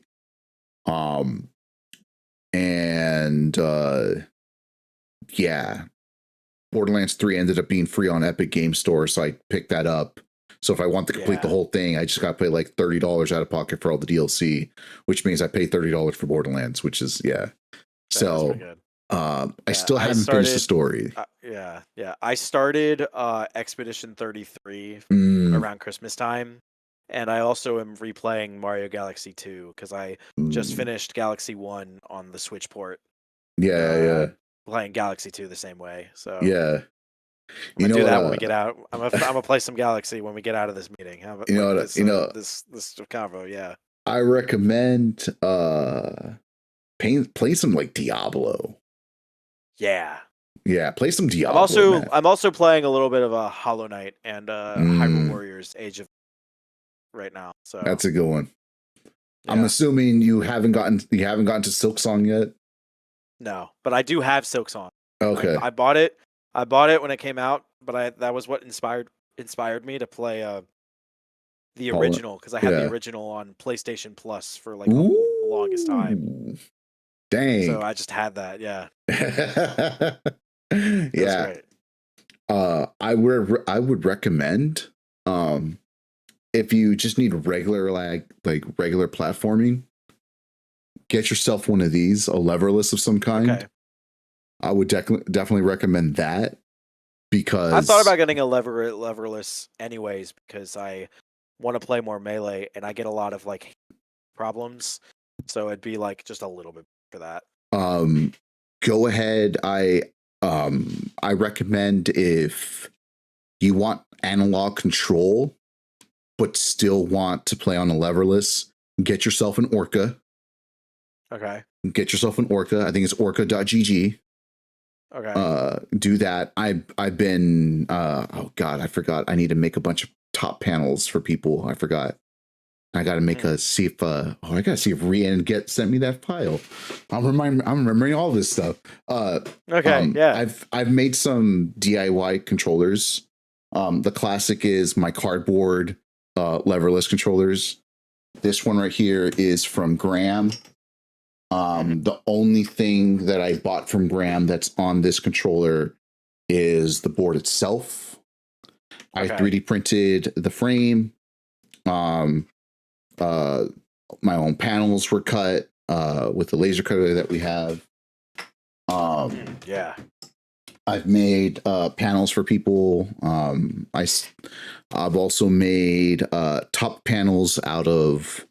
Borderlands 3 ended up being free on Epic Game Store, so I picked that up. So if I want to complete the whole thing, I just got to pay like $30 out of pocket for all the DLC, which means I pay $30 for Borderlands, which is So I still haven't finished the story. I started Expedition 33 around Christmas time, and I also am replaying Mario Galaxy 2 because I just finished Galaxy 1 on the Switch port. Playing Galaxy 2 the same way. So I'm gonna do that when we get out. I'm gonna play some Galaxy when we get out of this meeting. This convo. Yeah. I recommend play some like Diablo. Yeah. Yeah, play some Diablo. I'm also playing a little bit of a Hollow Knight and Hyrule Warriors Age of right now. So that's a good one. Yeah. I'm assuming you haven't gotten to Silksong yet. No, but I do have Silksong. Okay. I bought it. I bought it when it came out, but that was what inspired me to play the original, because I had the original on PlayStation Plus for like the longest time. Dang. So I just had that. Yeah. Yeah. I would recommend if you just need regular regular platforming, get yourself one of these, a leverless of some kind. Okay. I would definitely recommend that, because I thought about getting a leverless anyways, because I want to play more melee and I get a lot of like problems. So it'd be like just a little bit for that. Go ahead. I recommend, if you want analog control but still want to play on a leverless, get yourself an Orca. Okay. Get yourself an Orca. I think it's orca.gg. Okay. Do that. I've been oh god, I forgot. I need to make a bunch of top panels for people. I forgot. I gotta make a see if I gotta see if Rian sent me that file. I'm remembering all this stuff. Okay, yeah. I've made some DIY controllers. The classic is my cardboard leverless controllers. This one right here is from Graham. The only thing that I bought from Graham that's on this controller is the board itself. I 3D printed the frame. My own panels were cut with the laser cutter that we have. Yeah. I've made panels for people. I've also made top panels out of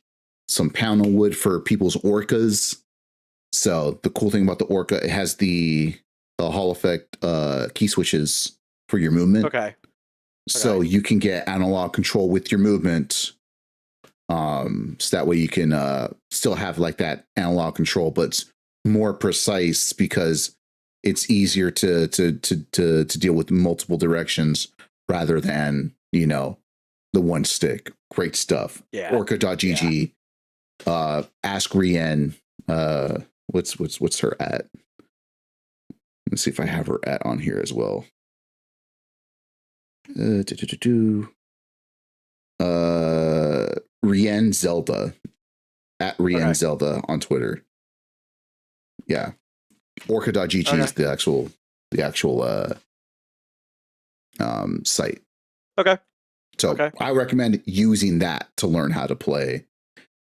some panel wood for people's orcas. So the cool thing about the orca, it has the Hall effect key switches for your movement. Okay. So you can get analog control with your movement. So that way you can still have like that analog control, but it's more precise because it's easier to deal with multiple directions rather than, you know, the one stick. Great stuff. Yeah. Orca.gg. Ask Rien. What's her at? Let's see if I have her at on here as well. Rien Zelda at Rien Zelda on Twitter. Yeah. Orca.gg is the actual site. Okay. So I recommend using that to learn how to play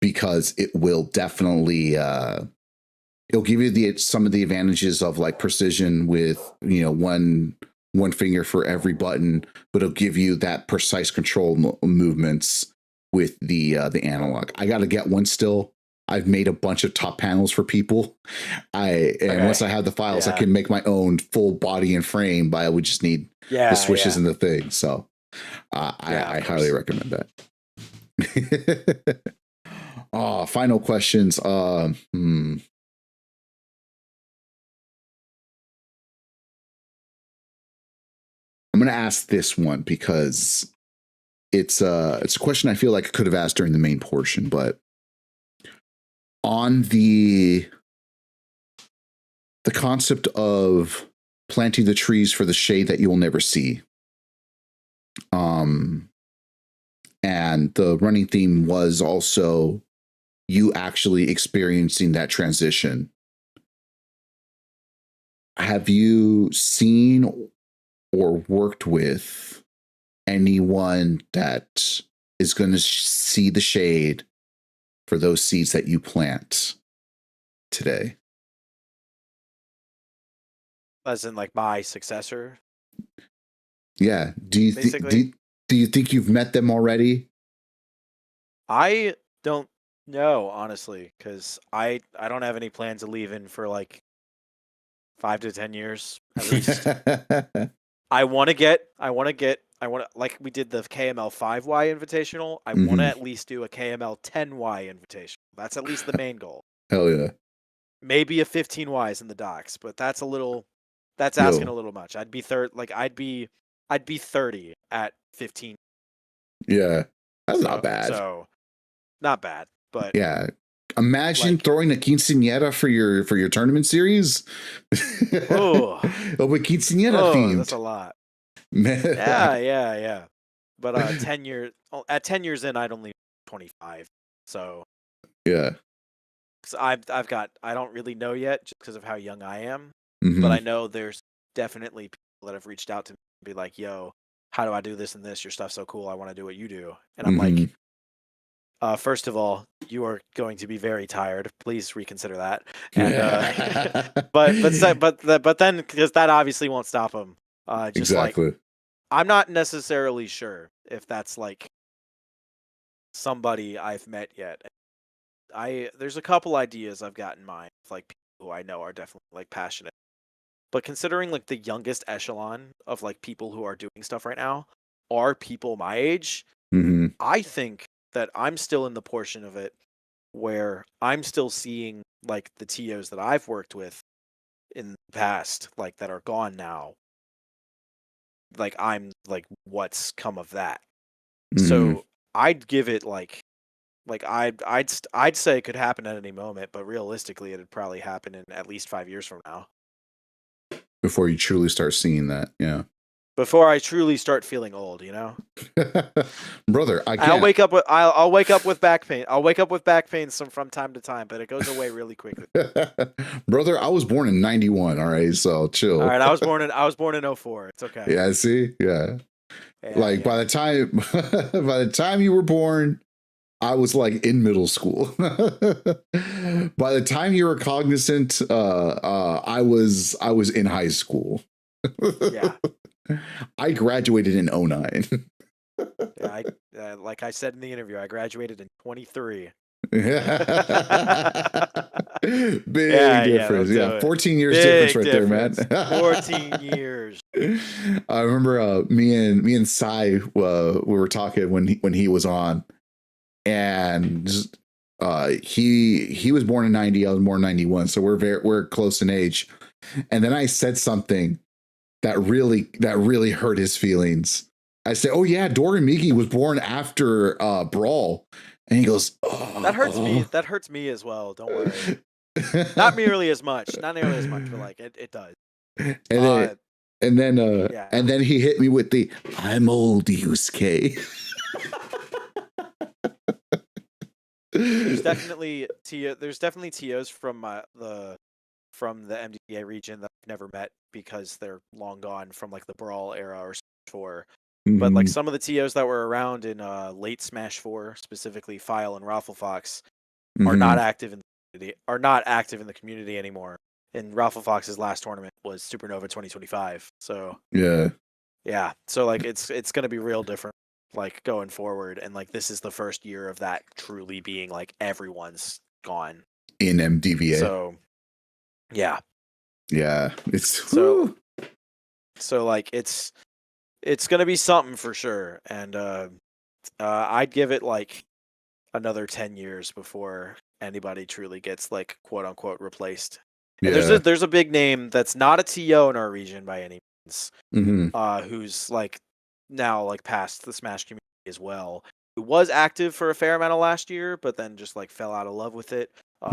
because it will definitely it'll give you some of the advantages of like precision with, you know, one finger for every button, but it'll give you that precise control movements with the analog. I got to get one still. I've made a bunch of top panels for people. Once I have the files, I can make my own full body and frame, but I would just need the switches and the thing. So I highly recommend that. Final questions. I'm going to ask this one because it's a question I feel like I could have asked during the main portion, but on the concept of planting the trees for the shade that you will never see. And the running theme was also you actually experiencing that transition. Have you seen or worked with anyone that is going to see the shade for those seeds that you plant today? As in like my successor? Yeah. Do you think you've met them already? I don't know, honestly, because I don't have any plans of leaving for like 5 to 10 years at least. I want to like we did the KML 5Y Invitational. I want to at least do a KML 10Y Invitational. That's at least the main goal. Hell yeah. Maybe a 15Ys in the docks, but that's asking a little much. I'd be 30 at 15. Yeah. That's not bad. So not bad, but yeah. Imagine throwing a quinceañera for your tournament series. Oh, but quinceañera themed. That's a lot. Yeah. But at 10 years in, I'd only be 25. So yeah. Cause I don't really know yet just because of how young I am. But I know there's definitely people that have reached out to me and be like, "Yo, how do I do this and this? Your stuff's so cool. I want to do what you do." And I'm like, first of all, you are going to be very tired. Please reconsider that. And but then because that obviously won't stop them. Like I'm not necessarily sure if that's like somebody I've met yet. There's a couple ideas I've got in mind, like people who I know are definitely like passionate. But considering like the youngest echelon of like people who are doing stuff right now are people my age, I think that I'm still in the portion of it where I'm still seeing like the TOs that I've worked with in the past, like that are gone now. Like I'm like, what's come of that? So I'd give it like like I'd say it could happen at any moment, but realistically, it'd probably happen in at least 5 years from now. Before you truly start seeing that, yeah. Before I truly start feeling old, Brother, I can't. I'll wake up with back pain. I'll wake up with back pain from time to time, but it goes away really quickly. Brother, I was born in 91, all right, so chill. All right, I was born in 04. It's okay. Yeah, see? Yeah. Like by the time you were born, I was like in middle school. By the time you were cognizant, I was in high school. Yeah. I graduated in 09. Yeah, like I said in the interview, I graduated in 23. Big difference. Yeah, 14 years difference right there, man. 14 years. I remember me and Sai we were talking when he was on, and he was born in 90, I was born in 91, so we're close in age. And then I said something that really hurt his feelings. I said, "Oh yeah, Dorian Miki was born after Brawl," and he goes, "Oh, that hurts me. That hurts me as well. Don't worry. Not nearly as much, but like it does." And then he hit me with the "I'm old, Yusuke." There's definitely TOs from the MDA region that I've never met because they're long gone from like the Brawl era or Smash 4. But like some of the TOs that were around in late Smash 4, specifically File and Raffle Fox, are not active in the community anymore. And Raffle Fox's last tournament was Supernova 2025. So yeah. So like it's gonna be real different like going forward, and like this is the first year of that truly being like everyone's gone in MDVA. So yeah, it's so like it's gonna be something for sure, and I'd give it like another 10 years before anybody truly gets like quote unquote replaced. And there's a big name that's not a TO in our region by any means, who's like now like past the Smash community as well, who was active for a fair amount of last year, but then just like fell out of love with it.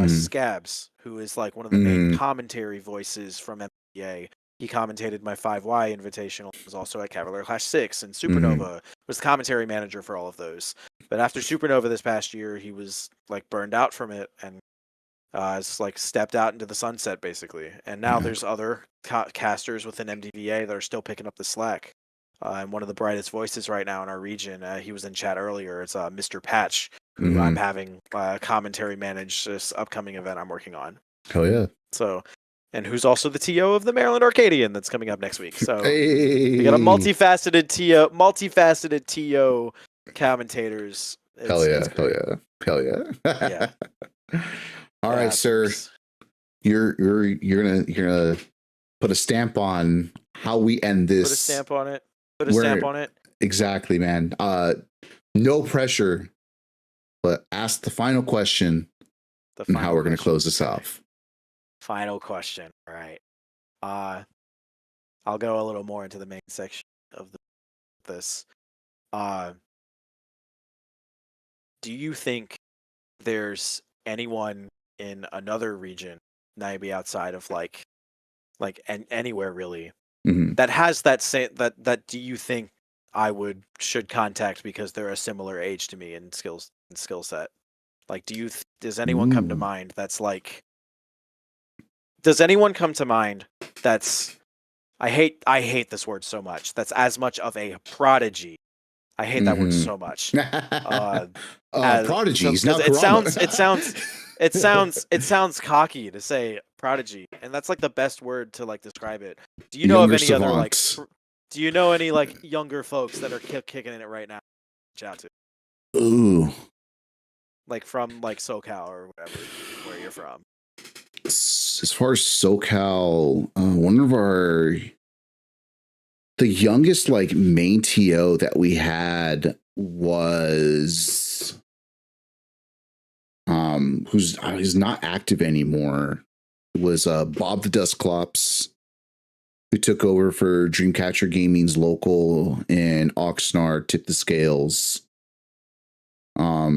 Scabs, who is like one of the main commentary voices from MBA. He commentated my 5Y Invitational, was also at Cavalier Clash 6, and Supernova was the commentary manager for all of those. But after Supernova this past year, he was like burned out from it and has like stepped out into the sunset basically. And now there's other casters within MDVA that are still picking up the slack. And one of the brightest voices right now in our region, he was in chat earlier. It's Mr. Patch, who I'm having commentary manage this upcoming event I'm working on. Hell yeah! So, and who's also the TO of the Maryland Arcadian that's coming up next week. So we got a multifaceted TO commentators. Hell yeah! Yeah. All right, sir. You're gonna put a stamp on how we end this. Put a stamp on it. Stamp on it. Exactly, man. No pressure, but ask the final question and how we're going to close this off. Final question. All right. I'll go a little more into the main section of this. Do you think there's anyone in another region, maybe outside of like anywhere really, that has that that do you think I should contact because they're a similar age to me in skill set? Like, does anyone come to mind that's like? Does anyone come to mind that's? I hate this word so much. That's as much of a prodigy. I hate that word so much. Prodigy. It sounds cocky to say prodigy, and that's like the best word to like describe it. Do you know of any other like? Do you know any like younger folks that are kicking in it right now? Reach out to. Ooh. Like from like SoCal or whatever, where you're from. As far as SoCal, one of the youngest like main TO that we had was who's not active anymore. It was Bob the Dustclops, who took over for Dreamcatcher Gaming's local, and Oxnard tipped the scales.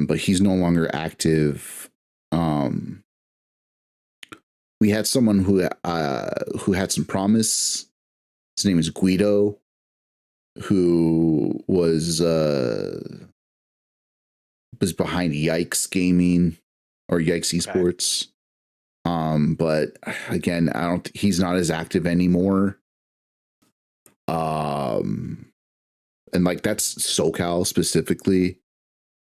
but he's no longer active. We had someone who had some promise. His name is Guido, who was behind Yikes Gaming or Yikes Esports. But again, he's not as active anymore. And like that's SoCal specifically.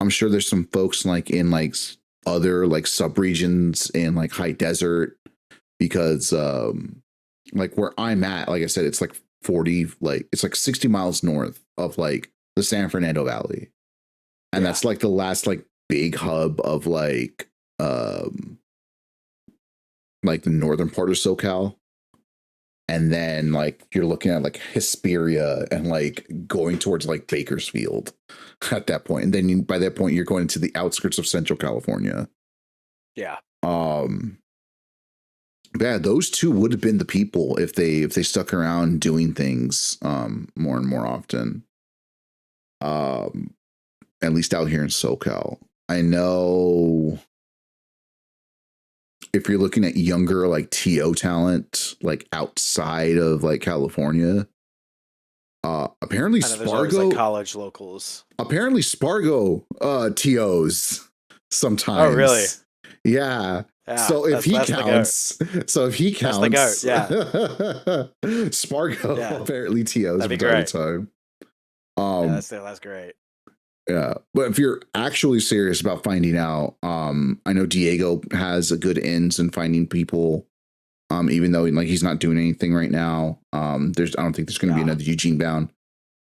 I'm sure there's some folks like in like other like subregions in like high desert, because like where I'm at, like I said, it's like 60 miles north of like the San Fernando Valley. And that's like the last like big hub of like the northern part of SoCal. And then like you're looking at like Hesperia and like going towards like Bakersfield at that point. And then by that point you're going to the outskirts of Central California. Yeah. Yeah, those two would have been the people if they stuck around doing things more and more often. At least out here in SoCal. I know if you're looking at younger like TO talent, like outside of like California, apparently Spargo, like college locals. Apparently Spargo TOs sometimes. Oh really? Yeah. So if he counts, yeah. Spargo apparently TOs from time to time. That's great. Yeah, but if you're actually serious about finding out, I know Diego has a good ends in finding people. Even though like he's not doing anything right now. I don't think there's going to be another Eugene bound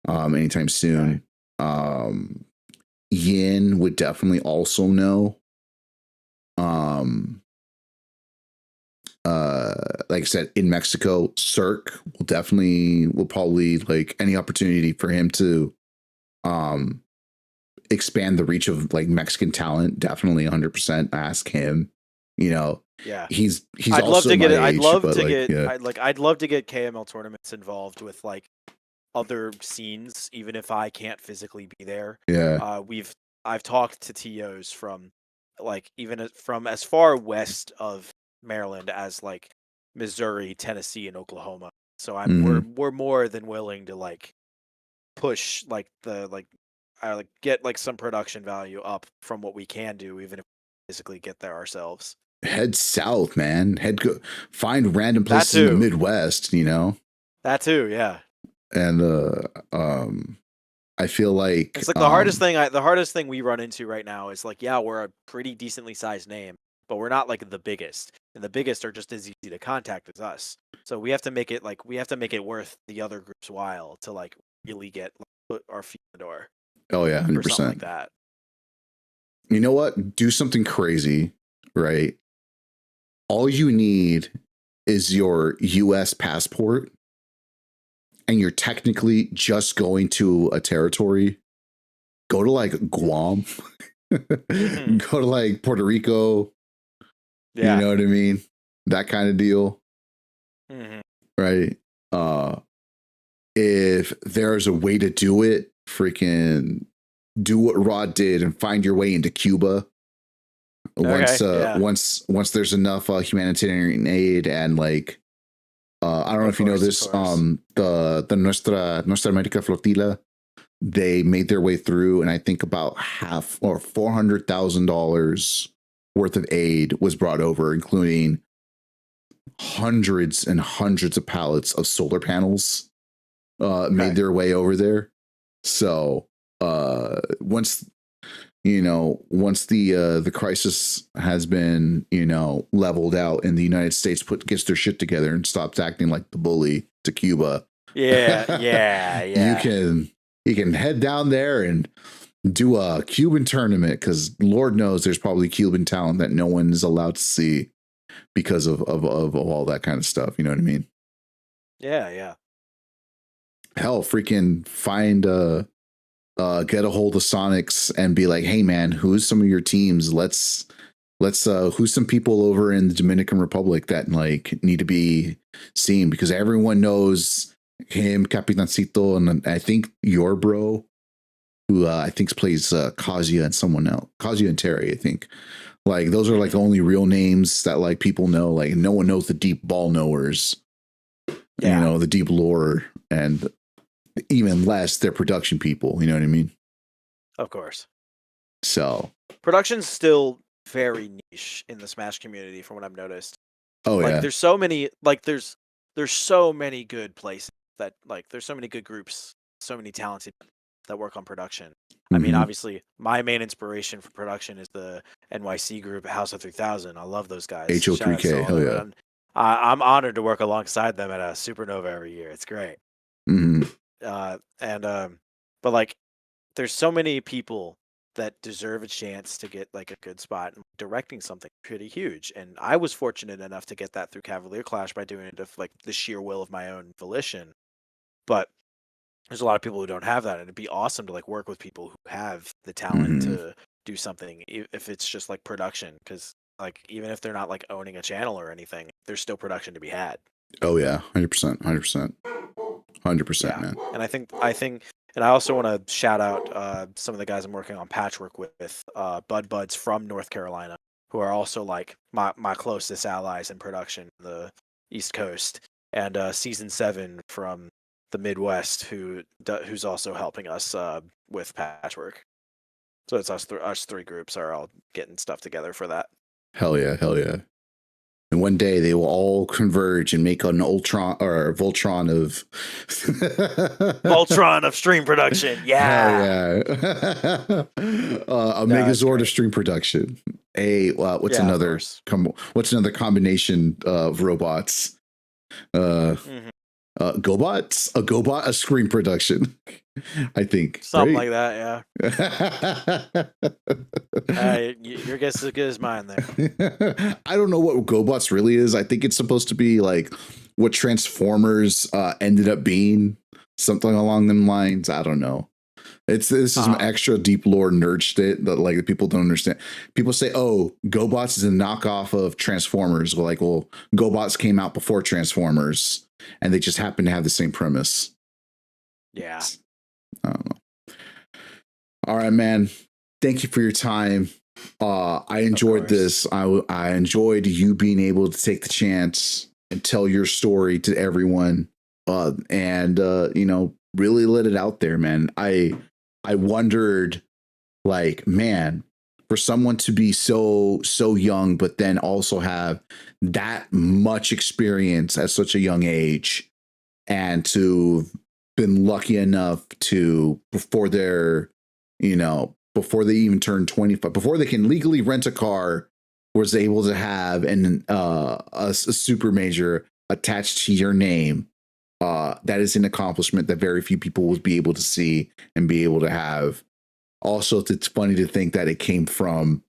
anytime soon. Right. Yin would definitely also know. Like I said, in Mexico, Cirque will probably like any opportunity for him to expand the reach of like Mexican talent. Definitely 100% ask him. You know, he's I'd love to get I'd love to get KML Tournaments involved with like other scenes, even if I can't physically be there. Yeah. I've talked to TOs from like even from as far west of Maryland as like Missouri, Tennessee, and Oklahoma. So we're more than willing to like push like get like some production value up from what we can do, even if we physically get there ourselves. Head south, man. Find random places in the Midwest, you know. That too, yeah. And I feel like it's like the hardest thing we run into right now is like, yeah, we're a pretty decently sized name, but we're not like the biggest. And the biggest are just as easy to contact as us. So we have to make it worth the other group's while to like really put our feet in the door. Oh yeah, 100%. Or something like that. You know what? Do something crazy, right? All you need is your US passport, and you're technically just going to a territory. Go to like Guam, Mm-hmm. go to like Puerto Rico. Yeah. You know what I mean? That kind of deal. Mm-hmm. Right. If there's a way to do it, freaking do what Rod did and find your way into Cuba. Once there's enough humanitarian aid and like I don't know if you know this, the Nuestra America Flotilla, they made their way through, and I think about half or $400,000 worth of aid was brought over, including hundreds and hundreds of pallets of solar panels made their way over there. So once the crisis has been, leveled out and the United States gets their shit together and stops acting like the bully to Cuba. Yeah. You can head down there and do a Cuban tournament, because Lord knows there's probably Cuban talent that no one is allowed to see because of all that kind of stuff. You know what I mean? Yeah. Hell, freaking find get a hold of Sonics and be like, hey man, who's some of your teams? Let's who's some people over in the Dominican Republic that like need to be seen, because everyone knows him, Capitancito, and I think your bro who I think plays Kazuya and someone else, Kazuya and Terry, I think. Like those are like the only real names that like people know. Like no one knows the deep ball knowers, you know, the deep lore, and even less their production people. You know what I mean? Of course. So production's still very niche in the Smash community, from what I've noticed. Oh like, yeah. there's so many like there's so many good places that like there's so many good groups, so many talented that work on production. I mean, obviously, my main inspiration for production is the NYC group House of 3000. I love those guys. Shout out to HO3K. all Hell them. yeah. And I'm honored to work alongside them at a Supernova every year. It's great. But like, there's so many people that deserve a chance to get like a good spot and directing something pretty huge. And I was fortunate enough to get that through Cavalier Clash by doing it of like the sheer will of my own volition. But there's a lot of people who don't have that, and it'd be awesome to like work with people who have the talent to do something, if it's just like production, because like even if they're not like owning a channel or anything, there's still production to be had. Oh yeah, 100%, 100%, man. And I think, and I also want to shout out some of the guys I'm working on patchwork with, Bud Buds from North Carolina, who are also like my closest allies in production, the East Coast, and Season 7 from the Midwest, who's also helping us with patchwork. So it's us three groups are all getting stuff together for that. Hell yeah, hell yeah. And one day they will all converge and make an Ultron or Voltron of Voltron of stream production. Yeah. Hell yeah. A Megazord of stream production. What's another combination of robots? GoBots? A GoBot, a screen production. I think. Something like that, yeah. Your guess is as good as mine there. I don't know what GoBots really is. I think it's supposed to be like what Transformers ended up being. Something along them lines. I don't know. This is some extra deep lore nerd shit that like people don't understand. People say, "Oh, GoBots is a knockoff of Transformers." Well, GoBots came out before Transformers, and they just happen to have the same premise. Yeah. I don't know. All right, man. Thank you for your time. I enjoyed this. I enjoyed you being able to take the chance and tell your story to everyone, and really let it out there, man. I wondered, like, man, for someone to be so young, but then also have that much experience at such a young age, and to been lucky enough to before they even turn 25, before they can legally rent a car, was able to have a super major attached to your name. That is an accomplishment that very few people will be able to see and be able to have. Also, it's funny to think that it came from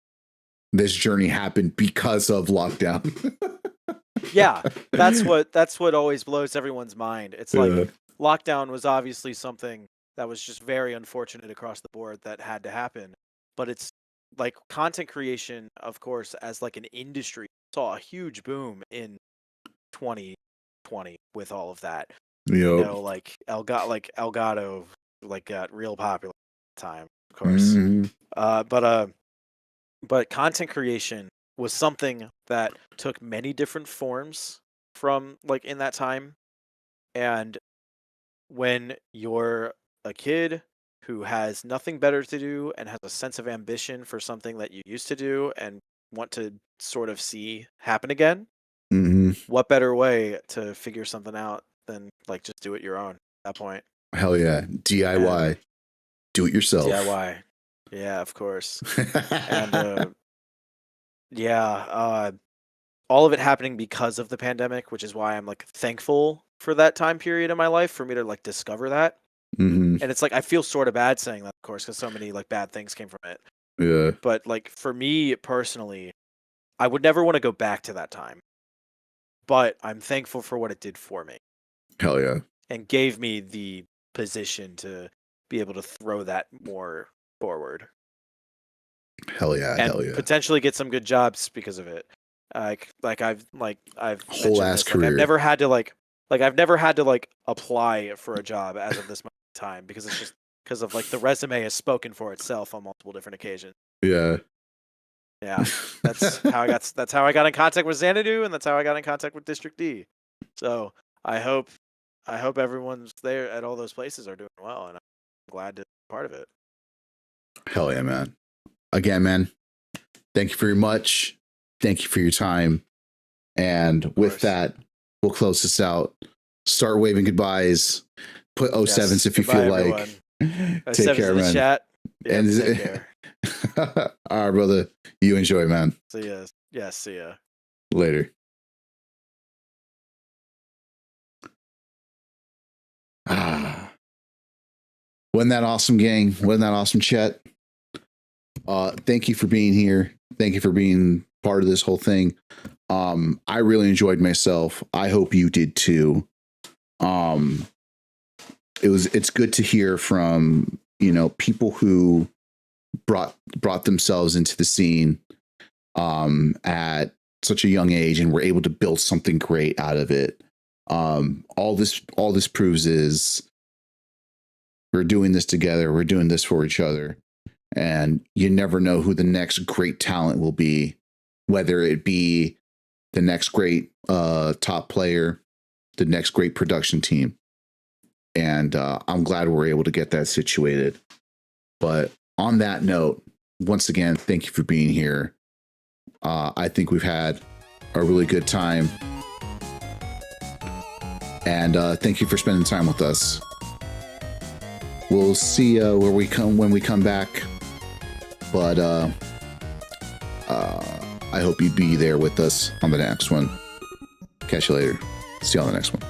this journey happened because of lockdown. Yeah, that's what always blows everyone's mind. It's like lockdown was obviously something that was just very unfortunate across the board that had to happen. But it's like content creation, of course, as like an industry, saw a huge boom in 2020 with all of that. Yep. Like Elgato got real popular at the time, of course. But content creation was something that took many different forms from like in that time. And when you're a kid who has nothing better to do and has a sense of ambition for something that you used to do and want to sort of see happen again, what better way to figure something out than like just do it your own at that point? Hell yeah. DIY. Do it yourself. DIY. Yeah, of course. And all of it happening because of the pandemic, which is why I'm like thankful for that time period in my life for me to like discover that. And it's like I feel sort of bad saying that, of course, because so many like bad things came from it. Yeah. But like for me personally, I would never want to go back to that time. But I'm thankful for what it did for me. Hell yeah. And gave me the position to be able to throw that more forward. Hell yeah. And hell yeah. potentially get some good jobs because of it. I've whole ass career. I've never had to apply for a job as of this time because it's just because of like the resume has spoken for itself on multiple different occasions. Yeah. Yeah, that's how I got in contact with Xanadu, and that's how I got in contact with District D. So I hope everyone's there at all those places are doing well, and I'm glad to be part of it. Hell yeah, man. Again, man, thank you very much. Thank you for your time. And with that, we'll close this out. Start waving goodbyes. Put 07s if you feel like. Take care, man. Chat. Yeah, And take care. all right, brother. You enjoy, man. See ya. Yeah, see ya. Later. Wasn't that awesome, gang? Wasn't that awesome, chat? Thank you for being here. Thank you for being part of this whole thing. I really enjoyed myself. I hope you did too. It's good to hear from, people who brought themselves into the scene at such a young age and were able to build something great out of it. All this proves is we're doing this together. We're doing this for each other. And you never know who the next great talent will be, whether it be the next great top player, the next great production team. And I'm glad we're able to get that situated. But on that note, once again, thank you for being here. I think we've had a really good time. And thank you for spending time with us. We'll see when we come back. But I hope you be there with us on the next one. Catch you later. See you on the next one.